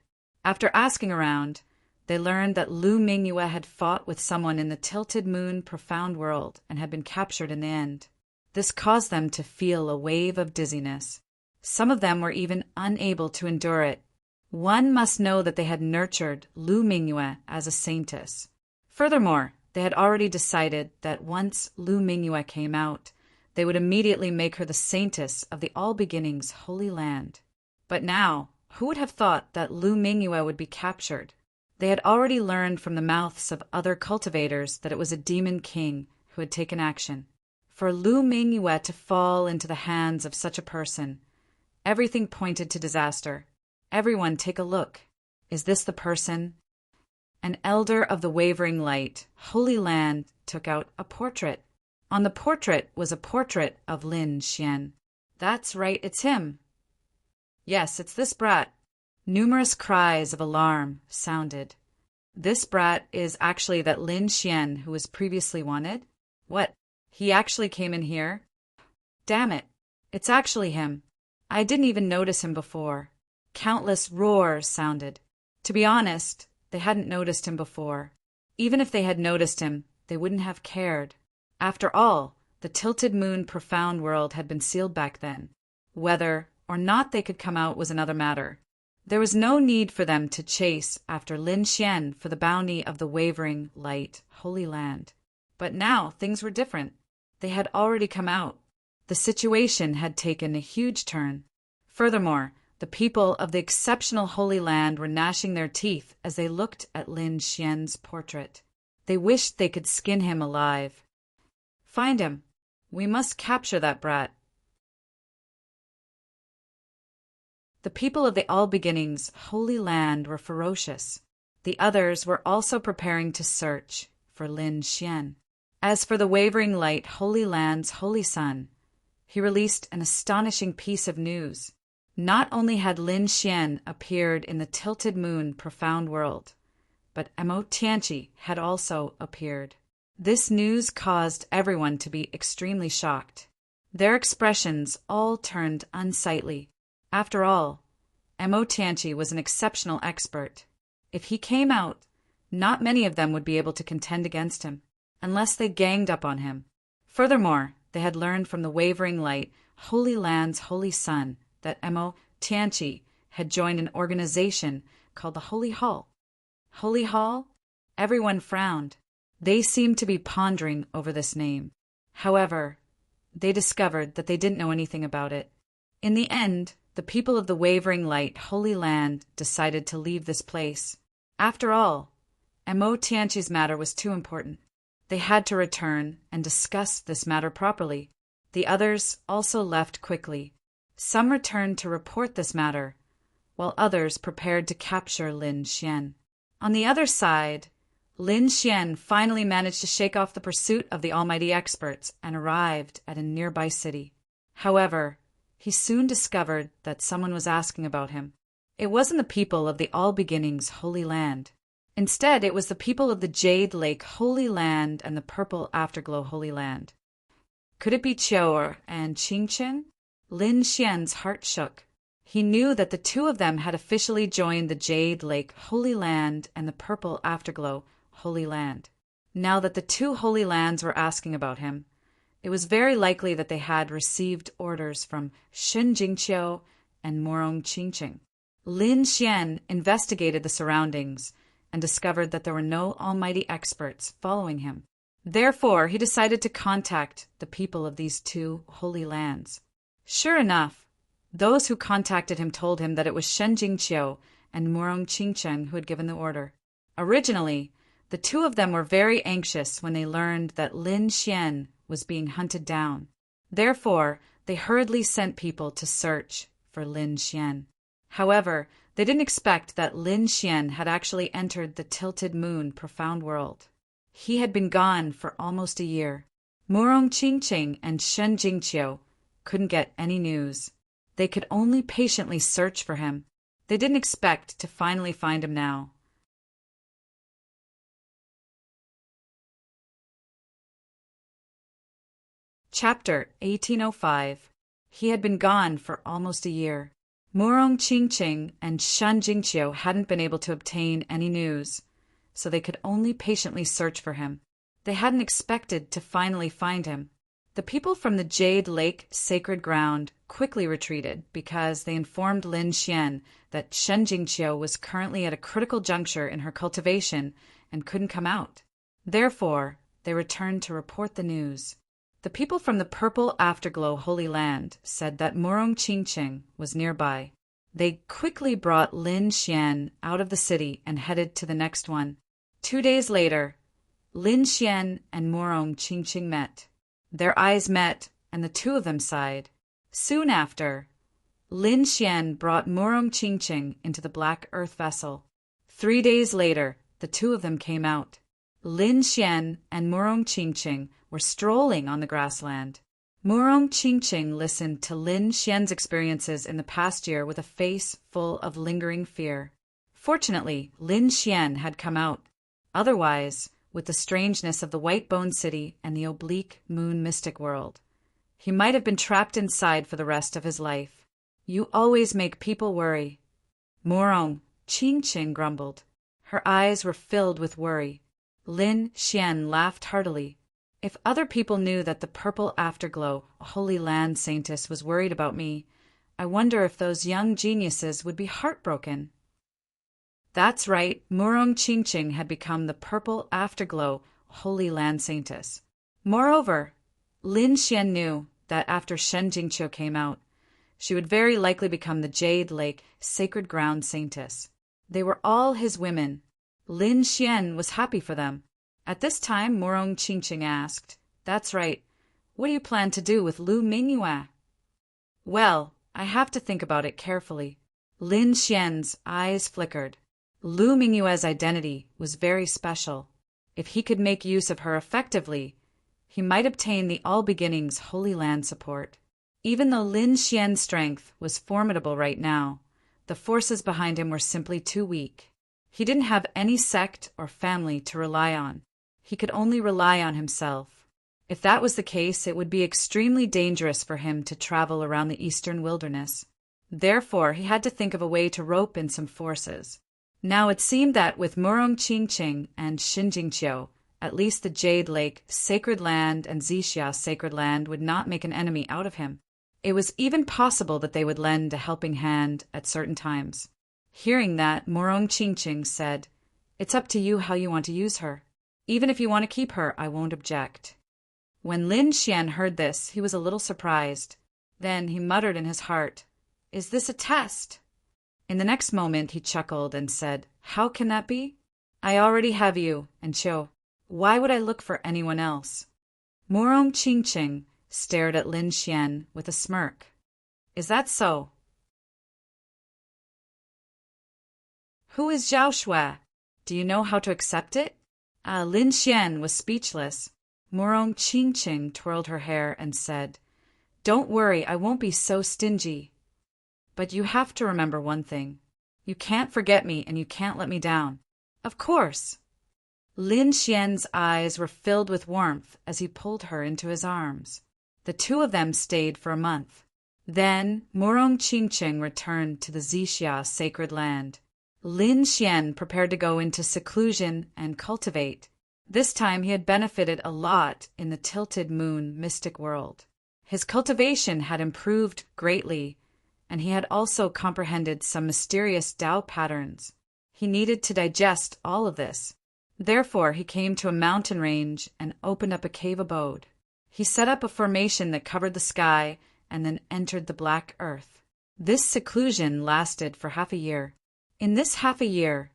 After asking around, they learned that Lu Mingyue had fought with someone in the tilted moon profound world and had been captured in the end. This caused them to feel a wave of dizziness. Some of them were even unable to endure it. One must know that they had nurtured Lu Mingyue as a saintess. Furthermore, they had already decided that once Lu Mingyue came out, they would immediately make her the saintess of the All Beginnings Holy Land. But now, who would have thought that Lu Mingyue would be captured? They had already learned from the mouths of other cultivators that it was a demon king who had taken action. For Lu Mingyue to fall into the hands of such a person, everything pointed to disaster. Everyone take a look. Is this the person? An elder of the wavering light, Holy Land, took out a portrait. On the portrait was a portrait of Lin Xian. That's right, it's him. Yes, it's this brat. Numerous cries of alarm sounded. This brat is actually that Lin Xian who was previously wanted? What? He actually came in here? Damn it. It's actually him. I didn't even notice him before. Countless roars sounded. To be honest, they hadn't noticed him before. Even if they had noticed him, they wouldn't have cared. After all, the tilted moon profound world had been sealed back then. Whether or not they could come out was another matter. There was no need for them to chase after Lin Xian for the bounty of the wavering light Holy Land. But now things were different. They had already come out. The situation had taken a huge turn. Furthermore, the people of the exceptional Holy Land were gnashing their teeth as they looked at Lin Xian's portrait. They wished they could skin him alive. Find him. We must capture that brat. The people of the All Beginnings Holy Land were ferocious. The others were also preparing to search for Lin Xian. As for the wavering light Holy Land's Holy Sun, he released an astonishing piece of news. Not only had Lin Xian appeared in the tilted moon profound world, but Mo Tianqi had also appeared. This news caused everyone to be extremely shocked. Their expressions all turned unsightly. After all, Mo Tianqi was an exceptional expert. If he came out, not many of them would be able to contend against him, unless they ganged up on him. Furthermore, they had learned from the wavering light Holy Land's Holy Sun that Mo Tianqi had joined an organization called the Holy Hall. Holy Hall? Everyone frowned. They seemed to be pondering over this name. However, they discovered that they didn't know anything about it. In the end, the people of the wavering light Holy Land decided to leave this place. After all, Mo Tianqi's matter was too important. They had to return and discuss this matter properly. The others also left quickly. Some returned to report this matter, while others prepared to capture Lin Xian. On the other side, Lin Xian finally managed to shake off the pursuit of the almighty experts and arrived at a nearby city. However, he soon discovered that someone was asking about him. It wasn't the people of the All Beginnings Holy Land. Instead, it was the people of the Jade Lake Holy Land and the Purple Afterglow Holy Land. Could it be Qiao and Qingchen? Lin Xian's heart shook. He knew that the two of them had officially joined the Jade Lake Holy Land and the Purple Afterglow Holy Land. Now that the two Holy Lands were asking about him, it was very likely that they had received orders from Shen Jingqiu and Morong Qingqing. Lin Xian investigated the surroundings and discovered that there were no almighty experts following him. Therefore, he decided to contact the people of these two holy lands. Sure enough, those who contacted him told him that it was Shen Jingqiu and Morong Qingchen who had given the order. Originally, the two of them were very anxious when they learned that Lin Xian was being hunted down. Therefore, they hurriedly sent people to search for Lin Xian. However, they didn't expect that Lin Xian had actually entered the Tilted Moon Profound World. He had been gone for almost a year. Morong Qingqing and Shen Jingqiu couldn't get any news. They could only patiently search for him. They didn't expect to finally find him now. Chapter 1805. He had been gone for almost a year. Morong Qingqing and Shen Jingqiu hadn't been able to obtain any news, so they could only patiently search for him. They hadn't expected to finally find him. The people from the Jade Lake Sacred Ground quickly retreated because they informed Lin Xian that Shen Jingqiu was currently at a critical juncture in her cultivation and couldn't come out. Therefore, they returned to report the news. The people from the Purple Afterglow Holy Land said that Morong Qingqing was nearby. They quickly brought Lin Xian out of the city and headed to the next one. 2 days later, Lin Xian and Morong Qingqing met. Their eyes met, and the two of them sighed. Soon after, Lin Xian brought Morong Qingqing into the Black Earth vessel. 3 days later, the two of them came out. Lin Xian and Morong Qingqing were strolling on the grassland. Morong Qingqing listened to Lin Xian's experiences in the past year with a face full of lingering fear. Fortunately, Lin Xian had come out. Otherwise, with the strangeness of the White Bone City and the oblique moon mystic world, he might have been trapped inside for the rest of his life. You always make people worry. Morong Qingqing grumbled. Her eyes were filled with worry. Lin Xian laughed heartily. If other people knew that the Purple Afterglow Holy Land Saintess was worried about me, I wonder if those young geniuses would be heartbroken. That's right, Morong Qingqing had become the Purple Afterglow Holy Land Saintess. Moreover, Lin Xian knew that after Shen Jingqiu came out, she would very likely become the Jade Lake Sacred Ground Saintess. They were all his women. Lin Xian was happy for them. At this time, Morong Qingqing asked, "That's right. What do you plan to do with Lu Mingyue?" "Well, I have to think about it carefully." Lin Xian's eyes flickered. Lu Mingyue's identity was very special. If he could make use of her effectively, he might obtain the All Beginnings Holy Land support. Even though Lin Xian's strength was formidable right now, the forces behind him were simply too weak. He didn't have any sect or family to rely on. He could only rely on himself. If that was the case, it would be extremely dangerous for him to travel around the eastern wilderness. Therefore, he had to think of a way to rope in some forces. Now it seemed that with Morong Qingqing and Shen Jingqiu, at least the Jade Lake Sacred Land and Zixia Sacred Land would not make an enemy out of him. It was even possible that they would lend a helping hand at certain times. Hearing that, Morong Qingqing said, "It's up to you how you want to use her. Even if you want to keep her, I won't object." When Lin Xian heard this, he was a little surprised. Then he muttered in his heart, "Is this a test?" In the next moment, he chuckled and said, "How can that be? I already have you and Qiu. Why would I look for anyone else?" Morong Qingqing stared at Lin Xian with a smirk. "Is that so?" "Who is Zhao Shui? Do you know how to accept it?" Lin Xian was speechless. Morong Qingqing twirled her hair and said, "Don't worry, I won't be so stingy. But you have to remember one thing. You can't forget me and you can't let me down." "Of course." Lin Xian's eyes were filled with warmth as he pulled her into his arms. The two of them stayed for a month. Then Morong Qingqing returned to the Zixia sacred land. Lin Xian prepared to go into seclusion and cultivate. This time he had benefited a lot in the tilted moon mystic world. His cultivation had improved greatly, and he had also comprehended some mysterious Tao patterns. He needed to digest all of this. Therefore, he came to a mountain range and opened up a cave abode. He set up a formation that covered the sky and then entered the black earth. This seclusion lasted for half a year. In this half a year,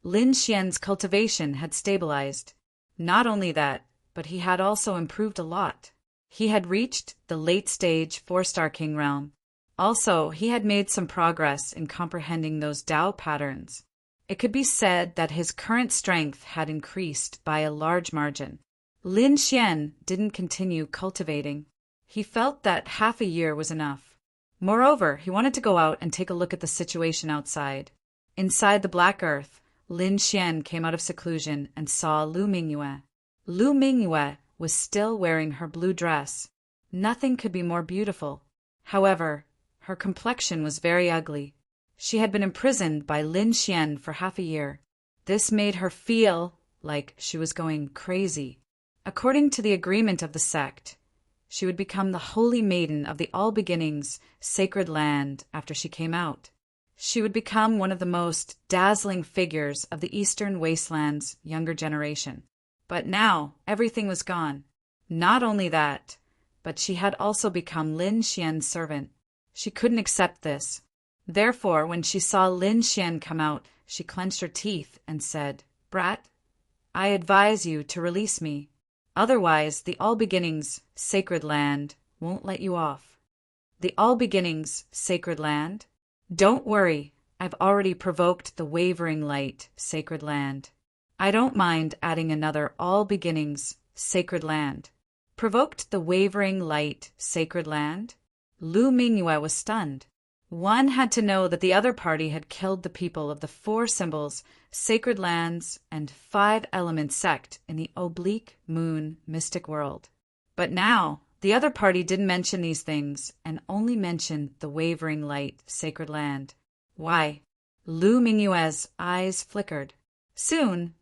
Lin Xian's cultivation had stabilized. Not only that, but he had also improved a lot. He had reached the late-stage 4-star king realm. Also, he had made some progress in comprehending those Tao patterns. It could be said that his current strength had increased by a large margin. Lin Xian didn't continue cultivating. He felt that half a year was enough. Moreover, he wanted to go out and take a look at the situation outside. Inside the black earth, Lin Xian came out of seclusion and saw Lu Mingyue. Lu Mingyue was still wearing her blue dress. Nothing could be more beautiful. However, her complexion was very ugly. She had been imprisoned by Lin Xian for half a year. This made her feel like she was going crazy. According to the agreement of the sect, she would become the holy maiden of the All Beginnings sacred land after she came out. She would become one of the most dazzling figures of the Eastern Wasteland's younger generation. But now everything was gone. Not only that, but she had also become Lin Xian's servant. She couldn't accept this. Therefore, when she saw Lin Xian come out, she clenched her teeth and said, "Brat, I advise you to release me. Otherwise, the All Beginnings sacred land won't let you off." The All Beginnings sacred land? Don't worry, I've already provoked the Wavering Light sacred land. I don't mind adding another All Beginnings sacred land. Provoked the Wavering Light sacred land? Lu Mingyue was stunned. One had to know that the other party had killed the people of the 4 symbols, sacred lands, and 5 elements sect in the oblique moon mystic world. But now, the other party didn't mention these things and only mentioned the Wavering Light sacred land. Why? Lu Mingyue's eyes flickered. Soon,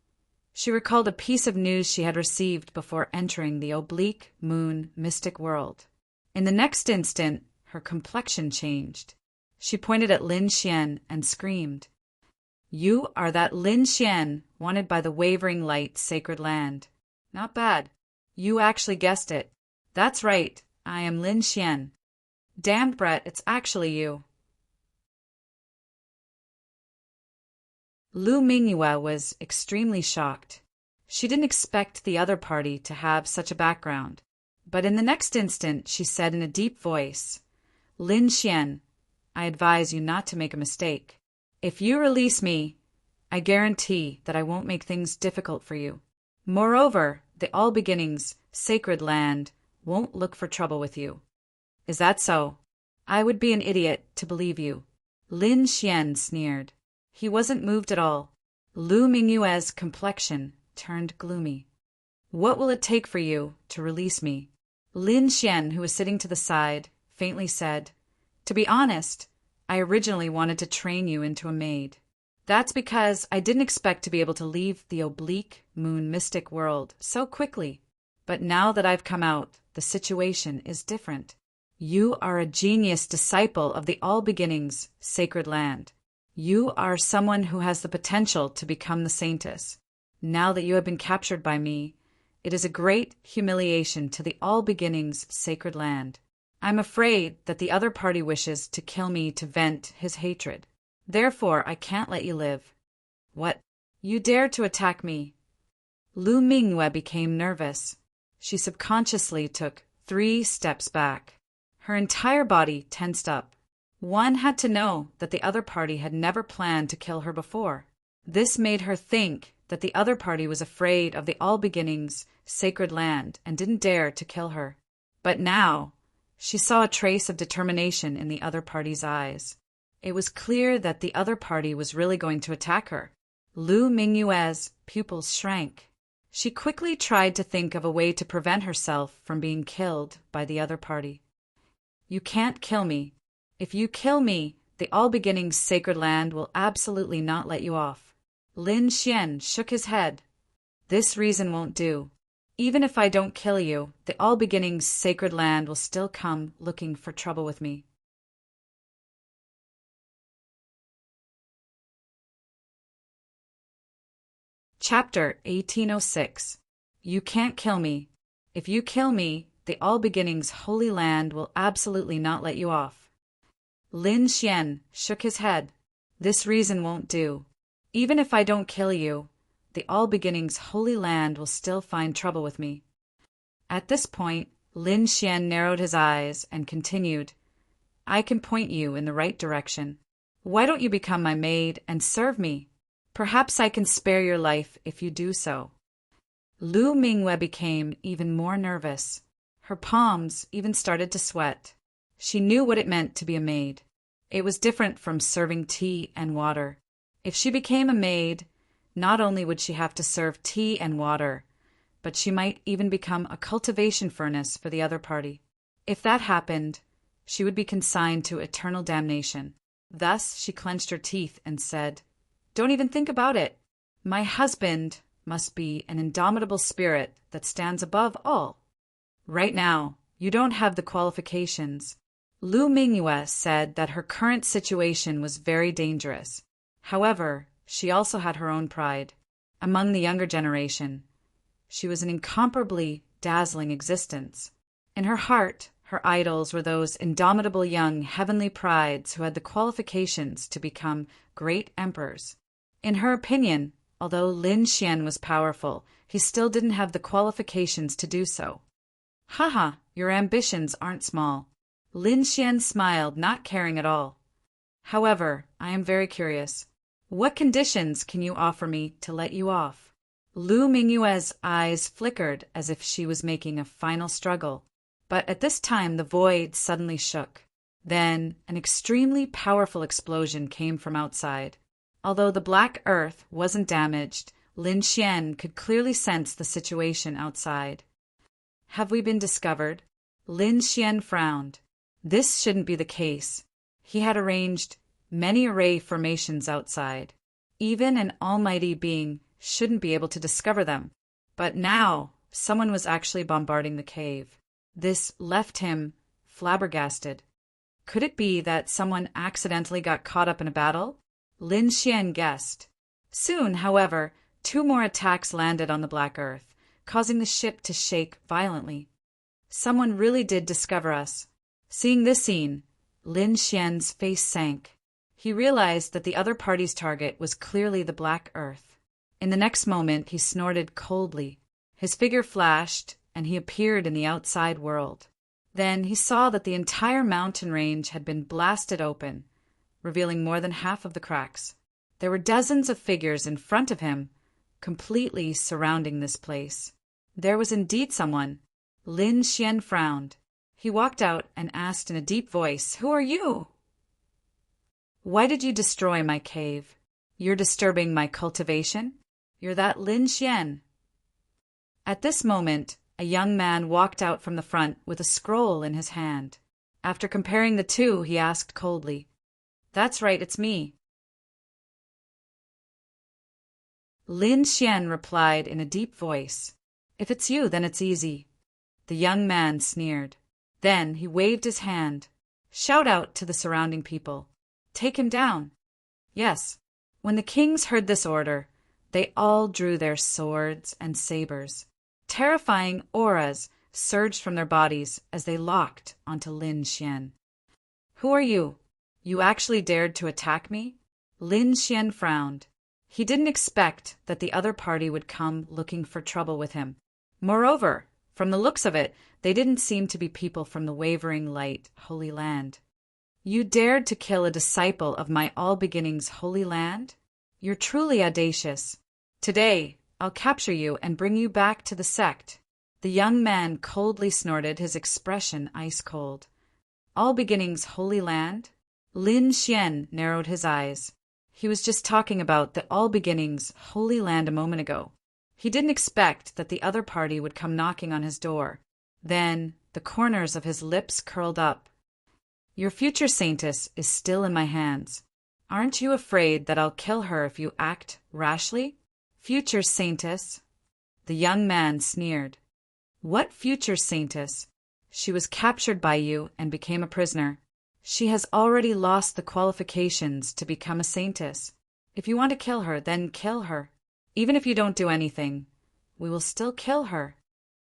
she recalled a piece of news she had received before entering the oblique moon mystic world. In the next instant, her complexion changed. She pointed at Lin Xian and screamed, "You are that Lin Xian wanted by the Wavering Light sacred land." "Not bad. You actually guessed it. That's right, I am Lin Xian." "Damned, Brett, it's actually you." Lu Mingyue was extremely shocked. She didn't expect the other party to have such a background. But in the next instant, she said in a deep voice, "Lin Xian, I advise you not to make a mistake. If you release me, I guarantee that I won't make things difficult for you. Moreover, the All Beginnings sacred land won't look for trouble with you." "Is that so? I would be an idiot to believe you." Lin Xian sneered. He wasn't moved at all. Lu Mingyue's complexion turned gloomy. "What will it take for you to release me?" Lin Xian, who was sitting to the side, faintly said, "To be honest, I originally wanted to train you into a maid. That's because I didn't expect to be able to leave the oblique moon mystic world so quickly. But now that I've come out, the situation is different. You are a genius disciple of the All Beginnings sacred land. You are someone who has the potential to become the saintess. Now that you have been captured by me, it is a great humiliation to the All Beginnings sacred land. I'm afraid that the other party wishes to kill me to vent his hatred. Therefore, I can't let you live." "What? You dare to attack me?" Lu Mingyue became nervous. She subconsciously took 3 steps back. Her entire body tensed up. One had to know that the other party had never planned to kill her before. This made her think that the other party was afraid of the All Beginnings' sacred land and didn't dare to kill her. But now, she saw a trace of determination in the other party's eyes. It was clear that the other party was really going to attack her. Lu Mingyue's pupils shrank. She quickly tried to think of a way to prevent herself from being killed by the other party. You can't kill me. If you kill me, the All Beginnings' sacred land will absolutely not let you off. Lin Xian shook his head. This reason won't do. Even if I don't kill you, the All Beginnings' sacred land will still come looking for trouble with me. Chapter 1806. You can't kill me. If you kill me, the All Beginnings' holy land will absolutely not let you off. Lin Xian shook his head. This reason won't do. Even if I don't kill you, the All Beginnings' holy land will still find trouble with me. At this point, Lin Xian narrowed his eyes and continued, I can point you in the right direction. Why don't you become my maid and serve me? Perhaps I can spare your life if you do so. Lu Mingyue became even more nervous. Her palms even started to sweat. She knew what it meant to be a maid. It was different from serving tea and water. If she became a maid, not only would she have to serve tea and water, but she might even become a cultivation furnace for the other party. If that happened, she would be consigned to eternal damnation. Thus she clenched her teeth and said, Don't even think about it. My husband must be an indomitable spirit that stands above all. Right now, you don't have the qualifications. Lu Mingyue said that her current situation was very dangerous. However, she also had her own pride. Among the younger generation, she was an incomparably dazzling existence. In her heart, her idols were those indomitable young heavenly prides who had the qualifications to become great emperors. In her opinion, although Lin Xian was powerful, he still didn't have the qualifications to do so. Haha, your ambitions aren't small. Lin Xian smiled, not caring at all. However, I am very curious. What conditions can you offer me to let you off? Lu Mingyue's eyes flickered as if she was making a final struggle. But at this time the void suddenly shook. Then an extremely powerful explosion came from outside. Although the black earth wasn't damaged, Lin Xian could clearly sense the situation outside. Have we been discovered? Lin Xian frowned. This shouldn't be the case. He had arranged many array formations outside. Even an almighty being shouldn't be able to discover them. But now, someone was actually bombarding the cave. This left him flabbergasted. Could it be that someone accidentally got caught up in a battle? Lin Xian guessed. Soon, however, 2 more attacks landed on the black earth, causing the ship to shake violently. Someone really did discover us. Seeing this scene, Lin Xian's face sank. He realized that the other party's target was clearly the black earth. In the next moment, he snorted coldly. His figure flashed, and he appeared in the outside world. Then he saw that the entire mountain range had been blasted open, revealing more than half of the cracks. There were dozens of figures in front of him, completely surrounding this place. There was indeed someone. Lin Xian frowned. He walked out and asked in a deep voice, Who are you? Why did you destroy my cave? You're disturbing my cultivation? You're that Lin Xian. At this moment, a young man walked out from the front with a scroll in his hand. After comparing the two, he asked coldly, That's right, it's me. Lin Xian replied in a deep voice, If it's you, then it's easy. The young man sneered. Then he waved his hand. Shout out to the surrounding people. Take him down. Yes. When the kings heard this order, they all drew their swords and sabers. Terrifying auras surged from their bodies as they locked onto Lin Xian. Who are you? You actually dared to attack me? Lin Xian frowned. He didn't expect that the other party would come looking for trouble with him. Moreover, from the looks of it, they didn't seem to be people from the wavering light, holy land. You dared to kill a disciple of my All Beginnings holy land? You're truly audacious. Today, I'll capture you and bring you back to the sect." The young man coldly snorted, his expression ice cold. "All beginnings Holy Land?" Lin Xian narrowed his eyes. He was just talking about the All Beginnings Holy Land a moment ago. He didn't expect that the other party would come knocking on his door. Then the corners of his lips curled up. "Your future saintess is still in my hands. Aren't you afraid that I'll kill her if you act rashly?" "Future saintess?" The young man sneered. "What future saintess? She was captured by you and became a prisoner. She has already lost the qualifications to become a saintess. If you want to kill her, then kill her. Even if you don't do anything, we will still kill her."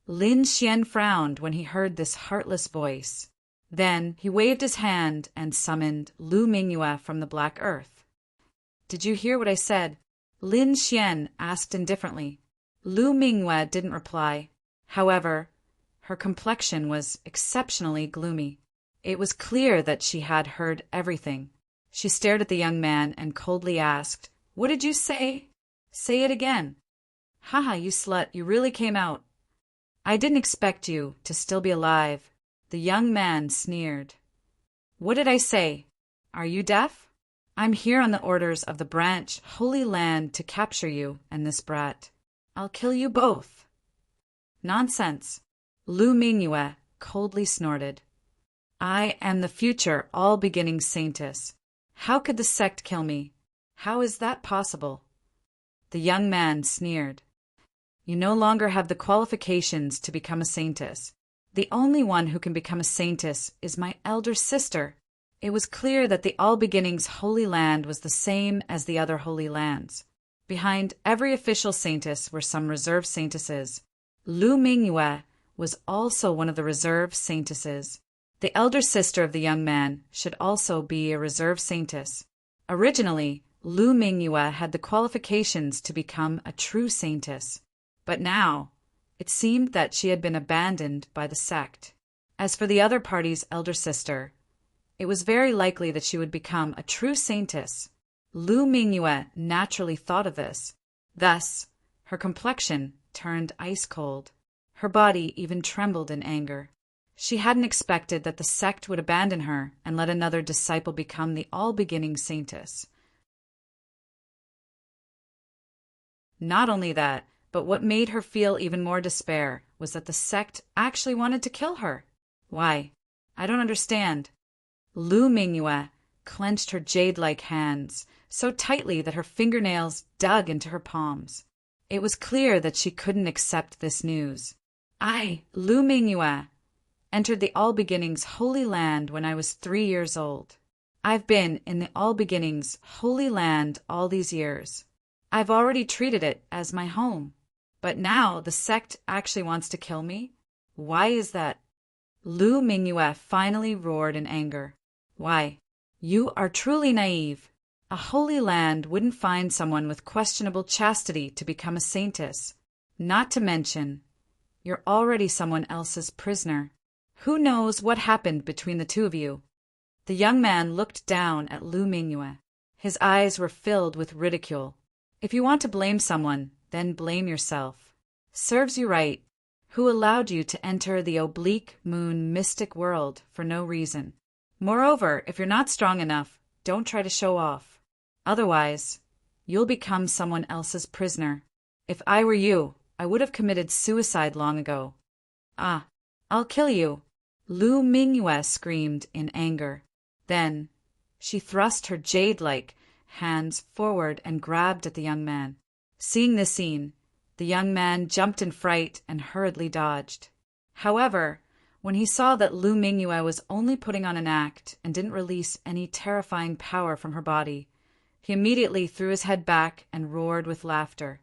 Lin Xian frowned when he heard this heartless voice. Then he waved his hand and summoned Lu Mingyue from the Black Earth. "Did you hear what I said?" Lin Xian asked indifferently. Lu Mingyue didn't reply. However, her complexion was exceptionally gloomy. It was clear that she had heard everything. She stared at the young man and coldly asked, "What did you say?" "Say it again." "Haha, you slut, you really came out." "I didn't expect you to still be alive." The young man sneered. "What did I say? Are you deaf? I'm here on the orders of the branch Holy Land to capture you and this brat. I'll kill you both." "Nonsense." Lu Mingyue coldly snorted. "I am the future all-beginning saintess. How could the sect kill me? How is that possible?" The young man sneered. "You no longer have the qualifications to become a saintess. The only one who can become a saintess is my elder sister." It was clear that the All-Beginnings Holy Land was the same as the other Holy Lands. Behind every official saintess were some reserve saintesses. Lu Mingyue was also one of the reserve saintesses. The elder sister of the young man should also be a reserve saintess. Originally, Lu Mingyue had the qualifications to become a true saintess, but now it seemed that she had been abandoned by the sect. As for the other party's elder sister, it was very likely that she would become a true saintess. Lu Mingyue naturally thought of this. Thus, her complexion turned ice cold. Her body even trembled in anger. She hadn't expected that the sect would abandon her and let another disciple become the all-beginning saintess. Not only that, but what made her feel even more despair was that the sect actually wanted to kill her. Why? I don't understand. Lu Mingyue clenched her jade-like hands so tightly that her fingernails dug into her palms. It was clear that she couldn't accept this news. "I, Lu Mingyue, entered the All Beginnings Holy Land when I was 3 years old. I've been in the All Beginnings Holy Land all these years. I've already treated it as my home. But now the sect actually wants to kill me? Why is that?" Lu Mingyue finally roared in anger. "Why, you are truly naive. A Holy Land wouldn't find someone with questionable chastity to become a saintess. Not to mention, you're already someone else's prisoner. Who knows what happened between the two of you?" The young man looked down at Lu Mingyue. His eyes were filled with ridicule. "If you want to blame someone, then blame yourself. Serves you right. Who allowed you to enter the oblique moon mystic world for no reason? Moreover, if you're not strong enough, don't try to show off. Otherwise, you'll become someone else's prisoner. If I were you, I would have committed suicide long ago." "Ah, I'll kill you!" Lu Mingyue screamed in anger. Then she thrust her jade-like hands forward and grabbed at the young man. Seeing this scene, the young man jumped in fright and hurriedly dodged. However, when he saw that Lu Mingyue was only putting on an act and didn't release any terrifying power from her body, he immediately threw his head back and roared with laughter.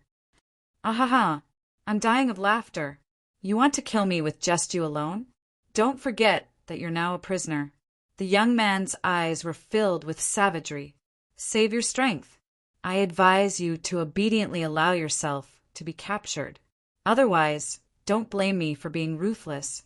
"Ahaha, I'm dying of laughter. You want to kill me with just you alone? Don't forget that you're now a prisoner." The young man's eyes were filled with savagery. "Save your strength. I advise you to obediently allow yourself to be captured. Otherwise, don't blame me for being ruthless."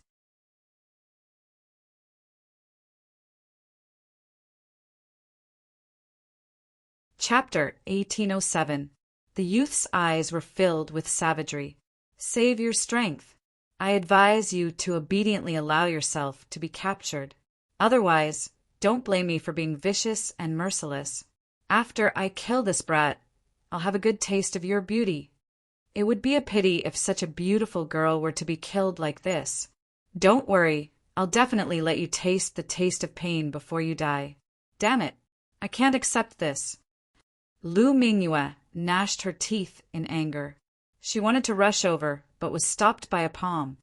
Chapter 1807. The youth's eyes were filled with savagery. "Save your strength. I advise you to obediently allow yourself to be captured. Otherwise, don't blame me for being vicious and merciless. After I kill this brat, I'll have a good taste of your beauty. It would be a pity if such a beautiful girl were to be killed like this. Don't worry, I'll definitely let you taste the taste of pain before you die. Damn it, I can't accept this." Lu Mingyue gnashed her teeth in anger. She wanted to rush over, but was stopped by a palm.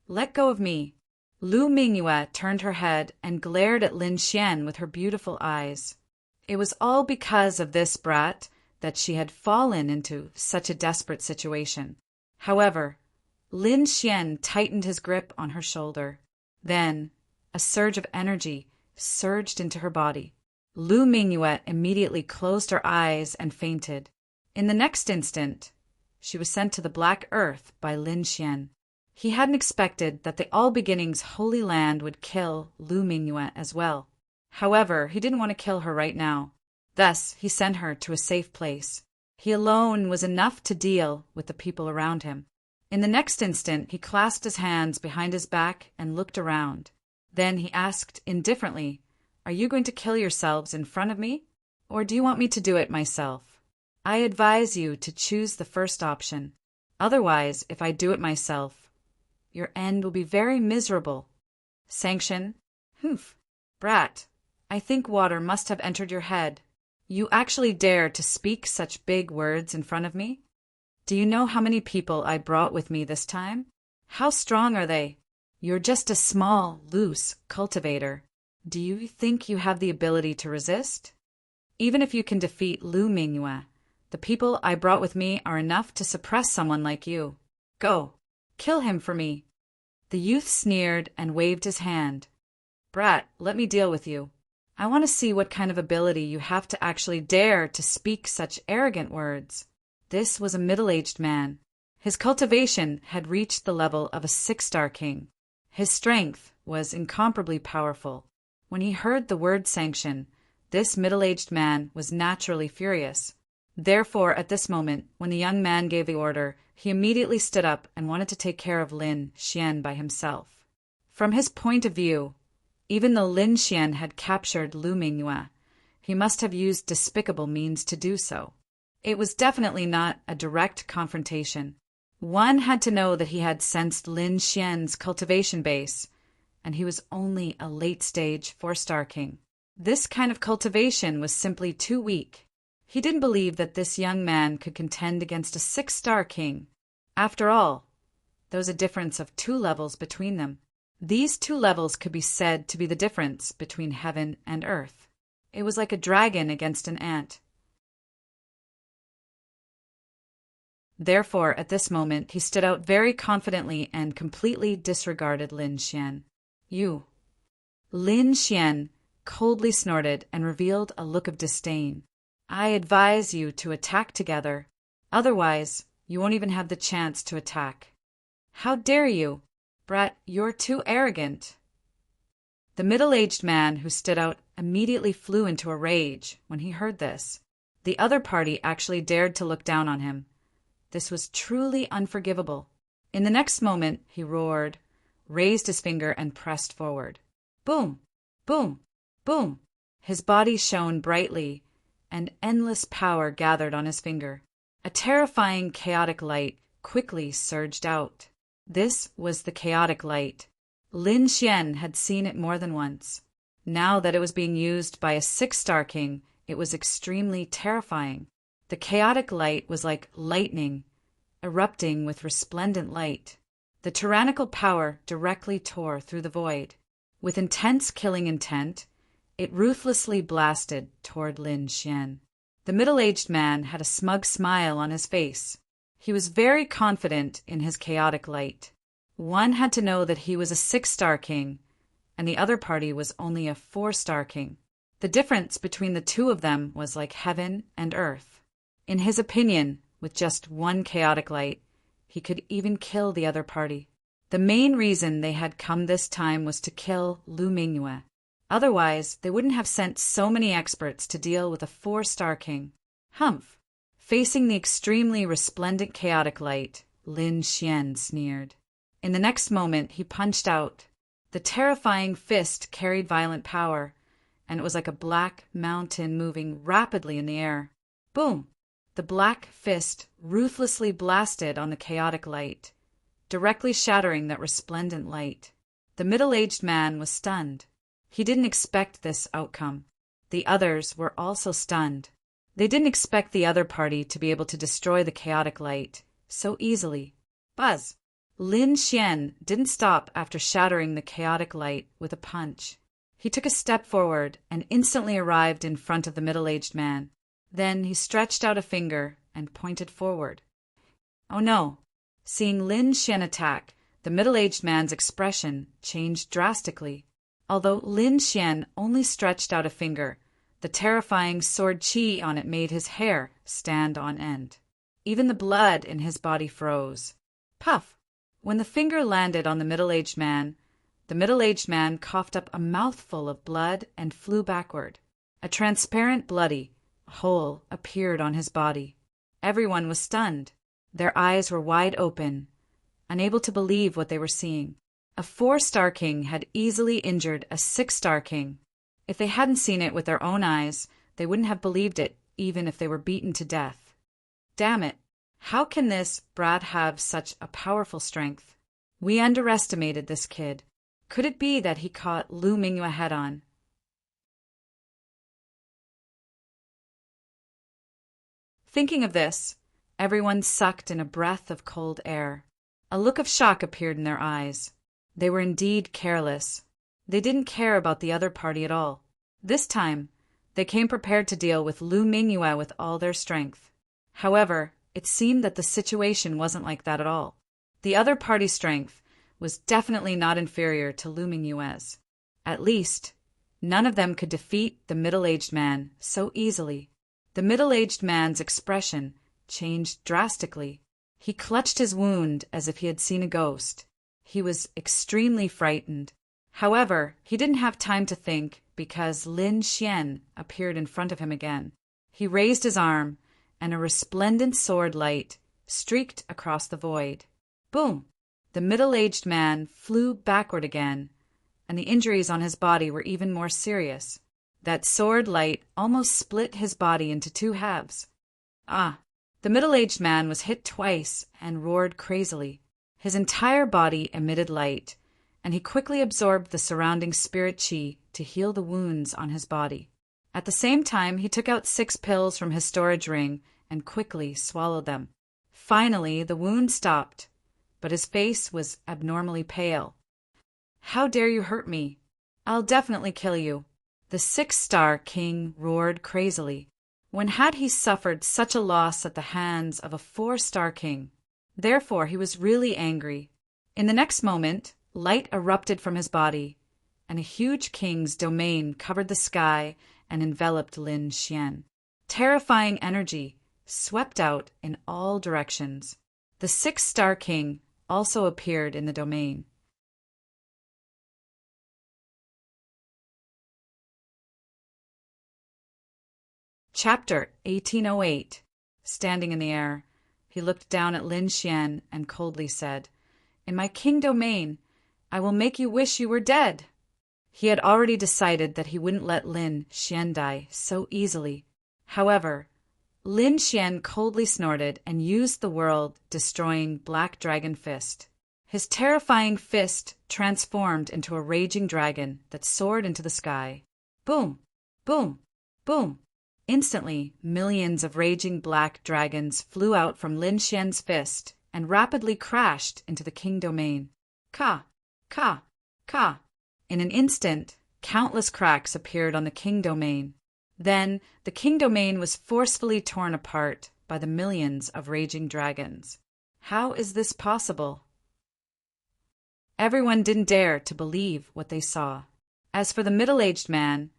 "Let go of me." Lu Mingyue turned her head and glared at Lin Xian with her beautiful eyes. It was all because of this brat that she had fallen into such a desperate situation. However, Lin Xian tightened his grip on her shoulder. Then, a surge of energy surged into her body. Lu Mingyue immediately closed her eyes and fainted. In the next instant, she was sent to the Black Earth by Lin Xian. He hadn't expected that the All Beginnings Holy Land would kill Lu Mingyue as well. However, he didn't want to kill her right now. Thus, he sent her to a safe place. He alone was enough to deal with the people around him. In the next instant, he clasped his hands behind his back and looked around. Then he asked indifferently, "Are you going to kill yourselves in front of me? Or do you want me to do it myself? I advise you to choose the first option. Otherwise, if I do it myself, your end will be very miserable." Sanction? Humph. Brat, I think water must have entered your head. You actually dare to speak such big words in front of me? Do you know how many people I brought with me this time? How strong are they? You're just a small, loose cultivator. Do you think you have the ability to resist? Even if you can defeat Lu Mingyue, the people I brought with me are enough to suppress someone like you. Go, kill him for me. The youth sneered and waved his hand. Brat, let me deal with you. I want to see what kind of ability you have to actually dare to speak such arrogant words. This was a middle-aged man. His cultivation had reached the level of a 6-star king. His strength was incomparably powerful. When he heard the word sanction, this middle-aged man was naturally furious. Therefore, at this moment, when the young man gave the order, he immediately stood up and wanted to take care of Lin Xian by himself. From his point of view, even though Lin Xian had captured Lu Mingyue, he must have used despicable means to do so. It was definitely not a direct confrontation. One had to know that he had sensed Lin Xian's cultivation base, and he was only a late-stage 4-star king. This kind of cultivation was simply too weak. He didn't believe that this young man could contend against a 6-star king. After all, there was a difference of 2 levels between them. These 2 levels could be said to be the difference between heaven and earth. It was like a dragon against an ant. Therefore, at this moment, he stood out very confidently and completely disregarded Lin Xian. You. Lin Xian coldly snorted and revealed a look of disdain. I advise you to attack together. Otherwise, you won't even have the chance to attack. How dare you? Brat, you're too arrogant. The middle-aged man who stood out immediately flew into a rage when he heard this. The other party actually dared to look down on him. This was truly unforgivable. In the next moment, he roared, raised his finger, and pressed forward. Boom! Boom! Boom! His body shone brightly, and endless power gathered on his finger. A terrifying chaotic light quickly surged out. This was the chaotic light. Lin Xian had seen it more than once. Now that it was being used by a 6-star king, it was extremely terrifying. The chaotic light was like lightning, erupting with resplendent light. The tyrannical power directly tore through the void. With intense killing intent, it ruthlessly blasted toward Lin Xian. The middle-aged man had a smug smile on his face. He was very confident in his chaotic light. One had to know that he was a 6-star king, and the other party was only a 4-star king. The difference between the 2 of them was like heaven and earth. In his opinion, with just one chaotic light, he could even kill the other party. The main reason they had come this time was to kill Lu Mingyue. Otherwise, they wouldn't have sent so many experts to deal with a 4-star king. Humph! Facing the extremely resplendent chaotic light, Lin Xian sneered. In the next moment, he punched out. The terrifying fist carried violent power, and it was like a black mountain moving rapidly in the air. Boom! The black fist ruthlessly blasted on the chaotic light, directly shattering that resplendent light. The middle-aged man was stunned. He didn't expect this outcome. The others were also stunned. They didn't expect the other party to be able to destroy the chaotic light so easily. Buzz! Lin Xian didn't stop after shattering the chaotic light with a punch. He took a step forward and instantly arrived in front of the middle-aged man. Then he stretched out a finger and pointed forward. Oh no! Seeing Lin Xian attack, the middle-aged man's expression changed drastically. Although Lin Xian only stretched out a finger, the terrifying sword qi on it made his hair stand on end. Even the blood in his body froze. Puff! When the finger landed on the middle-aged man coughed up a mouthful of blood and flew backward. A transparent bloody hole appeared on his body. Everyone was stunned. Their eyes were wide open, unable to believe what they were seeing. A 4-star king had easily injured a 6-star king. If they hadn't seen it with their own eyes, they wouldn't have believed it, even if they were beaten to death. Damn it! How can this brat have such a powerful strength? We underestimated this kid. Could it be that he caught Lu Mingyue head-on? Thinking of this, everyone sucked in a breath of cold air. A look of shock appeared in their eyes. They were indeed careless. They didn't care about the other party at all. This time, they came prepared to deal with Lu Mingyue with all their strength. However, it seemed that the situation wasn't like that at all. The other party's strength was definitely not inferior to Lu Mingyue's. At least, none of them could defeat the middle-aged man so easily. The middle-aged man's expression changed drastically. He clutched his wound as if he had seen a ghost. He was extremely frightened. However, he didn't have time to think because Lin Xian appeared in front of him again. He raised his arm, and a resplendent sword light streaked across the void. Boom! The middle-aged man flew backward again, and the injuries on his body were even more serious. That sword light almost split his body into 2 halves. Ah! The middle-aged man was hit twice and roared crazily. His entire body emitted light, and he quickly absorbed the surrounding spirit qi to heal the wounds on his body. At the same time, he took out 6 pills from his storage ring and quickly swallowed them. Finally, the wound stopped, but his face was abnormally pale. How dare you hurt me? I'll definitely kill you. The 6-star king roared crazily. When had he suffered such a loss at the hands of a 4-star king? Therefore, he was really angry. In the next moment, light erupted from his body, and a huge king's domain covered the sky and enveloped Lin Xian. Terrifying energy swept out in all directions. The 6-star king also appeared in the domain. Chapter 1808. Standing in the air, he looked down at Lin Xian and coldly said, "In my king domain, I will make you wish you were dead." He had already decided that he wouldn't let Lin Xian die so easily. However, Lin Xian coldly snorted and used the world-destroying Black Dragon Fist. His terrifying fist transformed into a raging dragon that soared into the sky. Boom! Boom! Boom! Instantly, millions of raging black dragons flew out from Lin Xian's fist and rapidly crashed into the king domain. Ka! Ka! Ka! In an instant, countless cracks appeared on the king domain. Then, the king domain was forcefully torn apart by the millions of raging dragons. How is this possible? Everyone didn't dare to believe what they saw. As for the middle-aged man,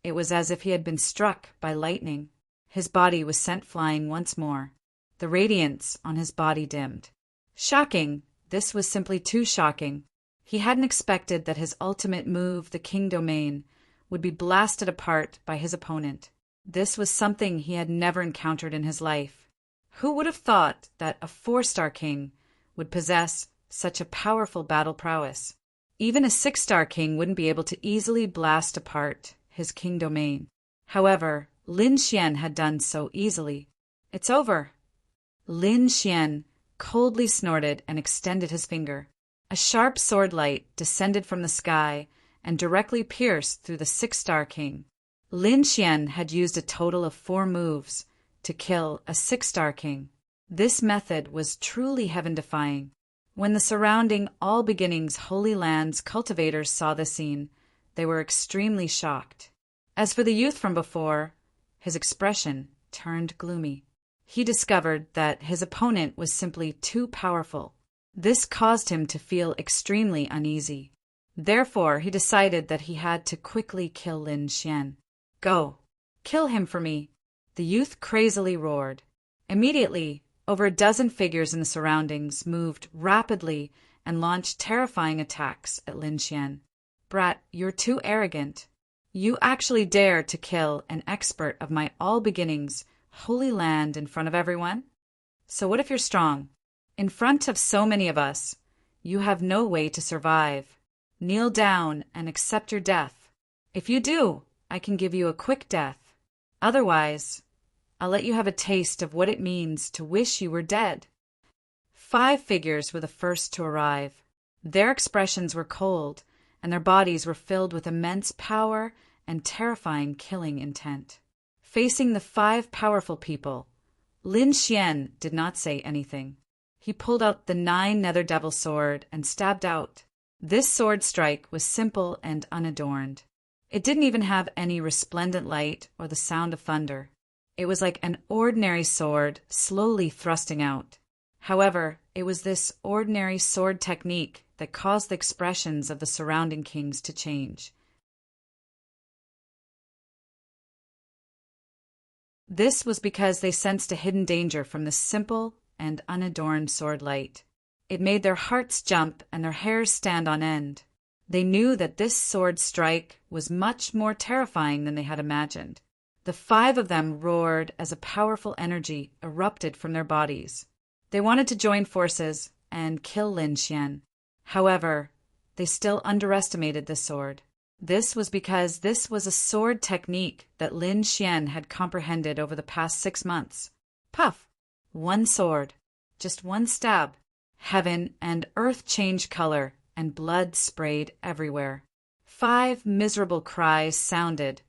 it was as if he had been struck by lightning. His body was sent flying once more. The radiance on his body dimmed. Shocking! This was simply too shocking. He hadn't expected that his ultimate move, the king domain, would be blasted apart by his opponent. This was something he had never encountered in his life. Who would have thought that a 4-star king would possess such a powerful battle prowess? Even a 6-star king wouldn't be able to easily blast apart his king domain. However, Lin Xian had done so easily. It's over. Lin Xian coldly snorted and extended his finger. A sharp sword light descended from the sky and directly pierced through the 6-star king. Lin Xian had used a total of 4 moves to kill a 6-star king. This method was truly heaven-defying. When the surrounding All Beginnings Holy Lands cultivators saw the scene, they were extremely shocked. As for the youth from before, his expression turned gloomy. He discovered that his opponent was simply too powerful. This caused him to feel extremely uneasy. Therefore, he decided that he had to quickly kill Lin Xian. Go! Kill him for me! The youth crazily roared. Immediately, over a dozen figures in the surroundings moved rapidly and launched terrifying attacks at Lin Xian. Brat, you're too arrogant. You actually dare to kill an expert of my All Beginnings Holy Land in front of everyone? So what if you're strong? In front of so many of us, you have no way to survive. Kneel down and accept your death. If you do, I can give you a quick death. Otherwise, I'll let you have a taste of what it means to wish you were dead. 5 figures were the first to arrive. Their expressions were cold, and their bodies were filled with immense power and terrifying killing intent. Facing the 5 powerful people, Lin Xian did not say anything. He pulled out the 9 Nether Devil sword and stabbed out. This sword strike was simple and unadorned. It didn't even have any resplendent light or the sound of thunder. It was like an ordinary sword slowly thrusting out. However, it was this ordinary sword technique that caused the expressions of the surrounding kings to change. This was because they sensed a hidden danger from the simple and unadorned sword light. It made their hearts jump and their hairs stand on end. They knew that this sword strike was much more terrifying than they had imagined. The 5 of them roared as a powerful energy erupted from their bodies. They wanted to join forces and kill Lin Xian. However, they still underestimated the sword. This was because this was a sword technique that Lin Xian had comprehended over the past 6 months. Puff! 1 sword. Just 1 stab. Heaven and earth changed color, and blood sprayed everywhere. 5 miserable cries sounded,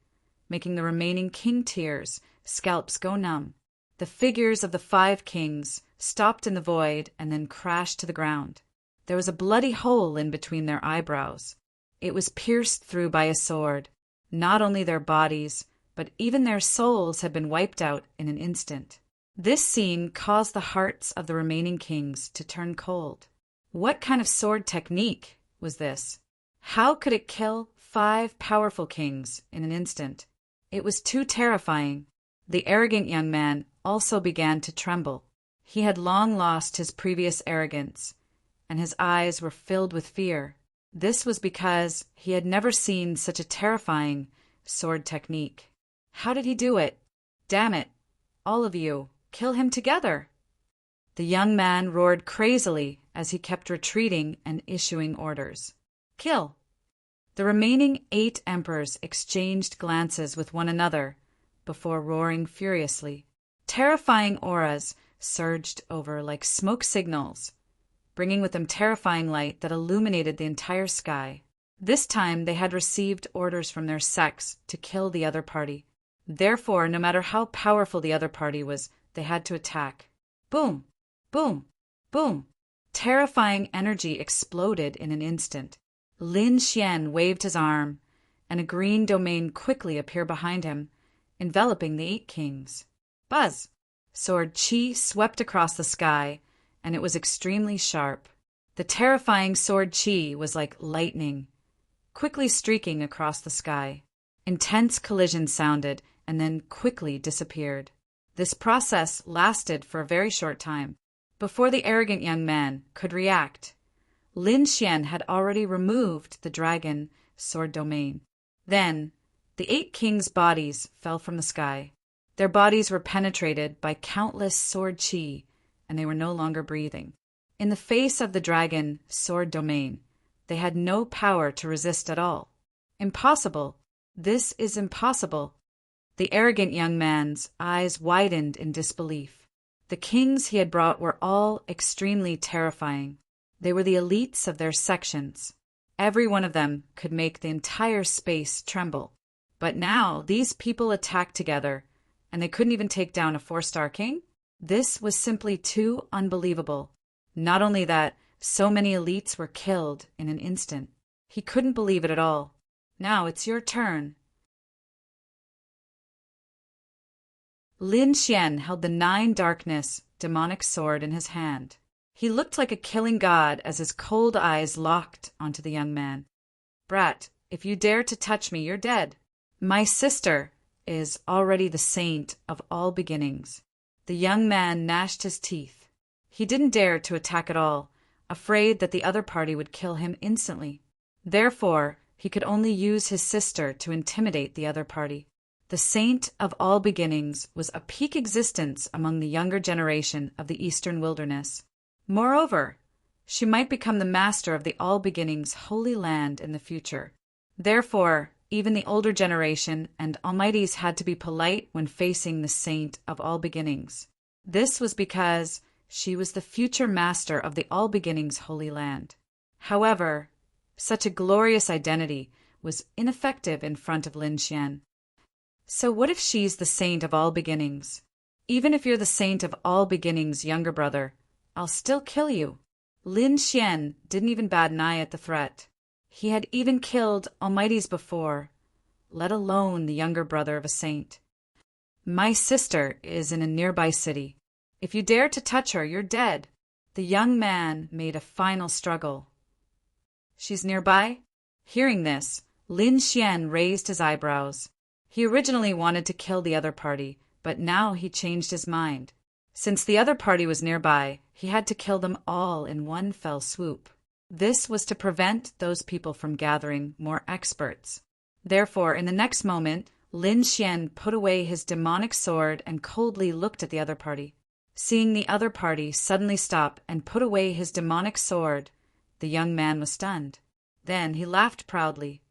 making the remaining king tears, scalps go numb. The figures of the 5 kings stopped in the void and then crashed to the ground. There was a bloody hole in between their eyebrows. It was pierced through by a sword. Not only their bodies, but even their souls had been wiped out in an instant. This scene caused the hearts of the remaining kings to turn cold. What kind of sword technique was this? How could it kill 5 powerful kings in an instant? It was too terrifying. The arrogant young man also began to tremble. He had long lost his previous arrogance, and his eyes were filled with fear. This was because he had never seen such a terrifying sword technique. How did he do it? Damn it! All of you, kill him together! The young man roared crazily as he kept retreating and issuing orders. Kill! The remaining 8 emperors exchanged glances with one another before roaring furiously. Terrifying auras surged over like smoke signals, bringing with them terrifying light that illuminated the entire sky. This time they had received orders from their sects to kill the other party. Therefore, no matter how powerful the other party was, they had to attack. Boom! Boom! Boom! Terrifying energy exploded in an instant. Lin Xian waved his arm, and a green domain quickly appeared behind him, enveloping the 8 kings. Buzz! Sword Qi swept across the sky, and it was extremely sharp. The terrifying sword Qi was like lightning, quickly streaking across the sky. Intense collisions sounded and then quickly disappeared. This process lasted for a very short time. Before the arrogant young man could react, Lin Xian had already removed the dragon sword domain. Then, the 8 kings' bodies fell from the sky. Their bodies were penetrated by countless sword chi, and they were no longer breathing. In the face of the dragon sword domain, they had no power to resist at all. Impossible. This is impossible. The arrogant young man's eyes widened in disbelief. The kings he had brought were all extremely terrifying. They were the elites of their sections. Every one of them could make the entire space tremble. But now these people attacked together, and they couldn't even take down a 4-star king? This was simply too unbelievable. Not only that, so many elites were killed in an instant. He couldn't believe it at all. Now it's your turn. Lin Xian held the 9 darkness demonic sword in his hand. He looked like a killing god as his cold eyes locked onto the young man. Brat, if you dare to touch me, you're dead. My sister is already the saint of all beginnings. The young man gnashed his teeth. He didn't dare to attack at all, afraid that the other party would kill him instantly. Therefore, he could only use his sister to intimidate the other party. The saint of all beginnings was a peak existence among the younger generation of the eastern wilderness. Moreover, she might become the master of the all beginnings holy land in the future. Therefore, even the older generation and almighties had to be polite when facing the saint of all beginnings. This was because she was the future master of the all beginnings holy land. However, such a glorious identity was ineffective in front of Lin Xian. So what if she's the saint of all beginnings? Even if you're the saint of all beginnings' younger brother, I'll still kill you. Lin Xian didn't even bat an eye at the threat. He had even killed almighties before, let alone the younger brother of a saint. My sister is in a nearby city. If you dare to touch her, you're dead. The young man made a final struggle. She's nearby? Hearing this, Lin Xian raised his eyebrows. He originally wanted to kill the other party, but now he changed his mind. Since the other party was nearby, he had to kill them all in one fell swoop. This was to prevent those people from gathering more experts. Therefore, in the next moment, Lin Xian put away his demonic sword and coldly looked at the other party. Seeing the other party suddenly stop and put away his demonic sword, the young man was stunned. Then he laughed proudly.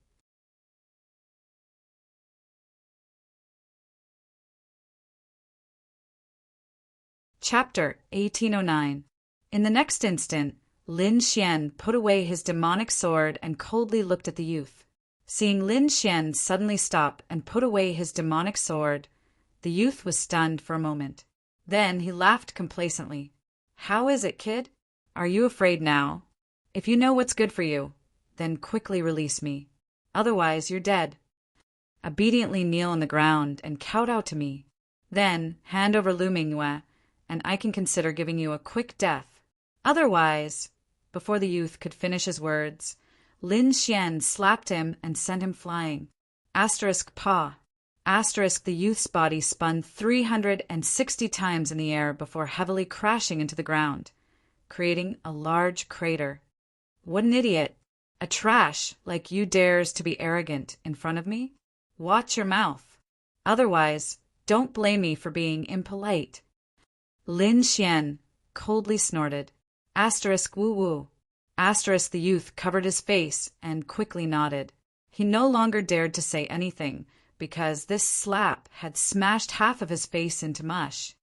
Chapter 1809. In the next instant, Lin Xian put away his demonic sword and coldly looked at the youth. Seeing Lin Xian suddenly stop and put away his demonic sword, the youth was stunned for a moment. Then he laughed complacently. How is it, kid? Are you afraid now? If you know what's good for you, then quickly release me. Otherwise, you're dead. Obediently kneel on the ground and kowtow to me. Then hand over Lu Mingyue, and I can consider giving you a quick death. Otherwise, before the youth could finish his words, Lin Xian slapped him and sent him flying. *paw. The youth's body spun 360 times in the air before heavily crashing into the ground, creating a large crater. What an idiot! A trash like you dares to be arrogant in front of me? Watch your mouth. Otherwise, don't blame me for being impolite. Lin Xian coldly snorted. Woo woo. The youth covered his face and quickly nodded. He no longer dared to say anything, because this slap had smashed half of his face into mush.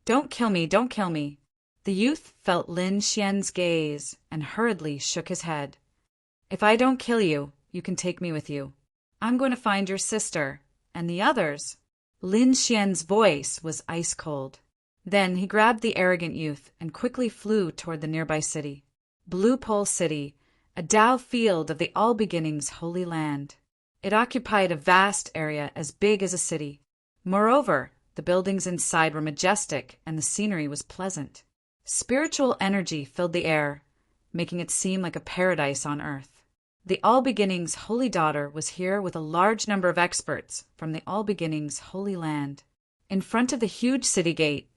Don't kill me, don't kill me. The youth felt Lin Xian's gaze and hurriedly shook his head. If I don't kill you, you can take me with you. I'm going to find your sister, and the others. Lin Xian's voice was ice cold. Then he grabbed the arrogant youth and quickly flew toward the nearby city. Blue Pole City, a Tao field of the All Beginnings Holy Land. It occupied a vast area as big as a city. Moreover, the buildings inside were majestic and the scenery was pleasant. Spiritual energy filled the air, making it seem like a paradise on earth. The All Beginnings Holy Daughter was here with a large number of experts from the All Beginnings Holy Land. In front of the huge city gate,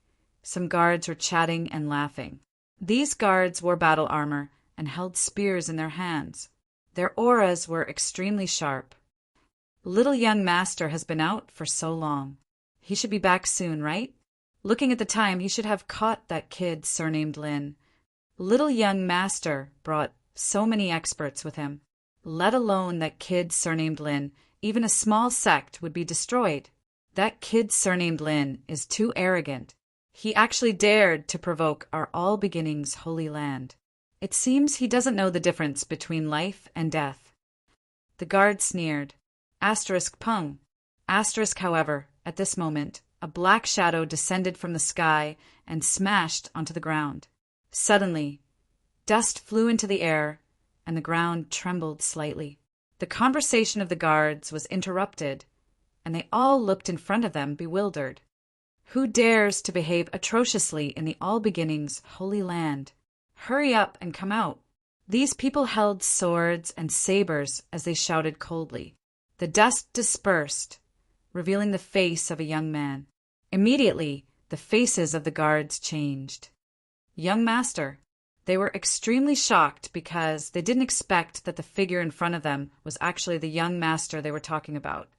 some guards were chatting and laughing. These guards wore battle armor and held spears in their hands. Their auras were extremely sharp. Little young master has been out for so long. He should be back soon, right? Looking at the time, he should have caught that kid surnamed Lin. Little young master brought so many experts with him. Let alone that kid surnamed Lin, even a small sect would be destroyed. That kid surnamed Lin is too arrogant. He actually dared to provoke our All Beginnings holy land. It seems he doesn't know the difference between life and death. The guard sneered. Pung. However, at this moment, a black shadow descended from the sky and smashed onto the ground. Suddenly, dust flew into the air, and the ground trembled slightly. The conversation of the guards was interrupted, and they all looked in front of them, bewildered. Who dares to behave atrociously in the All Beginnings holy land? Hurry up and come out. These people held swords and sabers as they shouted coldly. The dust dispersed, revealing the face of a young man. Immediately, the faces of the guards changed. Young master. They were extremely shocked because they didn't expect that the figure in front of them was actually the young master they were talking about.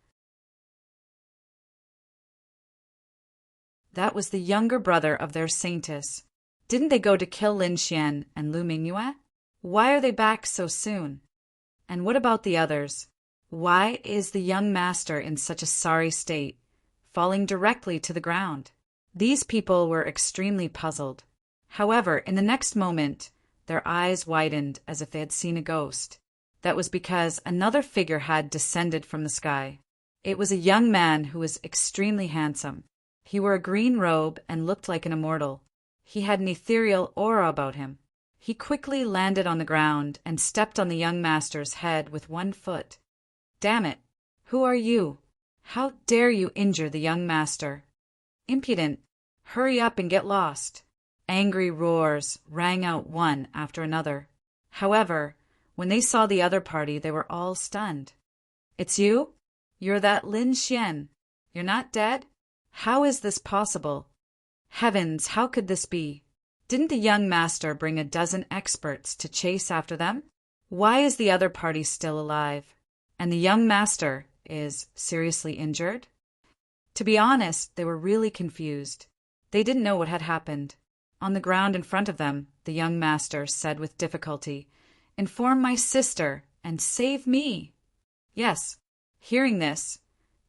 That was the younger brother of their saintess. Didn't they go to kill Lin Xian and Lu Mingyue? Why are they back so soon? And what about the others? Why is the young master in such a sorry state, falling directly to the ground? These people were extremely puzzled. However, in the next moment, their eyes widened as if they had seen a ghost. That was because another figure had descended from the sky. It was a young man who was extremely handsome. He wore a green robe and looked like an immortal. He had an ethereal aura about him. He quickly landed on the ground and stepped on the young master's head with one foot. Damn it! Who are you? How dare you injure the young master? Impudent! Hurry up and get lost! Angry roars rang out one after another. However, when they saw the other party, they were all stunned. It's you? You're that Lin Xian. You're not dead? How is this possible? Heavens, how could this be? Didn't the young master bring a dozen experts to chase after them? Why is the other party still alive? And the young master is seriously injured? To be honest, they were really confused. They didn't know what had happened. On the ground in front of them, the young master said with difficulty, "Inform my sister and save me." Yes, hearing this,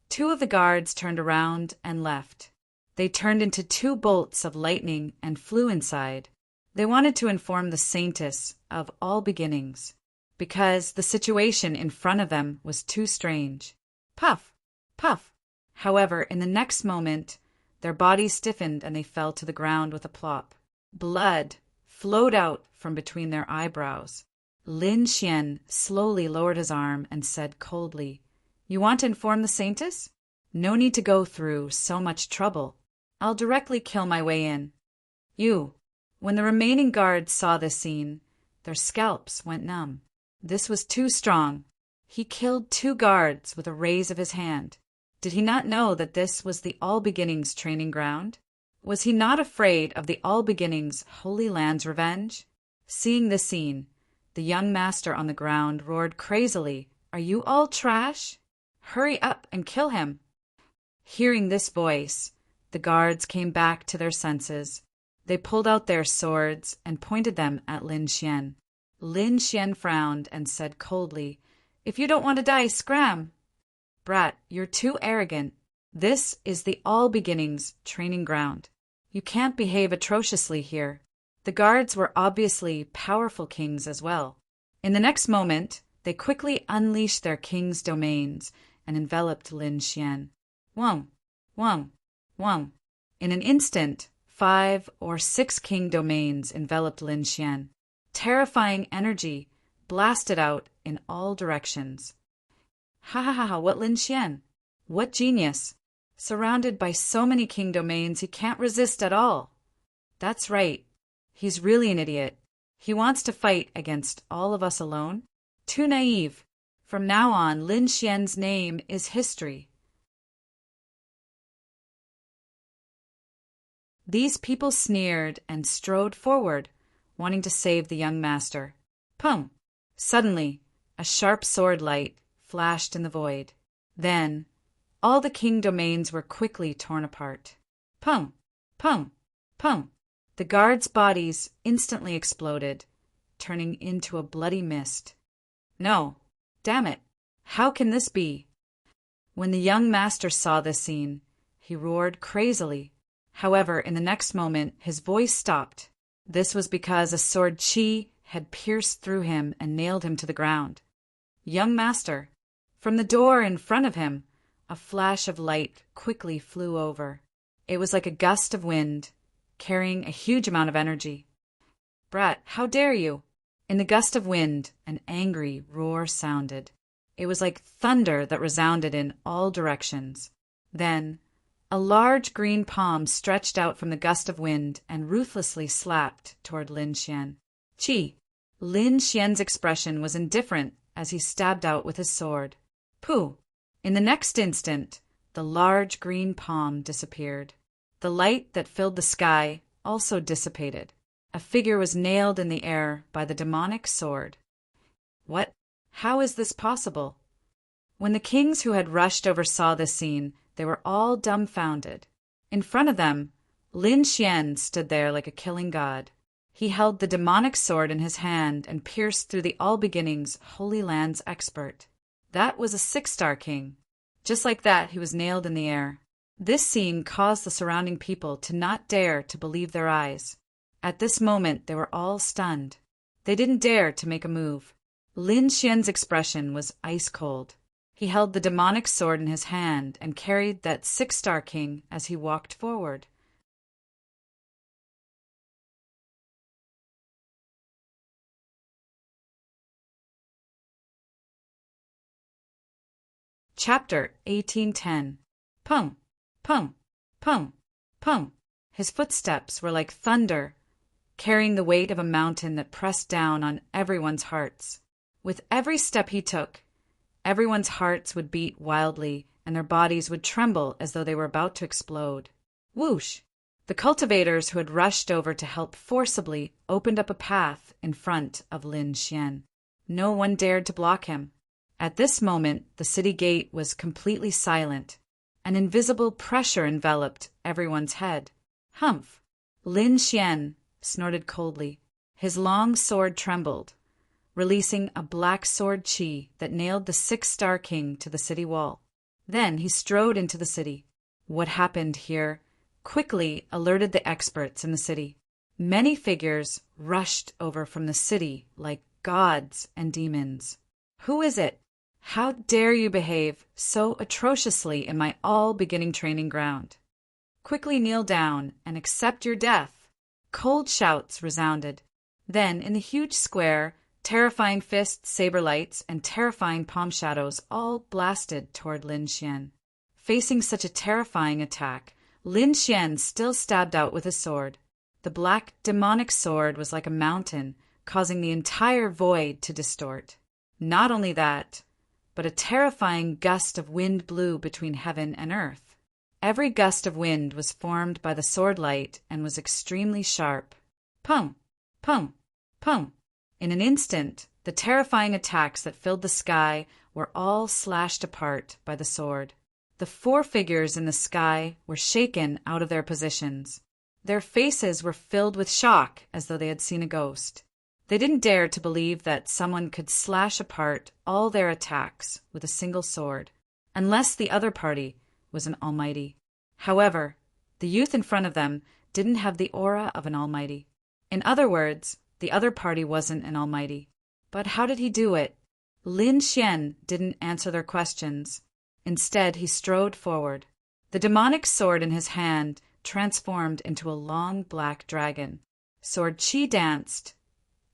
two of the guards turned around and left. They turned into two bolts of lightning and flew inside. They wanted to inform the saintess of All Beginnings, because the situation in front of them was too strange. Puff! Puff! However, in the next moment, their bodies stiffened and they fell to the ground with a plop. Blood flowed out from between their eyebrows. Lin Xian slowly lowered his arm and said coldly, "You want to inform the saintess? No need to go through so much trouble. I'll directly kill my way in." When the remaining guards saw this scene, their scalps went numb. This was too strong. He killed two guards with a raise of his hand. Did he not know that this was the All Beginnings training ground? Was he not afraid of the All Beginnings Holy Land's revenge? Seeing this scene, the young master on the ground roared crazily, "Are you all trash? Hurry up and kill him!" Hearing this voice, the guards came back to their senses. They pulled out their swords and pointed them at Lin Xian. Lin Xian frowned and said coldly, "If you don't want to die, scram!" "Brat, you're too arrogant. This is the All Beginnings training ground. You can't behave atrociously here." The guards were obviously powerful kings as well. In the next moment, they quickly unleashed their king's domains and enveloped Lin Xian. Wong, wong, wong. In an instant, 5 or 6 king domains enveloped Lin Xian. Terrifying energy blasted out in all directions. Ha ha ha, what Lin Xian? What genius! Surrounded by so many king domains, he can't resist at all. That's right. He's really an idiot. He wants to fight against all of us alone. Too naive. From now on, Lin Xian's name is history. These people sneered and strode forward, wanting to save the young master. Pum! Suddenly, a sharp sword light flashed in the void. Then, All the king domains were quickly torn apart. Pum, pum, pum. The guards' bodies instantly exploded, turning into a bloody mist. No, damn it, how can this be? When the young master saw this scene, he roared crazily. However, in the next moment, his voice stopped. This was because a sword chi had pierced through him and nailed him to the ground. Young master, from the door in front of him, a flash of light quickly flew over. It was like a gust of wind, carrying a huge amount of energy. Brat, how dare you? In the gust of wind, an angry roar sounded. It was like thunder that resounded in all directions. Then, a large green palm stretched out from the gust of wind and ruthlessly slapped toward Lin Xian. Chi! Lin Xian's expression was indifferent as he stabbed out with his sword. Pooh! In the next instant, the large green palm disappeared. The light that filled the sky also dissipated. A figure was nailed in the air by the demonic sword. What? How is this possible? When the kings who had rushed over saw this scene, they were all dumbfounded. In front of them, Lin Xian stood there like a killing god. He held the demonic sword in his hand and pierced through the All Beginnings Holy Land's expert. That was a 6-star king. Just like that, he was nailed in the air. This scene caused the surrounding people to not dare to believe their eyes. At this moment, they were all stunned. They didn't dare to make a move. Lin Xian's expression was ice cold. He held the demonic sword in his hand and carried that 6-star king as he walked forward. Chapter 1810. Pum, pum, pum, pum. His footsteps were like thunder, carrying the weight of a mountain that pressed down on everyone's hearts. With every step he took, everyone's hearts would beat wildly, and their bodies would tremble as though they were about to explode. Whoosh! The cultivators who had rushed over to help forcibly opened up a path in front of Lin Xian. No one dared to block him. At this moment, the city gate was completely silent. An invisible pressure enveloped everyone's head. Humph! Lin Xian snorted coldly. His long sword trembled, releasing a black sword chi that nailed the 6-star king to the city wall. Then he strode into the city. What happened here quickly alerted the experts in the city. Many figures rushed over from the city like gods and demons. Who is it? How dare you behave so atrociously in my all-beginning training ground? Quickly kneel down and accept your death. Cold shouts resounded. Then, in the huge square, terrifying fists, saber lights, and terrifying palm shadows all blasted toward Lin Xian. Facing such a terrifying attack, Lin Xian still stabbed out with his sword. The black demonic sword was like a mountain, causing the entire void to distort. Not only that, but a terrifying gust of wind blew between heaven and earth. Every gust of wind was formed by the sword light and was extremely sharp. Pum, pum, pum. In an instant, the terrifying attacks that filled the sky were all slashed apart by the sword. The 4 figures in the sky were shaken out of their positions. Their faces were filled with shock as though they had seen a ghost. They didn't dare to believe that someone could slash apart all their attacks with a single sword, unless the other party was an almighty. However, the youth in front of them didn't have the aura of an almighty. In other words, the other party wasn't an almighty. But how did he do it? Lin Xian didn't answer their questions. Instead, he strode forward. The demonic sword in his hand transformed into a long black dragon. Sword chi danced,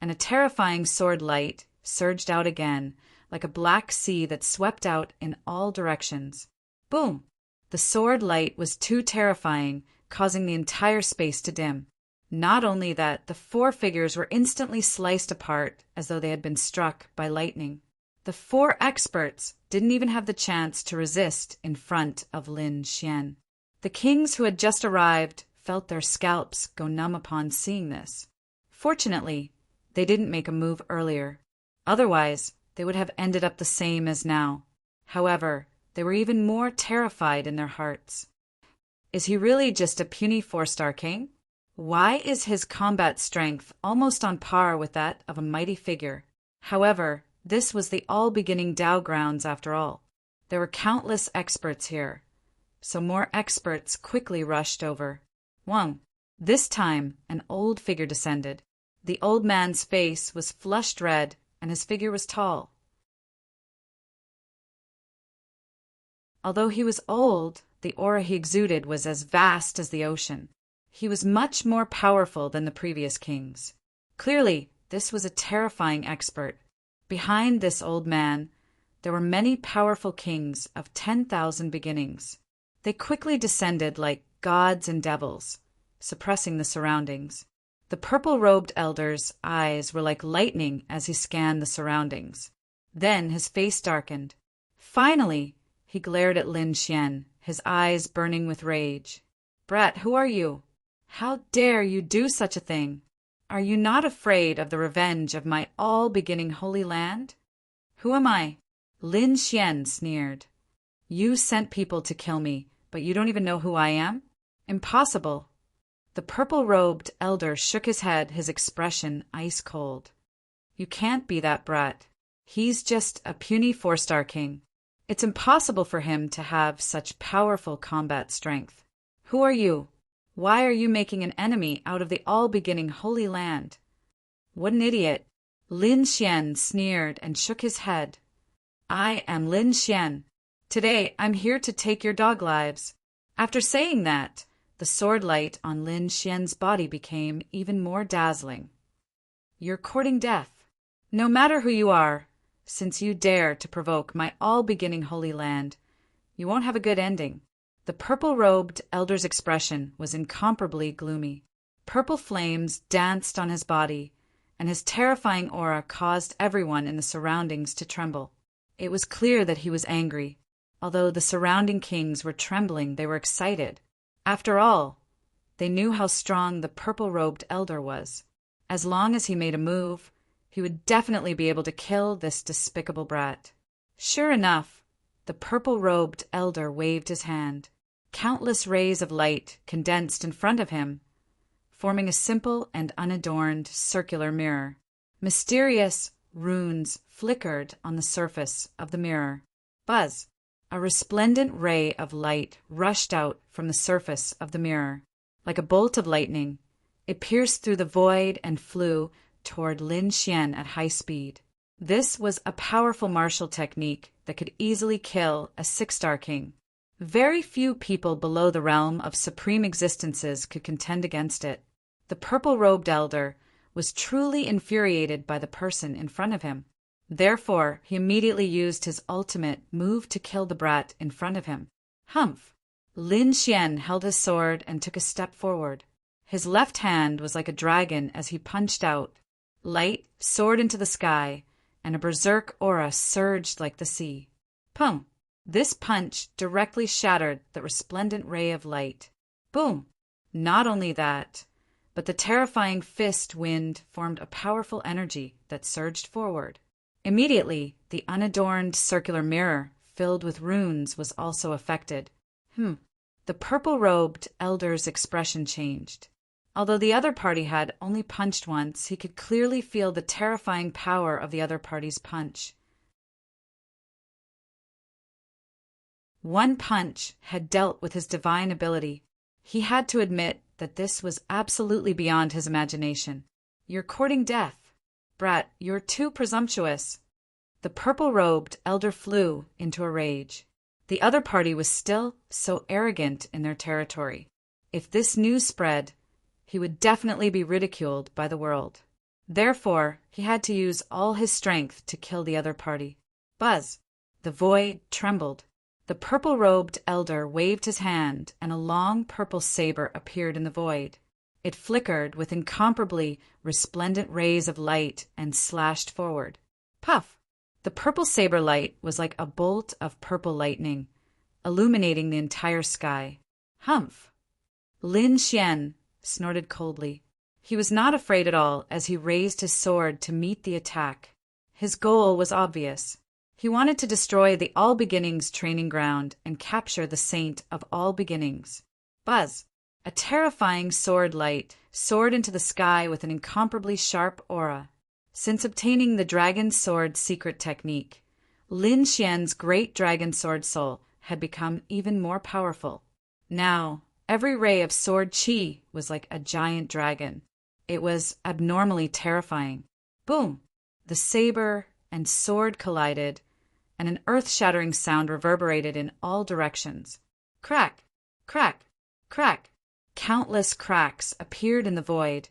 and a terrifying sword light surged out again, like a black sea that swept out in all directions. Boom! The sword light was too terrifying, causing the entire space to dim. Not only that, the 4 figures were instantly sliced apart as though they had been struck by lightning. The 4 experts didn't even have the chance to resist in front of Lin Xian. The kings who had just arrived felt their scalps go numb upon seeing this. Fortunately, they didn't make a move earlier. Otherwise, they would have ended up the same as now. However, they were even more terrified in their hearts. Is he really just a puny 4-star king? Why is his combat strength almost on par with that of a mighty figure? However, this was the all-beginning Dao grounds after all. There were countless experts here, so more experts quickly rushed over. Wang. This time, an old figure descended. The old man's face was flushed red, and his figure was tall. Although he was old, the aura he exuded was as vast as the ocean. He was much more powerful than the previous kings. Clearly, this was a terrifying expert. Behind this old man, there were many powerful kings of 10,000 beginnings. They quickly descended like gods and devils, suppressing the surroundings. The purple-robed elder's eyes were like lightning as he scanned the surroundings. Then his face darkened. Finally, he glared at Lin Xian, his eyes burning with rage. "Brat, who are you? How dare you do such a thing? Are you not afraid of the revenge of my all-beginning holy land?" "Who am I?" Lin Xian sneered. "You sent people to kill me, but you don't even know who I am? Impossible." The purple-robed elder shook his head, his expression ice-cold. "You can't be that brat. He's just a puny 4-star king. It's impossible for him to have such powerful combat strength. Who are you? Why are you making an enemy out of the all-beginning Holy Land?" "What an idiot!" Lin Xian sneered and shook his head. "I am Lin Xian. Today I'm here to take your dog lives." After saying that, the sword light on Lin Xian's body became even more dazzling. "You're courting death. No matter who you are, since you dare to provoke my all-beginning Holy Land, you won't have a good ending." The purple-robed elder's expression was incomparably gloomy. Purple flames danced on his body, and his terrifying aura caused everyone in the surroundings to tremble. It was clear that he was angry. Although the surrounding kings were trembling, they were excited. After all, they knew how strong the purple-robed elder was. As long as he made a move, he would definitely be able to kill this despicable brat. Sure enough, the purple-robed elder waved his hand. Countless rays of light condensed in front of him, forming a simple and unadorned circular mirror. Mysterious runes flickered on the surface of the mirror. Buzz! A resplendent ray of light rushed out from the surface of the mirror. Like a bolt of lightning, it pierced through the void and flew toward Lin Xian at high speed. This was a powerful martial technique that could easily kill a 6-star king. Very few people below the realm of supreme existences could contend against it. The purple-robed elder was truly infuriated by the person in front of him. Therefore, he immediately used his ultimate move to kill the brat in front of him. Humph! Lin Xian held his sword and took a step forward. His left hand was like a dragon as he punched out. Light soared into the sky, and a berserk aura surged like the sea. Pum! This punch directly shattered the resplendent ray of light. Boom! Not only that, but the terrifying fist wind formed a powerful energy that surged forward. Immediately, the unadorned circular mirror filled with runes was also affected. The purple-robed elder's expression changed. Although the other party had only punched once, he could clearly feel the terrifying power of the other party's punch. One punch had dealt with his divine ability. He had to admit that this was absolutely beyond his imagination. "You're courting death. Brat, you're too presumptuous." The purple-robed elder flew into a rage. The other party was still so arrogant in their territory. If this news spread, he would definitely be ridiculed by the world. Therefore, he had to use all his strength to kill the other party. Buzz! The void trembled. The purple-robed elder waved his hand, and a long purple saber appeared in the void. It flickered with incomparably resplendent rays of light and slashed forward. Puff! The purple saber light was like a bolt of purple lightning, illuminating the entire sky. Humph! Lin Xian snorted coldly. He was not afraid at all as he raised his sword to meet the attack. His goal was obvious. He wanted to destroy the All Beginnings training ground and capture the Saint of All Beginnings. Buzz! A terrifying sword light soared into the sky with an incomparably sharp aura. Since obtaining the Dragon Sword secret technique, Lin Xian's great dragon sword soul had become even more powerful. Now, every ray of sword chi was like a giant dragon. It was abnormally terrifying. Boom! The saber and sword collided, and an earth-shattering sound reverberated in all directions. Crack! Crack! Crack! Countless cracks appeared in the void,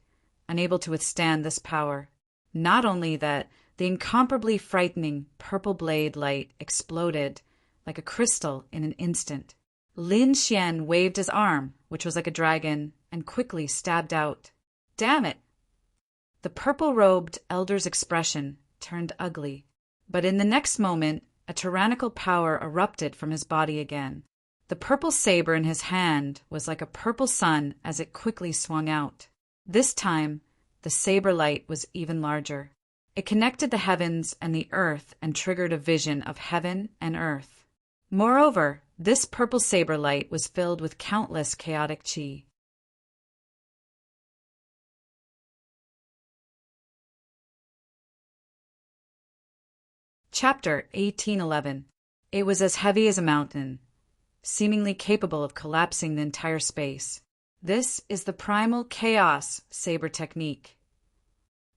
unable to withstand this power. Not only that, the incomparably frightening purple blade light exploded like a crystal in an instant. Lin Xian waved his arm, which was like a dragon, and quickly stabbed out. Damn it! The purple-robed elder's expression turned ugly, but in the next moment, a tyrannical power erupted from his body again. The purple saber in his hand was like a purple sun as it quickly swung out. This time, the saber light was even larger. It connected the heavens and the earth and triggered a vision of heaven and earth. Moreover, this purple saber light was filled with countless chaotic chi. Chapter 1811. It was as heavy as a mountain, seemingly capable of collapsing the entire space. This is the primal chaos saber technique.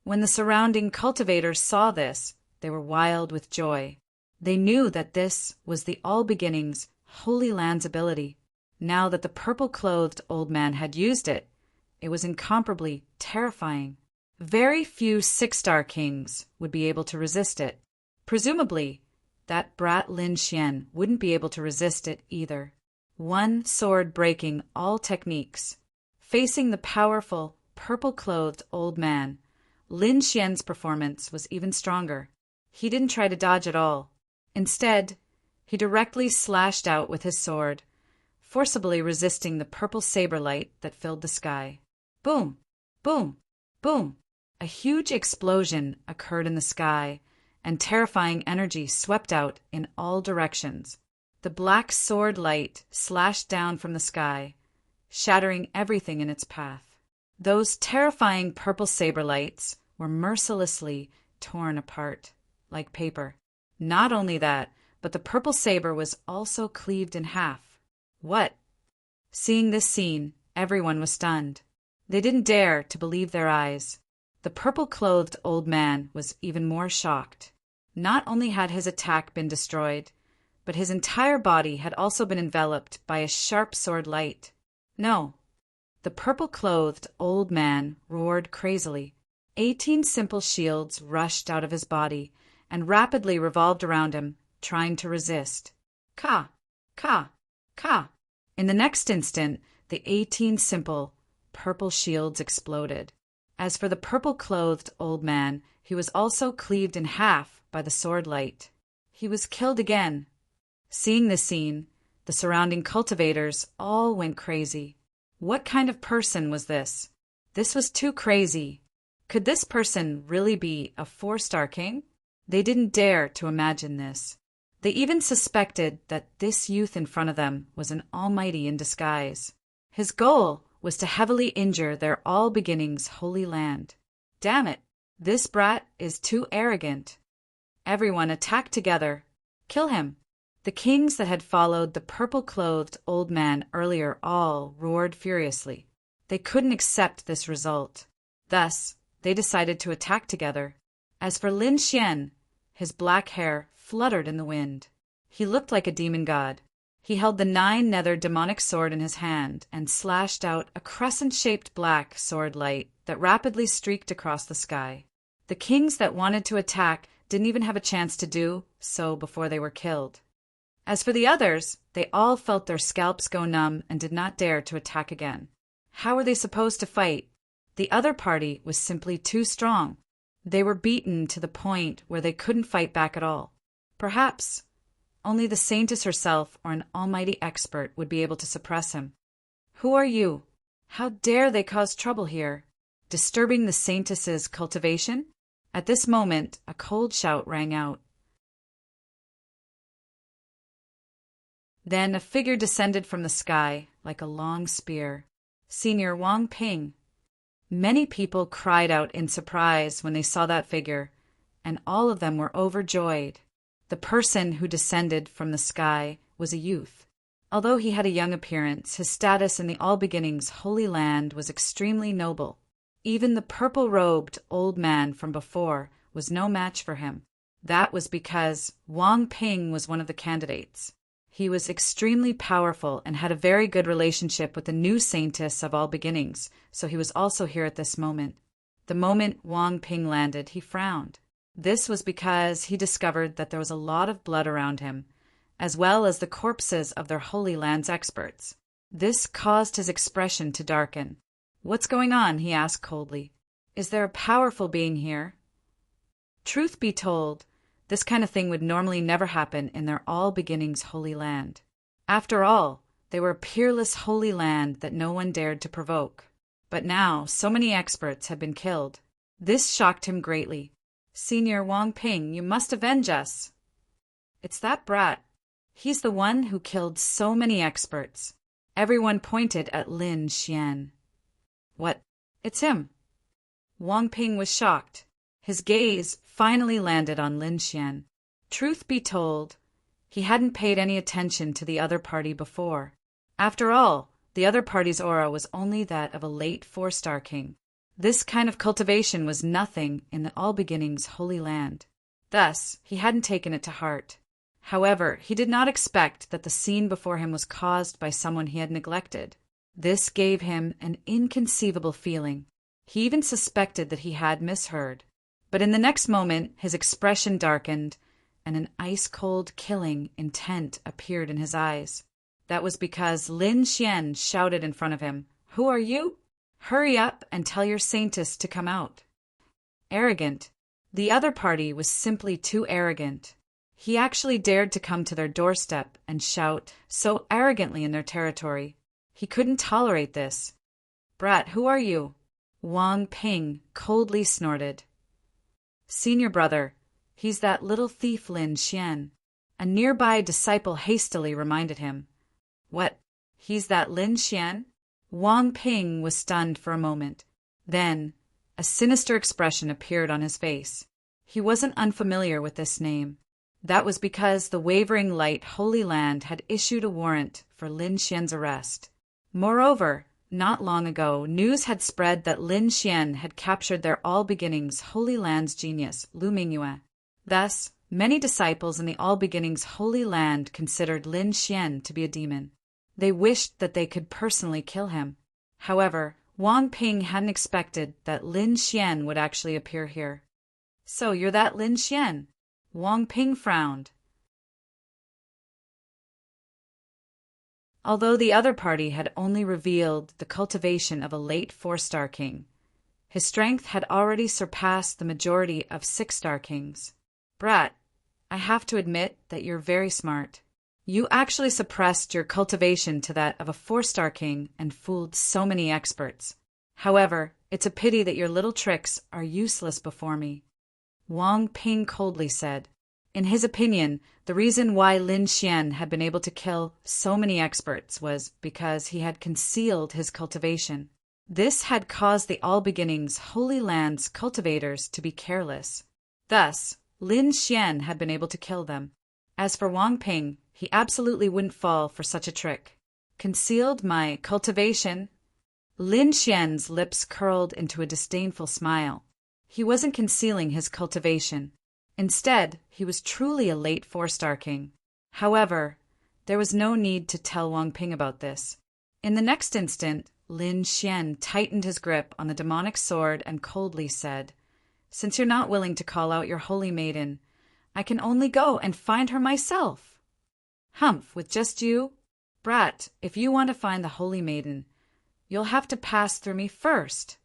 When the surrounding cultivators saw this, they were wild with joy. They knew that this was the All Beginnings Holy Land's ability. Now that the purple-clothed old man had used it, it was incomparably terrifying. Very few six-star kings would be able to resist it. Presumably, that brat Lin Xian wouldn't be able to resist it either. One sword breaking all techniques. Facing the powerful, purple-clothed old man, Lin Xian's performance was even stronger. He didn't try to dodge at all. Instead, he directly slashed out with his sword, forcibly resisting the purple saber light that filled the sky. Boom! Boom! Boom! A huge explosion occurred in the sky, and terrifying energy swept out in all directions. The black sword light slashed down from the sky, shattering everything in its path. Those terrifying purple saber lights were mercilessly torn apart, like paper. Not only that, but the purple saber was also cleaved in half. What? Seeing this scene, everyone was stunned. They didn't dare to believe their eyes. The purple-clothed old man was even more shocked. Not only had his attack been destroyed, but his entire body had also been enveloped by a sharp sword light. No. The purple-clothed old man roared crazily. 18 simple shields rushed out of his body and rapidly revolved around him, trying to resist. Ka! Ka! Ka! In the next instant, the 18 simple purple shields exploded. As for the purple-clothed old man, he was also cleaved in half by the sword light. He was killed again. Seeing this scene, the surrounding cultivators all went crazy. What kind of person was this? This was too crazy. Could this person really be a 4-star king? They didn't dare to imagine this. They even suspected that this youth in front of them was an almighty in disguise. His goal was to heavily injure their All Beginnings Holy Land. Damn it, this brat is too arrogant. Everyone attacked together. Kill him. The kings that had followed the purple-clothed old man earlier all roared furiously. They couldn't accept this result. Thus, they decided to attack together. As for Lin Xian, his black hair fluttered in the wind. He looked like a demon god. He held the 9-nether demonic sword in his hand and slashed out a crescent-shaped black sword light that rapidly streaked across the sky. The kings that wanted to attack didn't even have a chance to do so before they were killed. As for the others, they all felt their scalps go numb and did not dare to attack again. How were they supposed to fight? The other party was simply too strong. They were beaten to the point where they couldn't fight back at all. Perhaps only the Saintess herself or an almighty expert would be able to suppress him. Who are you? How dare they cause trouble here? Disturbing the Saintess's cultivation? At this moment, a cold shout rang out. Then a figure descended from the sky like a long spear. Senior Wang Ping. Many people cried out in surprise when they saw that figure, and all of them were overjoyed. The person who descended from the sky was a youth. Although he had a young appearance, his status in the All Beginnings Holy Land was extremely noble. Even the purple-robed old man from before was no match for him. That was because Wang Ping was one of the candidates. He was extremely powerful and had a very good relationship with the new saintess of All Beginnings, so he was also here at this moment. The moment Wang Ping landed, he frowned. This was because he discovered that there was a lot of blood around him, as well as the corpses of their Holy Land's experts. This caused his expression to darken. "What's going on?" he asked coldly. "Is there a powerful being here?" Truth be told, this kind of thing would normally never happen in their All Beginnings Holy Land. After all, they were a peerless holy land that no one dared to provoke. But now, so many experts had been killed. This shocked him greatly. "Senior Wang Ping, you must avenge us." "It's that brat. He's the one who killed so many experts." Everyone pointed at Lin Xian. "What? It's him." Wang Ping was shocked. His gaze finally landed on Lin Xian. Truth be told, he hadn't paid any attention to the other party before. After all, the other party's aura was only that of a late 4-star king. This kind of cultivation was nothing in the All Beginnings Holy Land. Thus, he hadn't taken it to heart. However, he did not expect that the scene before him was caused by someone he had neglected. This gave him an inconceivable feeling. He even suspected that he had misheard. But in the next moment, his expression darkened, and an ice-cold, killing intent appeared in his eyes. That was because Lin Xian shouted in front of him, "Who are you? Hurry up and tell your saintess to come out." Arrogant. The other party was simply too arrogant. He actually dared to come to their doorstep and shout so arrogantly in their territory. He couldn't tolerate this. "Brat, who are you?" Wang Ping coldly snorted. "Senior brother, he's that little thief Lin Xian." A nearby disciple hastily reminded him. "What? He's that Lin Xian?" Wang Ping was stunned for a moment. Then, a sinister expression appeared on his face. He wasn't unfamiliar with this name. That was because the Wavering Light Holy Land had issued a warrant for Lin Xian's arrest. Moreover, not long ago, news had spread that Lin Xian had captured their All Beginnings Holy Land's genius, Lu Mingyue. Thus, many disciples in the All Beginnings Holy Land considered Lin Xian to be a demon. They wished that they could personally kill him. However, Wang Ping hadn't expected that Lin Xian would actually appear here. "So you're that Lin Xian?" Wang Ping frowned. Although the other party had only revealed the cultivation of a late 4-star king, his strength had already surpassed the majority of 6-star kings. "Brat, I have to admit that you're very smart. You actually suppressed your cultivation to that of a 4-star king and fooled so many experts. However, it's a pity that your little tricks are useless before me." Wang Ping coldly said. In his opinion, the reason why Lin Xian had been able to kill so many experts was because he had concealed his cultivation. This had caused the All Beginnings Holy Land's cultivators to be careless. Thus, Lin Xian had been able to kill them. As for Wang Ping, he absolutely wouldn't fall for such a trick. "Concealed my cultivation?" Lin Xian's lips curled into a disdainful smile. He wasn't concealing his cultivation. Instead, he was truly a late 4-star king. However, there was no need to tell Wang Ping about this. In the next instant, Lin Xian tightened his grip on the demonic sword and coldly said, "Since you're not willing to call out your holy maiden, I can only go and find her myself." "Humph, with just you? Brat, if you want to find the holy maiden, you'll have to pass through me first."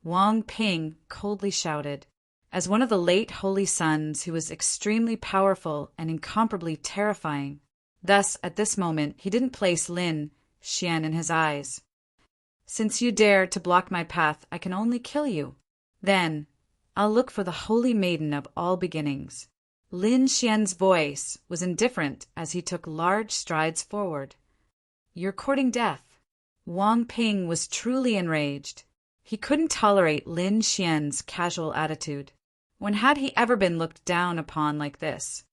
Wang Ping coldly shouted. As one of the late holy sons, he was extremely powerful and incomparably terrifying. Thus, at this moment, he didn't place Lin Xian in his eyes. "Since you dare to block my path, I can only kill you. Then, I'll look for the holy maiden of all beginnings." Lin Xian's voice was indifferent as he took large strides forward. "You're courting death." Wang Ping was truly enraged. He couldn't tolerate Lin Xian's casual attitude. When had he ever been looked down upon like this?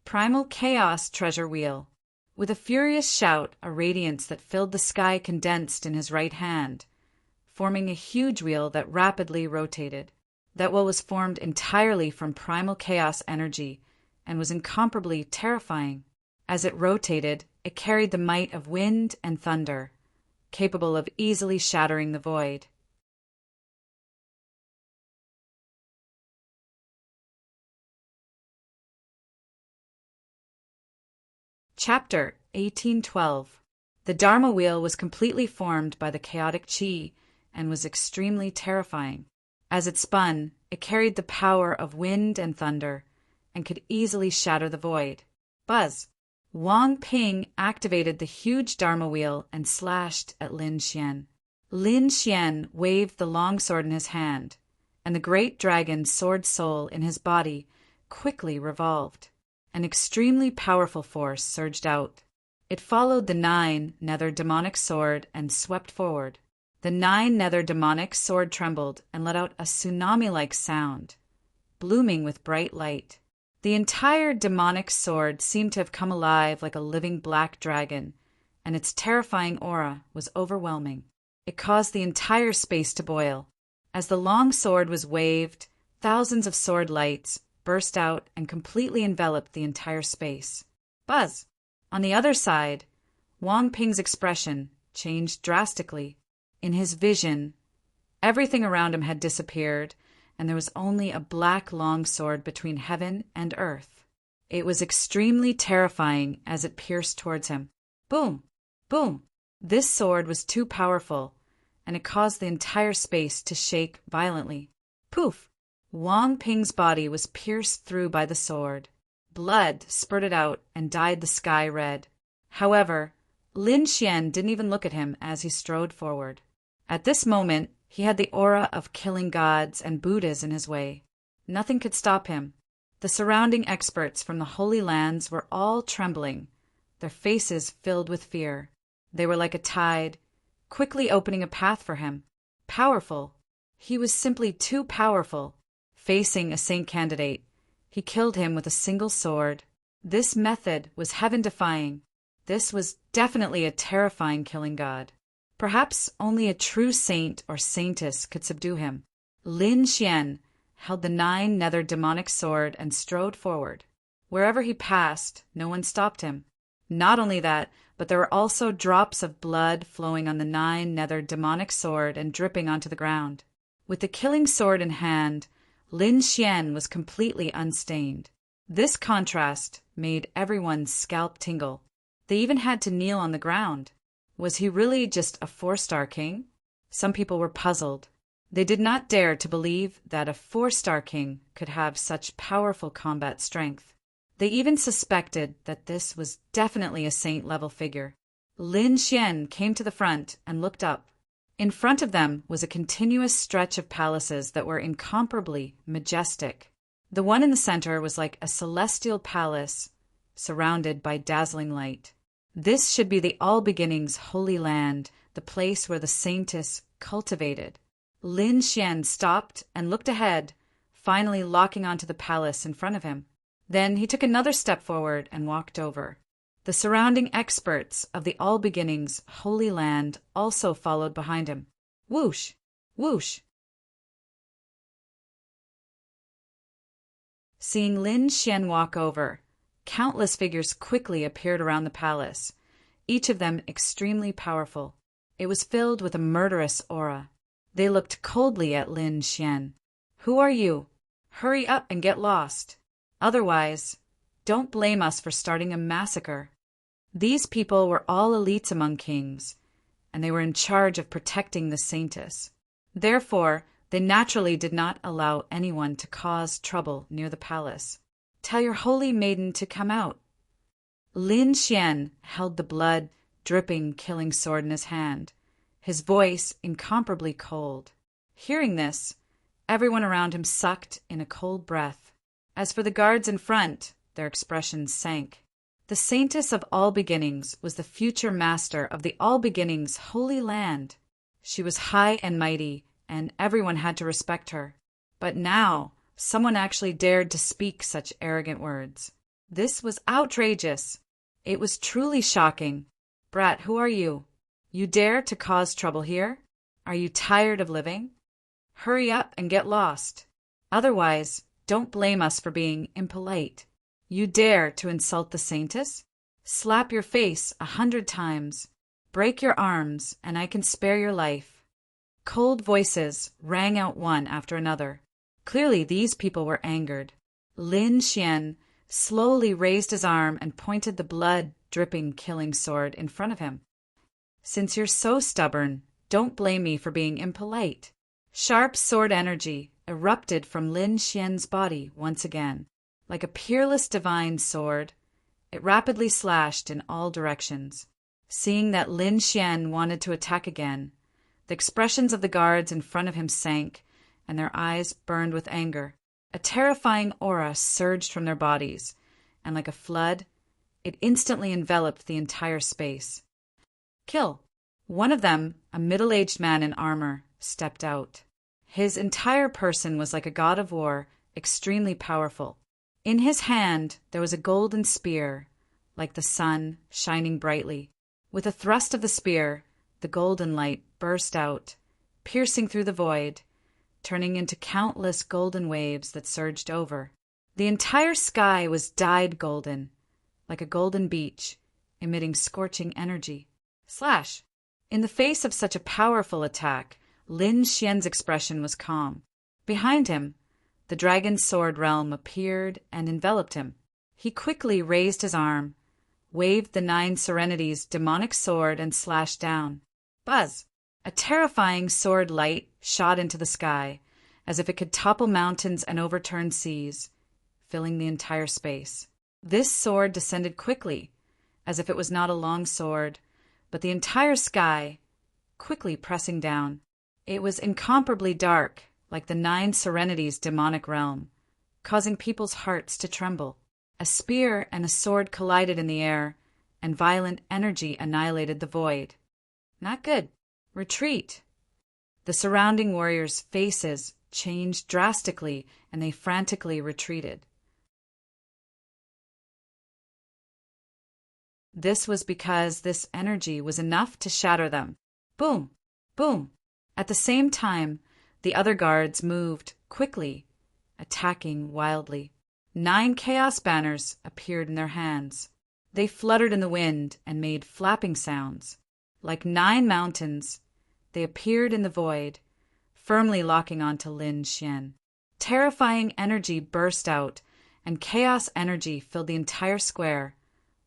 Primal Chaos Treasure Wheel. With a furious shout, a radiance that filled the sky condensed in his right hand, forming a huge wheel that rapidly rotated. That wheel was formed entirely from primal chaos energy and was incomparably terrifying. As it rotated, it carried the might of wind and thunder, capable of easily shattering the void. Chapter 1812. The Dharma wheel was completely formed by the chaotic chi and was extremely terrifying. As it spun, it carried the power of wind and thunder and could easily shatter the void. Buzz! Wang Ping activated the huge Dharma wheel and slashed at Lin Xian. Lin Xian waved the long sword in his hand, and the great dragon sword soul in his body quickly revolved. An extremely powerful force surged out. It followed the 9 nether demonic sword and swept forward. The 9 nether demonic sword trembled and let out a tsunami-like sound, blooming with bright light. The entire demonic sword seemed to have come alive like a living black dragon, and its terrifying aura was overwhelming. It caused the entire space to boil. As the long sword was waved, thousands of sword lights burst out and completely enveloped the entire space. Buzz! On the other side, Wang Ping's expression changed drastically. In his vision, everything around him had disappeared, and there was only a black long sword between heaven and earth. It was extremely terrifying as it pierced towards him. Boom! Boom! This sword was too powerful, and it caused the entire space to shake violently. Poof! Wang Ping's body was pierced through by the sword. Blood spurted out and dyed the sky red. However, Lin Xian didn't even look at him as he strode forward. At this moment, he had the aura of killing gods and Buddhas in his way. Nothing could stop him. The surrounding experts from the Holy Lands were all trembling, their faces filled with fear. They were like a tide, quickly opening a path for him. Powerful. He was simply too powerful. Facing a saint candidate, he killed him with a single sword. This method was heaven-defying. This was definitely a terrifying killing god. Perhaps only a true saint or saintess could subdue him. Lin Xian held the 9 nether demonic sword and strode forward. Wherever he passed, no one stopped him. Not only that, but there were also drops of blood flowing on the 9 nether demonic sword and dripping onto the ground. With the killing sword in hand, Lin Xian was completely unstained. This contrast made everyone's scalp tingle. They even had to kneel on the ground. Was he really just a 4-star king? Some people were puzzled. They did not dare to believe that a 4-star king could have such powerful combat strength. They even suspected that this was definitely a saint-level figure. Lin Xian came to the front and looked up. In front of them was a continuous stretch of palaces that were incomparably majestic. The one in the center was like a celestial palace surrounded by dazzling light. This should be the All Beginnings Holy Land, the place where the saintess cultivated. Lin Xian stopped and looked ahead, finally locking onto the palace in front of him. Then he took another step forward and walked over. The surrounding experts of the All Beginnings Holy Land also followed behind him. Whoosh! Whoosh! Seeing Lin Xian walk over, countless figures quickly appeared around the palace, each of them extremely powerful. It was filled with a murderous aura. They looked coldly at Lin Xian. "Who are you? Hurry up and get lost. Otherwise, don't blame us for starting a massacre." These people were all elites among kings, and they were in charge of protecting the saintess. Therefore, they naturally did not allow anyone to cause trouble near the palace. "Tell your holy maiden to come out." Lin Xian held the blood-dripping killing sword in his hand, his voice incomparably cold. Hearing this, everyone around him sucked in a cold breath. As for the guards in front, their expressions sank. The saintess of all beginnings was the future master of the all beginnings holy land. She was high and mighty, and everyone had to respect her. But now, someone actually dared to speak such arrogant words. This was outrageous. It was truly shocking. Brat, who are you? You dare to cause trouble here? Are you tired of living? Hurry up and get lost. Otherwise, don't blame us for being impolite. You dare to insult the saintess? Slap your face 100 times. Break your arms, and I can spare your life. Cold voices rang out one after another. Clearly these people were angered. Lin Xian slowly raised his arm and pointed the blood-dripping killing sword in front of him. Since you're so stubborn, don't blame me for being impolite. Sharp sword energy erupted from Lin Xian's body once again. Like a peerless divine sword, it rapidly slashed in all directions. Seeing that Lin Xian wanted to attack again, the expressions of the guards in front of him sank, and their eyes burned with anger. A terrifying aura surged from their bodies, and like a flood, it instantly enveloped the entire space. Kill! One of them, a middle-aged man in armor, stepped out. His entire person was like a god of war, extremely powerful. In his hand there was a golden spear, like the sun, shining brightly. With a thrust of the spear, the golden light burst out, piercing through the void, turning into countless golden waves that surged over. The entire sky was dyed golden, like a golden beach, emitting scorching energy. Slash! In the face of such a powerful attack, Lin Xian's expression was calm. Behind him, the dragon's sword realm appeared and enveloped him. He quickly raised his arm, waved the 9 Serenities' demonic sword, and slashed down. Buzz! A terrifying sword light shot into the sky, as if it could topple mountains and overturn seas, filling the entire space. This sword descended quickly, as if it was not a long sword, but the entire sky, quickly pressing down. It was incomparably dark, like the 9 Serenities' demonic realm, causing people's hearts to tremble. A spear and a sword collided in the air, and violent energy annihilated the void. Not good. Retreat! The surrounding warriors' faces changed drastically, and they frantically retreated. This was because this energy was enough to shatter them. Boom! Boom! At the same time, the other guards moved quickly, attacking wildly. 9 chaos banners appeared in their hands. They fluttered in the wind and made flapping sounds. Like 9 mountains, they appeared in the void, firmly locking onto Lin Xian. Terrifying energy burst out, and chaos energy filled the entire square,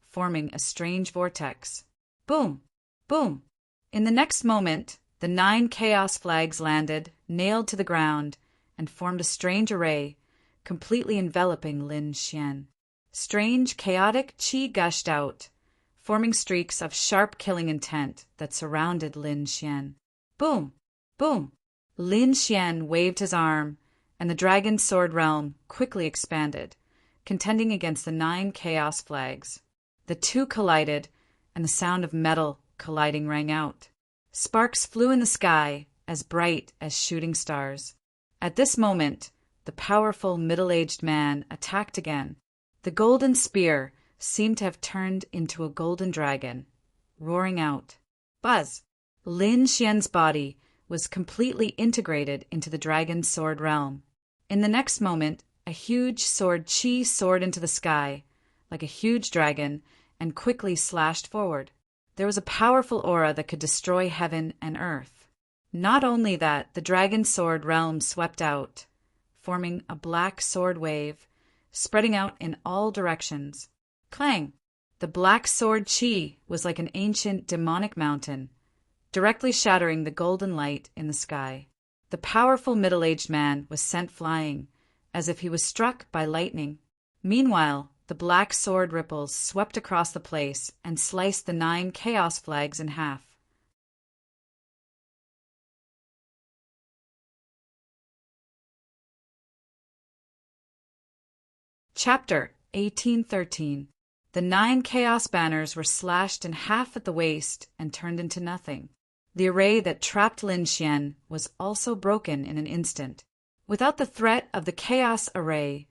forming a strange vortex. Boom! Boom! In the next moment, the 9 chaos flags landed, nailed to the ground, and formed a strange array, completely enveloping Lin Xian. Strange, chaotic qi gushed out, forming streaks of sharp killing intent that surrounded Lin Xian. Boom! Boom! Lin Xian waved his arm, and the dragon sword realm quickly expanded, contending against the 9 chaos flags. The two collided, and the sound of metal colliding rang out. Sparks flew in the sky, as bright as shooting stars. At this moment, the powerful middle-aged man attacked again. The golden spear seemed to have turned into a golden dragon, roaring out. Buzz! Lin Xian's body was completely integrated into the dragon's sword realm. In the next moment, a huge sword qi soared into the sky, like a huge dragon, and quickly slashed forward. There was a powerful aura that could destroy heaven and earth. Not only that, the dragon sword realm swept out, forming a black sword wave, spreading out in all directions. Clang! The black sword qi was like an ancient demonic mountain, directly shattering the golden light in the sky. The powerful middle-aged man was sent flying, as if he was struck by lightning. Meanwhile, the black sword ripples swept across the place and sliced the 9 chaos flags in half. Chapter 1813. The 9 chaos banners were slashed in half at the waist and turned into nothing. The array that trapped Lin Xian was also broken in an instant. Without the threat of the chaos array,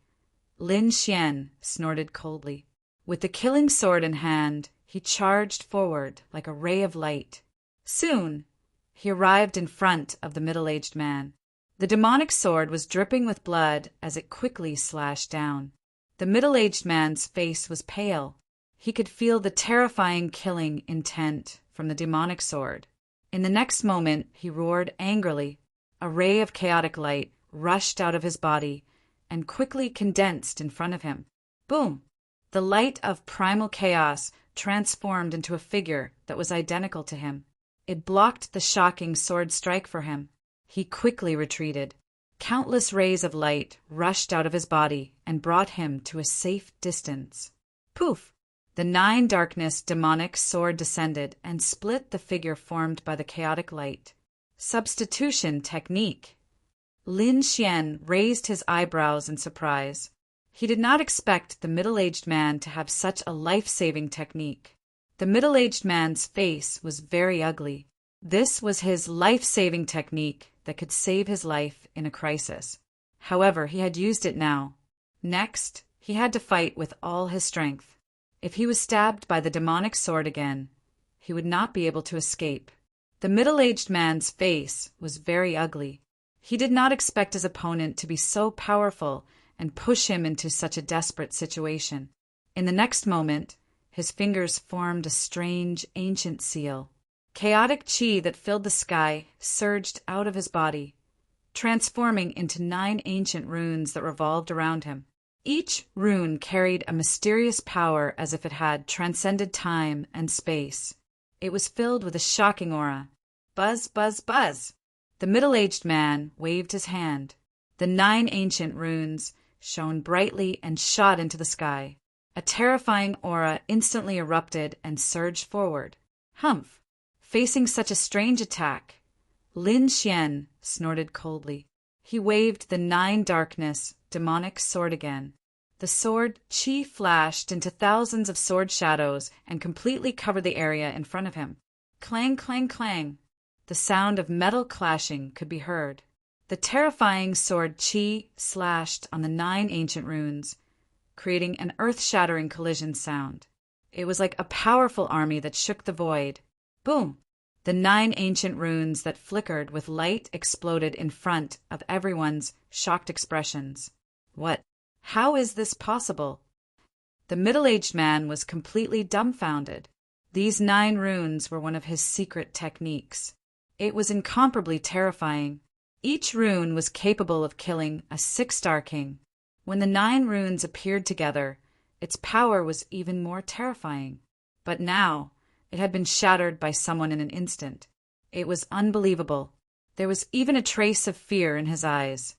Lin Xian snorted coldly. With the killing sword in hand, he charged forward like a ray of light. Soon, he arrived in front of the middle-aged man. The demonic sword was dripping with blood as it quickly slashed down. The middle-aged man's face was pale. He could feel the terrifying killing intent from the demonic sword. In the next moment, he roared angrily. A ray of chaotic light rushed out of his body and quickly condensed in front of him. Boom! The light of primal chaos transformed into a figure that was identical to him. It blocked the shocking sword strike for him. He quickly retreated. Countless rays of light rushed out of his body and brought him to a safe distance. Poof! The 9 darkness demonic sword descended and split the figure formed by the chaotic light. Substitution technique. Lin Xian raised his eyebrows in surprise. He did not expect the middle-aged man to have such a life-saving technique. The middle-aged man's face was very ugly. This was his life-saving technique that could save his life in a crisis. However, he had used it now. Next, he had to fight with all his strength. If he was stabbed by the demonic sword again, he would not be able to escape. The middle-aged man's face was very ugly. He did not expect his opponent to be so powerful and push him into such a desperate situation. In the next moment, his fingers formed a strange, ancient seal. Chaotic chi that filled the sky surged out of his body, transforming into 9 ancient runes that revolved around him. Each rune carried a mysterious power as if it had transcended time and space. It was filled with a shocking aura. Buzz, buzz, buzz! The middle-aged man waved his hand. The 9 ancient runes shone brightly and shot into the sky. A terrifying aura instantly erupted and surged forward. Humph! Facing such a strange attack, Lin Xian snorted coldly. He waved the 9 darkness demonic sword again. The sword chi flashed into thousands of sword shadows and completely covered the area in front of him. Clang, clang, clang. The sound of metal clashing could be heard. The terrifying sword chi slashed on the 9 ancient runes, creating an earth-shattering collision sound. It was like a powerful army that shook the void. Boom! The 9 ancient runes that flickered with light exploded in front of everyone's shocked expressions. What? How is this possible? The middle-aged man was completely dumbfounded. These 9 runes were one of his secret techniques. It was incomparably terrifying. Each rune was capable of killing a 6-star king. When the 9 runes appeared together, its power was even more terrifying. But now, it had been shattered by someone in an instant. It was unbelievable. There was even a trace of fear in his eyes.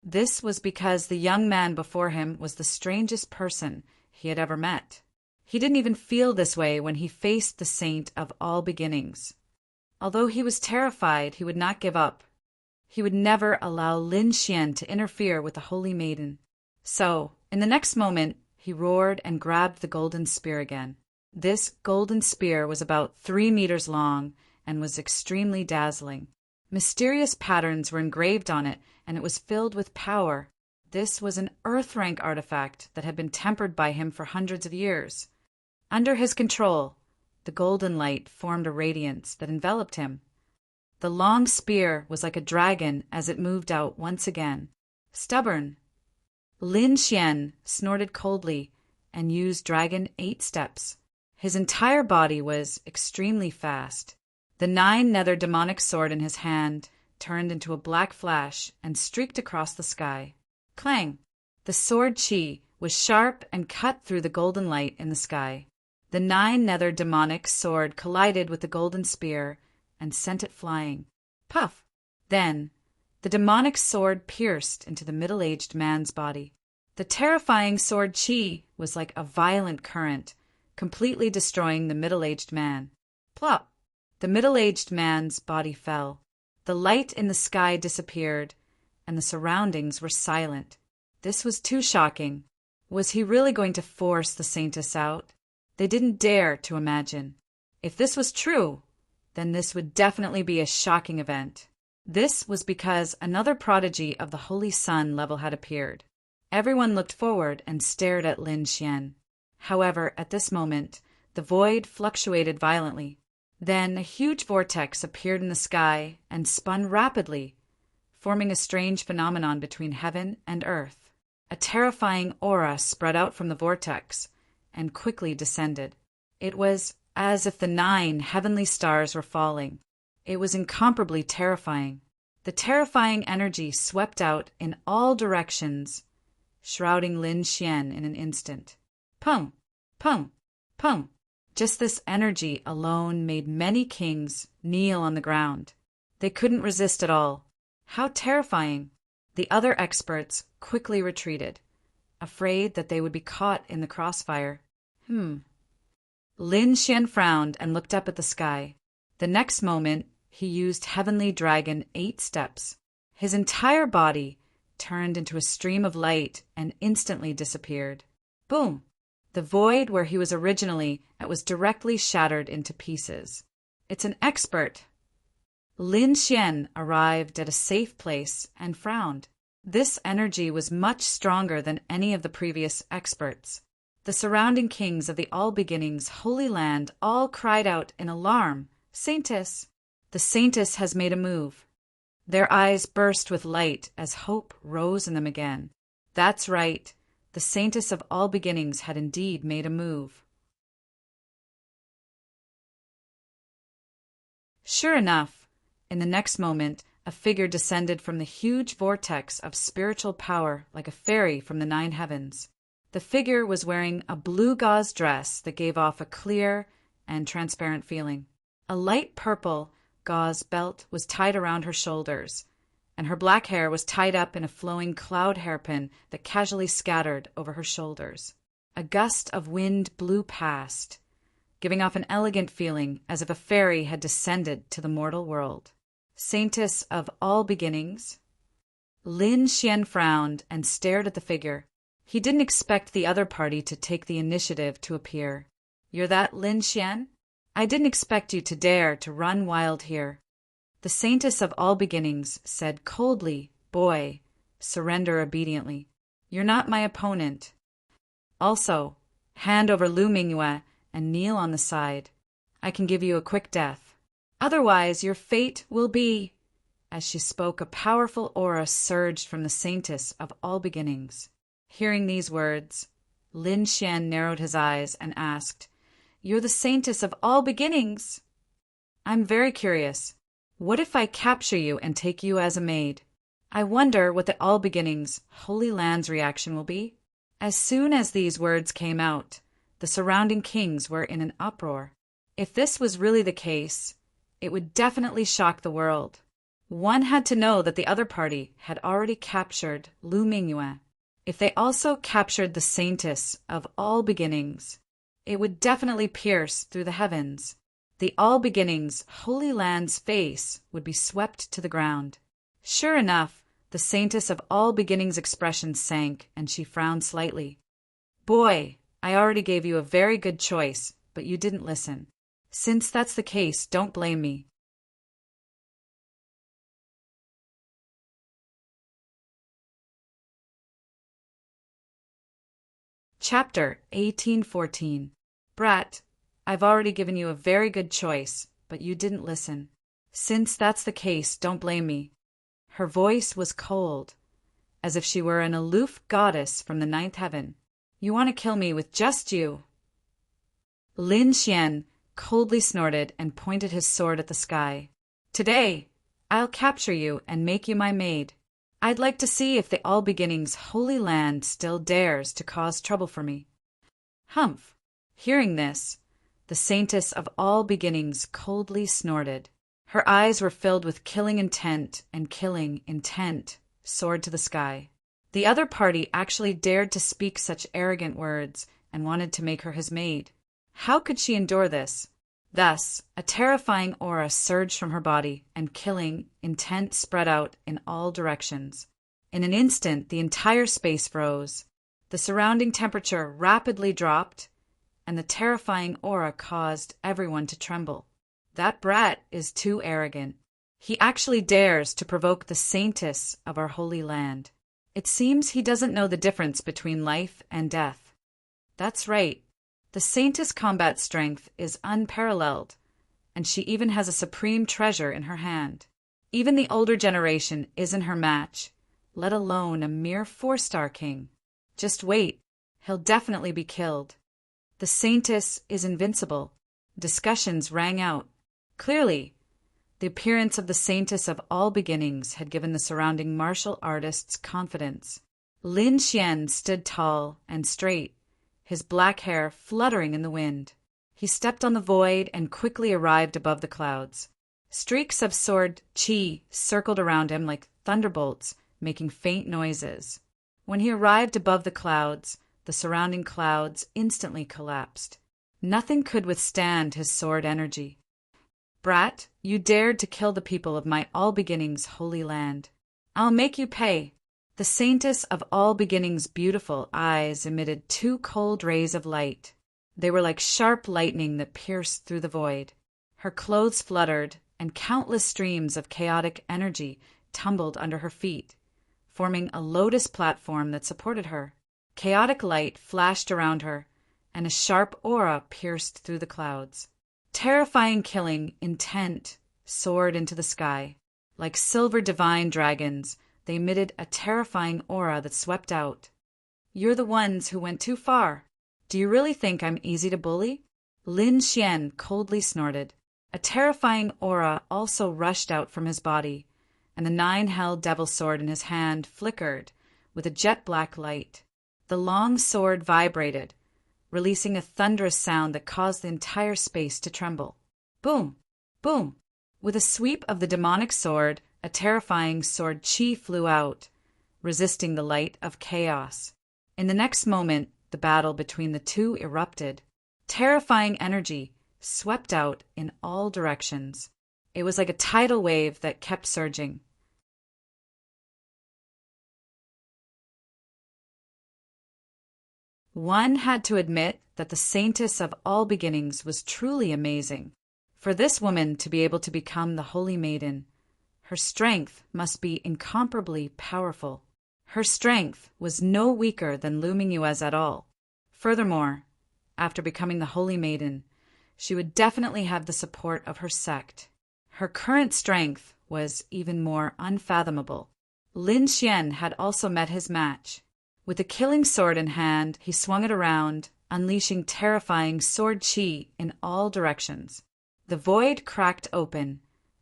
This was because the young man before him was the strangest person he had ever met. He didn't even feel this way when he faced the saint of all beginnings. Although he was terrified, he would not give up. He would never allow Lin Xian to interfere with the holy maiden. So, in the next moment, he roared and grabbed the golden spear again. This golden spear was about 3 meters long and was extremely dazzling. Mysterious patterns were engraved on it, and it was filled with power. This was an earth-rank artifact that had been tempered by him for hundreds of years. Under his control, the golden light formed a radiance that enveloped him. The long spear was like a dragon as it moved out once again. Stubborn. Lin Xian snorted coldly and used Dragon 8 steps. His entire body was extremely fast. The 9 nether demonic sword in his hand turned into a black flash and streaked across the sky. Clang! The sword chi was sharp and cut through the golden light in the sky. The 9 nether demonic sword collided with the golden spear and sent it flying. Puff! Then, the demonic sword pierced into the middle-aged man's body. The terrifying sword chi was like a violent current, completely destroying the middle-aged man. Plop! The middle-aged man's body fell. The light in the sky disappeared, and the surroundings were silent. This was too shocking. Was he really going to force the Saintess out? They didn't dare to imagine. If this was true, then this would definitely be a shocking event. This was because another prodigy of the Holy Sun level had appeared. Everyone looked forward and stared at Lin Xian. However, at this moment, the void fluctuated violently. Then a huge vortex appeared in the sky and spun rapidly, forming a strange phenomenon between heaven and earth. A terrifying aura spread out from the vortex and quickly descended. It was as if the 9 heavenly stars were falling. It was incomparably terrifying. The terrifying energy swept out in all directions, shrouding Lin Xian in an instant. Pum, pum, pum. Just this energy alone made many kings kneel on the ground. They couldn't resist at all. How terrifying! The other experts quickly retreated, afraid that they would be caught in the crossfire. Lin Xian frowned and looked up at the sky. The next moment, he used Heavenly Dragon 8 steps. His entire body turned into a stream of light and instantly disappeared. Boom! The void where he was originally at was directly shattered into pieces. It's an expert. Lin Xian arrived at a safe place and frowned. This energy was much stronger than any of the previous experts. The surrounding kings of the All-Beginnings Holy Land all cried out in alarm, "Saintess! The Saintess has made a move." Their eyes burst with light as hope rose in them again. That's right. The Saintess of All Beginnings had indeed made a move. Sure enough, in the next moment, a figure descended from the huge vortex of spiritual power like a fairy from the 9 heavens. The figure was wearing a blue gauze dress that gave off a clear and transparent feeling. A light purple gauze belt was tied around her shoulders, and her black hair was tied up in a flowing cloud hairpin that casually scattered over her shoulders. A gust of wind blew past, giving off an elegant feeling as if a fairy had descended to the mortal world. Saintess of All Beginnings. Lin Xian frowned and stared at the figure. He didn't expect the other party to take the initiative to appear. "You're that Lin Xian? I didn't expect you to dare to run wild here." The Saintess of All Beginnings said coldly, "Boy, surrender obediently. You're not my opponent. Also, hand over Lu Mingyue and kneel on the side. I can give you a quick death. Otherwise, your fate will be—" As she spoke, a powerful aura surged from the Saintess of All Beginnings. Hearing these words, Lin Xian narrowed his eyes and asked, "You're the Saintess of All Beginnings? I'm very curious. What if I capture you and take you as a maid? I wonder what the All Beginnings Holy Land's reaction will be." As soon as these words came out, the surrounding kings were in an uproar. If this was really the case, it would definitely shock the world. One had to know that the other party had already captured Lu Mingyue. If they also captured the Saintess of All Beginnings, it would definitely pierce through the heavens. The All Beginnings Holy Land's face would be swept to the ground. Sure enough, the Saintess of All Beginnings' expression sank, and she frowned slightly. "Boy, I already gave you a very good choice, but you didn't listen. Since that's the case, don't blame me." Chapter 1814. Brat, I've already given you a very good choice, but you didn't listen. Since that's the case, don't blame me. Her voice was cold, as if she were an aloof goddess from the 9th heaven. "You want to kill me with just you." Lin Xian coldly snorted and pointed his sword at the sky. "Today, I'll capture you and make you my maid. I'd like to see if the All Beginnings Holy Land still dares to cause trouble for me." Humph! Hearing this, the Saintess of All Beginnings coldly snorted. Her eyes were filled with killing intent, and killing intent soared to the sky. The other party actually dared to speak such arrogant words and wanted to make her his maid. How could she endure this? Thus, a terrifying aura surged from her body, and killing intent spread out in all directions. In an instant, the entire space froze. The surrounding temperature rapidly dropped, and the terrifying aura caused everyone to tremble. That brat is too arrogant. He actually dares to provoke the saintess of our holy land. It seems he doesn't know the difference between life and death. That's right. The saintess' combat strength is unparalleled, and she even has a supreme treasure in her hand. Even the older generation isn't her match, let alone a mere 4-star king. Just wait, he'll definitely be killed. The saintess is invincible. Discussions rang out. Clearly, the appearance of the saintess of all beginnings had given the surrounding martial artists confidence. Lin Xian stood tall and straight, his black hair fluttering in the wind. He stepped on the void and quickly arrived above the clouds. Streaks of sword qi circled around him like thunderbolts, making faint noises. When he arrived above the clouds, the surrounding clouds instantly collapsed. Nothing could withstand his sword energy. Brat, you dared to kill the people of my All Beginnings holy land. I'll make you pay. The saintess of All Beginnings' beautiful eyes emitted 2 cold rays of light. They were like sharp lightning that pierced through the void. Her clothes fluttered, and countless streams of chaotic energy tumbled under her feet, forming a lotus platform that supported her. Chaotic light flashed around her, and a sharp aura pierced through the clouds. Terrifying killing intent soared into the sky. Like silver divine dragons, they emitted a terrifying aura that swept out. You're the ones who went too far. Do you really think I'm easy to bully? Lin Xian coldly snorted. A terrifying aura also rushed out from his body, and the 9-held devil sword in his hand flickered with a jet-black light. The long sword vibrated, releasing a thunderous sound that caused the entire space to tremble. Boom! Boom! With a sweep of the demonic sword, a terrifying sword qi flew out, resisting the light of chaos. In the next moment, the battle between the two erupted. Terrifying energy swept out in all directions. It was like a tidal wave that kept surging. One had to admit that the saintess of all beginnings was truly amazing. For this woman to be able to become the holy maiden, her strength must be incomparably powerful. Her strength was no weaker than Lu Mingyue's at all. Furthermore, after becoming the holy maiden, she would definitely have the support of her sect. Her current strength was even more unfathomable. Lin Xian had also met his match. With a killing sword in hand, he swung it around, unleashing terrifying sword qi in all directions. The void cracked open,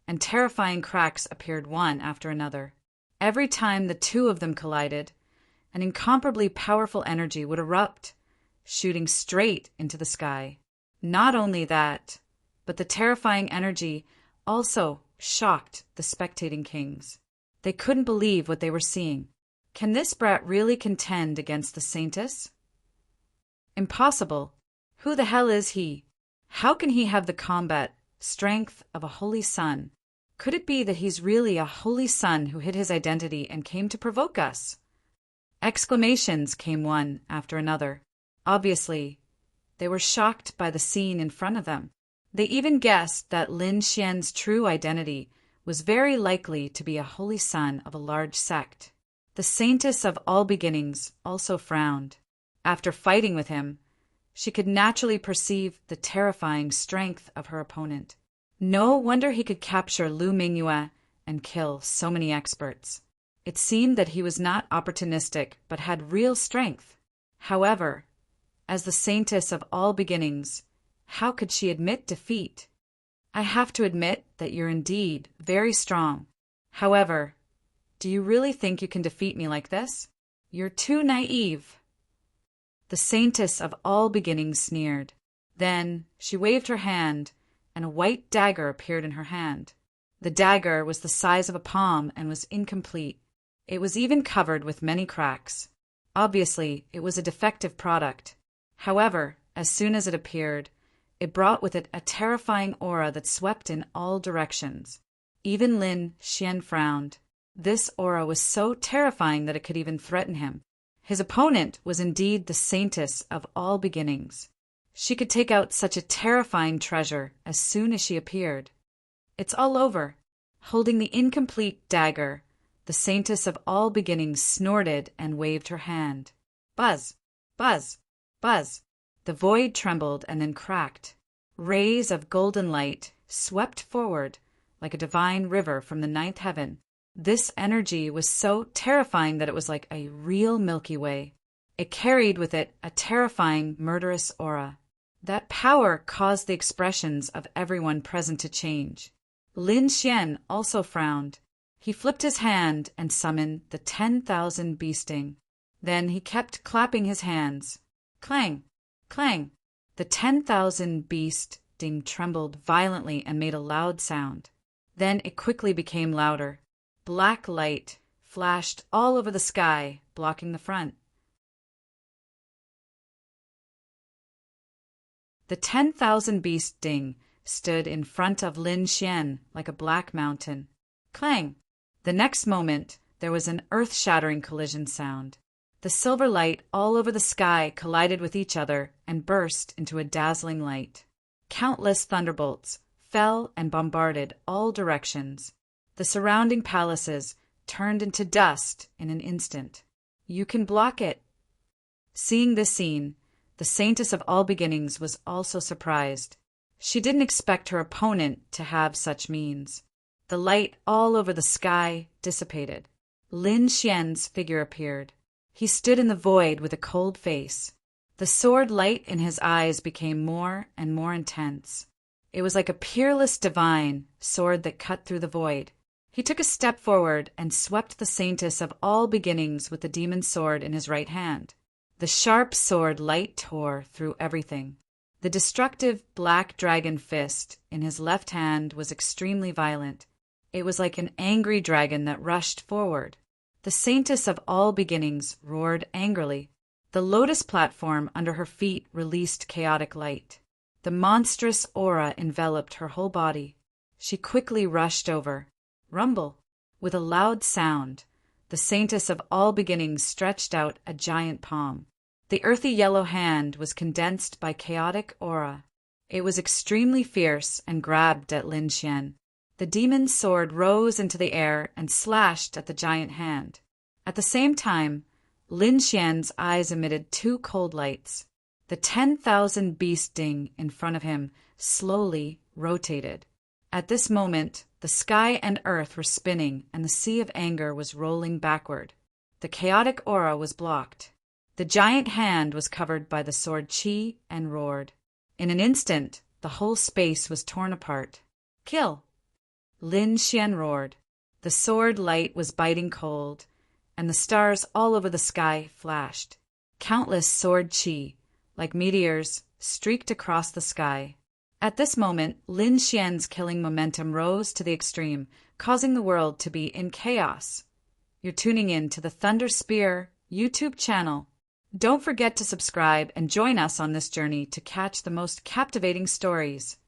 and terrifying cracks appeared one after another. Every time the two of them collided, an incomparably powerful energy would erupt, shooting straight into the sky. Not only that, but the terrifying energy also shocked the spectating kings. They couldn't believe what they were seeing. Can this brat really contend against the saintess? Impossible. Who the hell is he? How can he have the combat strength of a holy sun? Could it be that he's really a holy sun who hid his identity and came to provoke us? Exclamations came one after another. Obviously, they were shocked by the scene in front of them. They even guessed that Lin Xian's true identity was very likely to be a holy son of a large sect. The saintess of all beginnings also frowned. After fighting with him, she could naturally perceive the terrifying strength of her opponent. No wonder he could capture Lu Mingyue and kill so many experts. It seemed that he was not opportunistic, but had real strength. However, as the saintess of all beginnings, how could she admit defeat? I have to admit that you're indeed very strong. However, do you really think you can defeat me like this? You're too naive. The saintess of all beginnings sneered. Then she waved her hand, and a white dagger appeared in her hand. The dagger was the size of a palm and was incomplete. It was even covered with many cracks. Obviously, it was a defective product. However, as soon as it appeared, it brought with it a terrifying aura that swept in all directions. Even Lin Xian frowned. This aura was so terrifying that it could even threaten him. His opponent was indeed the saintess of all beginnings. She could take out such a terrifying treasure as soon as she appeared. It's all over. Holding the incomplete dagger, the saintess of all beginnings snorted and waved her hand. Buzz! Buzz! Buzz! The void trembled and then cracked. Rays of golden light swept forward like a divine river from the ninth heaven. This energy was so terrifying that it was like a real Milky Way. It carried with it a terrifying, murderous aura. That power caused the expressions of everyone present to change. Lin Xian also frowned. He flipped his hand and summoned the 10,000 bee sting. Then he kept clapping his hands. Clang! Clang! The 10,000 bee sting trembled violently and made a loud sound. Then it quickly became louder. Black light flashed all over the sky, blocking the front. The 10,000 bee sting stood in front of Lin Xian like a black mountain. Clang! The next moment, there was an earth-shattering collision sound. The silver light all over the sky collided with each other and burst into a dazzling light. Countless thunderbolts fell and bombarded all directions. The surrounding palaces turned into dust in an instant. You can block it. Seeing this scene, the saintess of all beginnings was also surprised. She didn't expect her opponent to have such means. The light all over the sky dissipated. Lin Xian's figure appeared. He stood in the void with a cold face. The sword light in his eyes became more and more intense. It was like a peerless divine sword that cut through the void. He took a step forward and swept the saintess of all beginnings with the demon's sword in his right hand. The sharp sword light tore through everything. The destructive black dragon fist in his left hand was extremely violent. It was like an angry dragon that rushed forward. The saintess of all beginnings roared angrily. The lotus platform under her feet released chaotic light. The monstrous aura enveloped her whole body. She quickly rushed over. Rumble! With a loud sound, the saintess of all beginnings stretched out a giant palm. The earthy yellow hand was condensed by chaotic aura. It was extremely fierce and grabbed at Lin Xian. The demon's sword rose into the air and slashed at the giant hand. At the same time, Lin Xian's eyes emitted two cold lights. The 10,000 bee sting in front of him slowly rotated. At this moment, the sky and earth were spinning and the sea of anger was rolling backward. The chaotic aura was blocked. The giant hand was covered by the sword Qi and roared. In an instant, the whole space was torn apart. Kill! Lin Xian roared. The sword light was biting cold, and the stars all over the sky flashed. Countless sword Qi, like meteors, streaked across the sky. At this moment, Lin Xian's killing momentum rose to the extreme, causing the world to be in chaos. You're tuning in to the Thunder Spear YouTube channel. Don't forget to subscribe and join us on this journey to catch the most captivating stories.